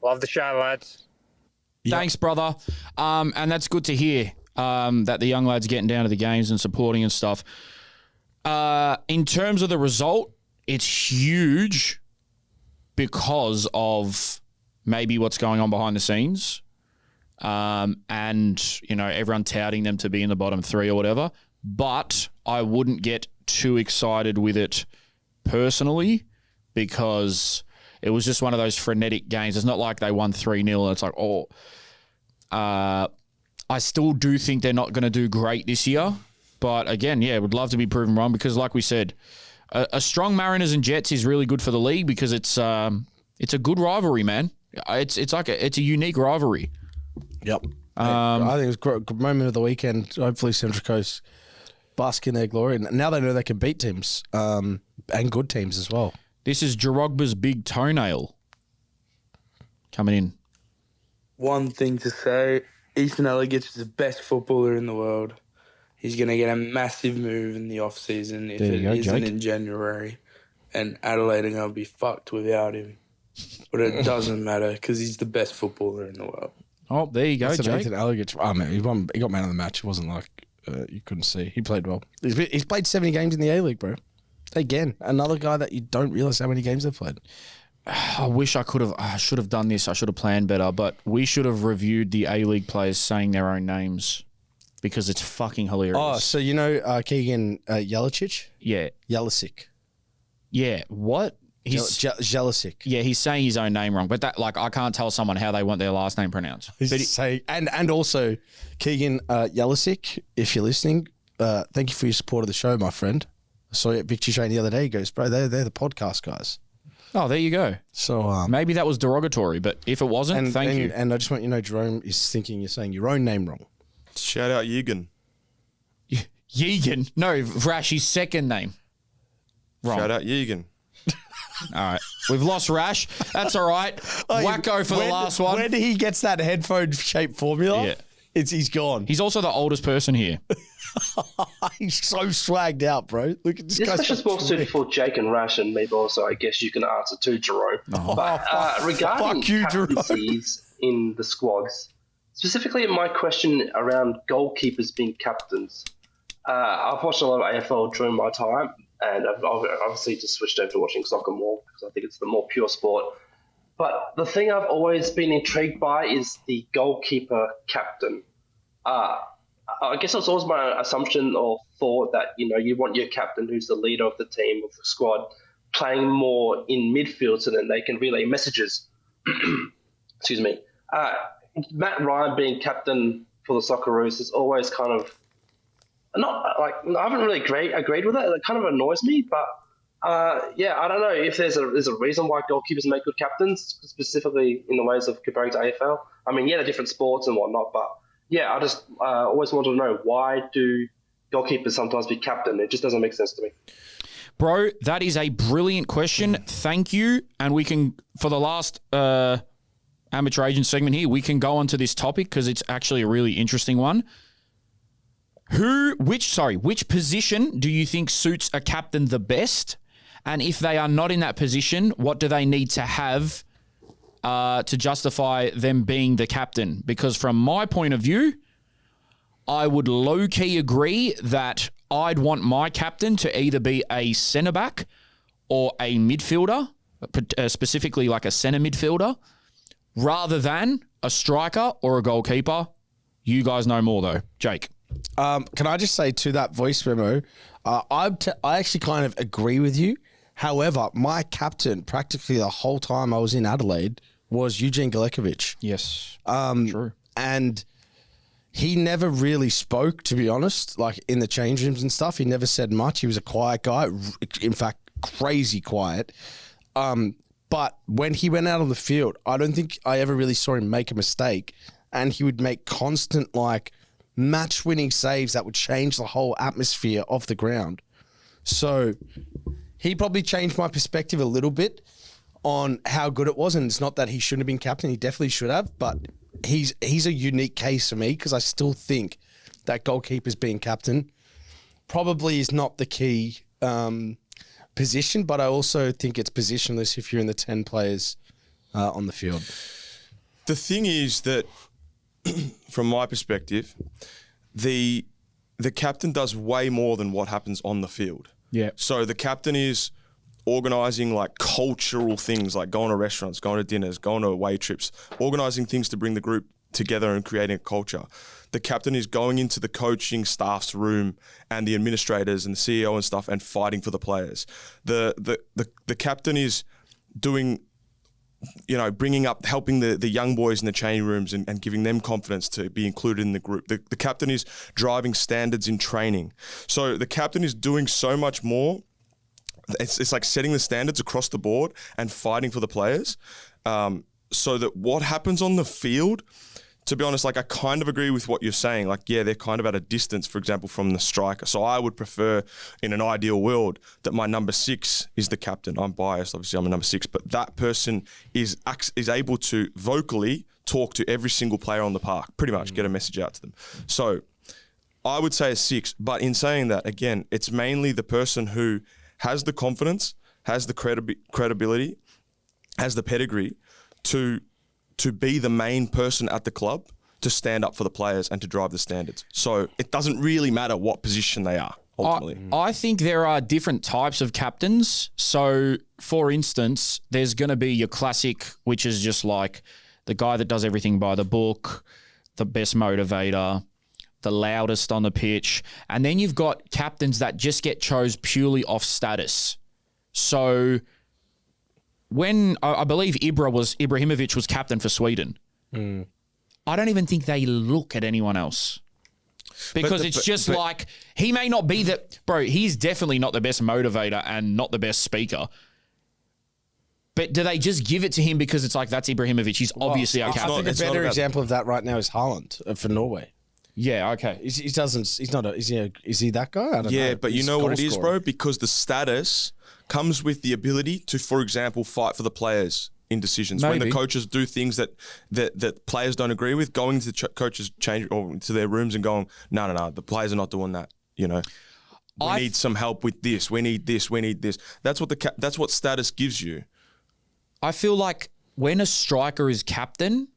love the show, lads. Thanks, brother. And that's good to hear that the young lads are getting down to the games and supporting and stuff. In terms of the result, it's huge because of maybe what's going on behind the scenes. And, everyone touting them to be in the bottom 3 or whatever. But I wouldn't get too excited with it personally because it was just one of those frenetic games. It's not like they won 3-0 and it's like, I still do think they're not going to do great this year. But again, would love to be proven wrong because like we said, a strong Mariners and Jets is really good for the league because it's a good rivalry, man. It's a unique rivalry. Yep. I think it was a good moment of the weekend. Hopefully Central Coast bask in their glory. And now they know they can beat teams and good teams as well. This is Jarogba's big toenail coming in. One thing to say, Ethan Elliott is the best footballer in the world. He's going to get a massive move in the off-season if it isn't in January. And Adelaide are going to be fucked without him. But it doesn't matter because he's the best footballer in the world. Oh, there you go, Jake. Ethan Elliott. Oh, man, he got man of the match. It wasn't like you couldn't see. He played well. He's played 70 games in the A-League, bro. Again, another guy that you don't realise how many games they've played. I wish I should have done this. I should have planned better. But we should have reviewed the A-League players saying their own names. Because it's fucking hilarious. Oh, so you know Keegan Jelicic? Yeah. Jelicic. Yeah. What? Jelicic. Yeah, he's saying his own name wrong. But that, I can't tell someone how they want their last name pronounced. And also Keegan Jelicic, if you're listening, thank you for your support of the show, my friend. I saw you at Victory Train the other day. He goes, bro, they're the podcast guys. Oh, there you go. So maybe that was derogatory, but if it wasn't, thank you. And I just want you to know, Jerome is thinking you're saying your own name wrong. Shout out Yegan. Yegan? No, Rash's second name. Wrong. Shout out Yegan. All right. We've lost Rash. That's all right. Wacko for the last one. When he gets that headphone-shaped formula, he's gone. He's also the oldest person here. He's so swagged out, bro. Look at this guy. This question's more suited for Jake and Rash and me, but also I guess you can answer too, Jerome. Regarding captaincies in the squads, specifically my question around goalkeepers being captains. I've watched a lot of AFL during my time, and I've obviously just switched over to watching soccer more because I think it's the more pure sport. But the thing I've always been intrigued by is the goalkeeper captain. I guess it's always my assumption or thought that, you want your captain, who's the leader of the team, of the squad, playing more in midfield so then they can relay messages. Excuse me. Matt Ryan being captain for the Socceroos is always kind of I haven't really agreed with it. It kind of annoys me, but I don't know if there's a reason why goalkeepers make good captains, specifically in the ways of comparing to AFL. I mean, they're different sports and whatnot, but I just always wanted to know, why do goalkeepers sometimes be captain? It just doesn't make sense to me. Bro, that is a brilliant question. Thank you. And we can, for the last amateur agent segment here, we can go on to this topic because it's actually a really interesting one. Which position do you think suits a captain the best? And if they are not in that position, what do they need to have to justify them being the captain? Because from my point of view, I would low-key agree that I'd want my captain to either be a centre-back or a midfielder, specifically like a centre midfielder, rather than a striker or a goalkeeper. You guys know more, though. Jake. Can I just say to that voice memo, I actually kind of agree with you. However, my captain practically the whole time I was in Adelaide was Eugene Galekovic. Yes, true. And he never really spoke, to be honest, like in the change rooms and stuff. He never said much. He was a quiet guy, in fact, crazy quiet. But when he went out on the field, I don't think I ever really saw him make a mistake. And he would make constant, match-winning saves that would change the whole atmosphere of the ground. So he probably changed my perspective a little bit on how good it was. And it's not that he shouldn't have been captain. He definitely should have. But he's a unique case for me because I still think that goalkeepers being captain probably is not the key position. But I also think it's positionless if you're in the 10 players on the field. The thing is that from my perspective, the captain does way more than what happens on the field. Yeah. So the captain is organising cultural things, like going to restaurants, going to dinners, going to away trips, organising things to bring the group together and creating a culture. The captain is going into the coaching staff's room and the administrators and the CEO and stuff and fighting for the players. The captain is doing, bringing up, helping the young boys in the change rooms and giving them confidence to be included in the group. The captain is driving standards in training. So the captain is doing so much more. It's like setting the standards across the board and fighting for the players. So that what happens on the field, to be honest, I kind of agree with what you're saying. They're kind of at a distance, for example, from the striker. So I would prefer, in an ideal world, that my number 6 is the captain. I'm biased, obviously, I'm a number 6, but that person is able to vocally talk to every single player on the park, pretty much get a message out to them. So I would say a 6, but in saying that, again, it's mainly the person who has the confidence, has the credibility, has the pedigree to be the main person at the club, to stand up for the players and to drive the standards. So it doesn't really matter what position they are, ultimately. I think there are different types of captains. So, for instance, there's going to be your classic, which is just like the guy that does everything by the book, the best motivator, the loudest on the pitch. And then you've got captains that just get chose purely off status. So when I believe Ibrahimovic was captain for Sweden, I don't even think they look at anyone else. Because like, he may not be he's definitely not the best motivator and not the best speaker. But do they just give it to him because it's like, that's Ibrahimovic? He's obviously our captain. I think a better example of that right now is Haaland for Norway. Yeah, okay. Is he that guy? I don't know. Yeah, but He's you know what it is, goal-scorer. bro? Because the status comes with the ability to, for example, fight for the players in decisions. When the coaches do things that players don't agree with, going to the coaches' change or to their rooms and going, no, the players are not doing that. You know, we need some help with this. We need this. We need this. That's what status gives you. I feel like when a striker is captain,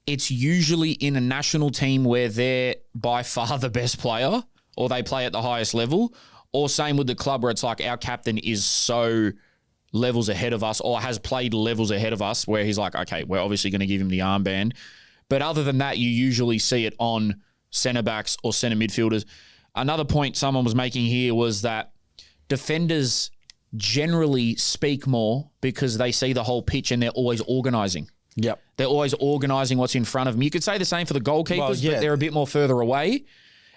it's usually in a national team where they're by far the best player or they play at the highest level, or same with the club where it's like our captain is so levels ahead of us or has played levels ahead of us where he's like, okay, we're obviously going to give him the armband. But other than that, you usually see it on centre-backs or centre midfielders. Another point someone was making here was that defenders generally speak more because they see the whole pitch and they're always organising. Yep. They're always organising what's in front of them. You could say the same for the goalkeepers, but they're a bit more further away.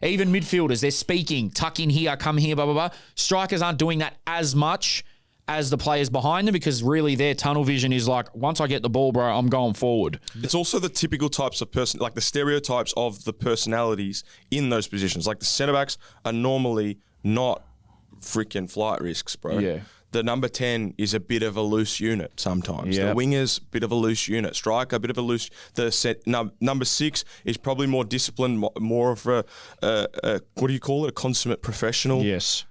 Even midfielders, they're speaking, tuck in here, come here, blah, blah, blah. Strikers aren't doing that as much as the players behind them because really their tunnel vision is like, once I get the ball, bro, I'm going forward. It's also the typical types of person, like the stereotypes of the personalities in those positions. Like the centre-backs are normally not freaking flight risks, bro. Yeah. The number 10 is a bit of a loose unit sometimes. Yep. The winger's a bit of a loose unit. Striker, a bit of a loose. Number 6 is probably more disciplined, more of a what do you call it? A consummate professional. Yes.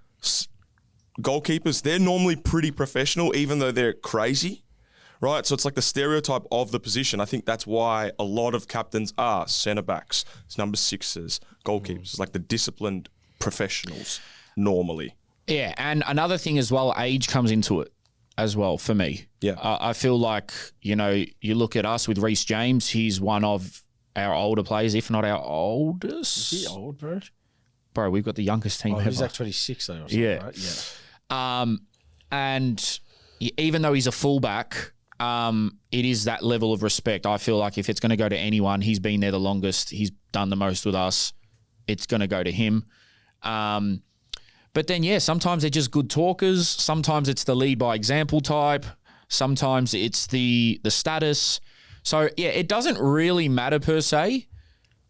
Goalkeepers, they're normally pretty professional, even though they're crazy, right? So it's like the stereotype of the position. I think that's why a lot of captains are centre-backs, number 6s, goalkeepers. It's like the disciplined professionals normally. Yeah, and another thing as well, age comes into it as well for me. Yeah. I feel like, you look at us with Reece James, he's one of our older players, if not our oldest. Is he old, bro? Bro, we've got the youngest team ever. He's like 26 though or something, yeah. Right? Yeah. And even though he's a fullback, it is that level of respect. I feel like if it's going to go to anyone, he's been there the longest, he's done the most with us, it's going to go to him. But then, sometimes they're just good talkers. Sometimes it's the lead by example type. Sometimes it's the status. So, it doesn't really matter per se.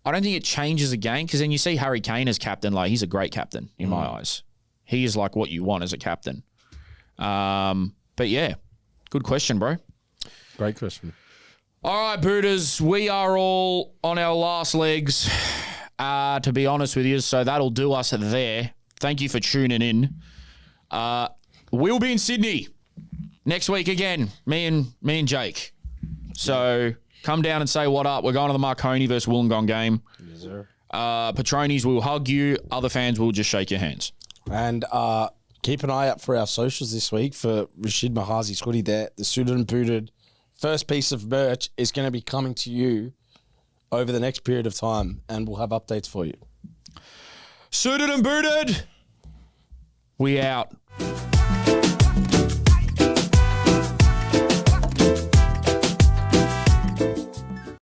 I don't think it changes a game because then you see Harry Kane as captain. Like, he's a great captain in my eyes. He is like what you want as a captain. But, good question, bro. Great question. All right, Booters, we are all on our last legs, to be honest with you. So that'll do us there. Thank you for tuning in. We'll be in Sydney next week again, me and Jake. So come down and say what up. We're going to the Marconi versus Wollongong game. Yes, sir. Patronis will hug you. Other fans will just shake your hands. And keep an eye out for our socials this week for Rashid Mahazi's hoodie there. The Suited and Booted first piece of merch is going to be coming to you over the next period of time, and we'll have updates for you. Suited and Booted. We out.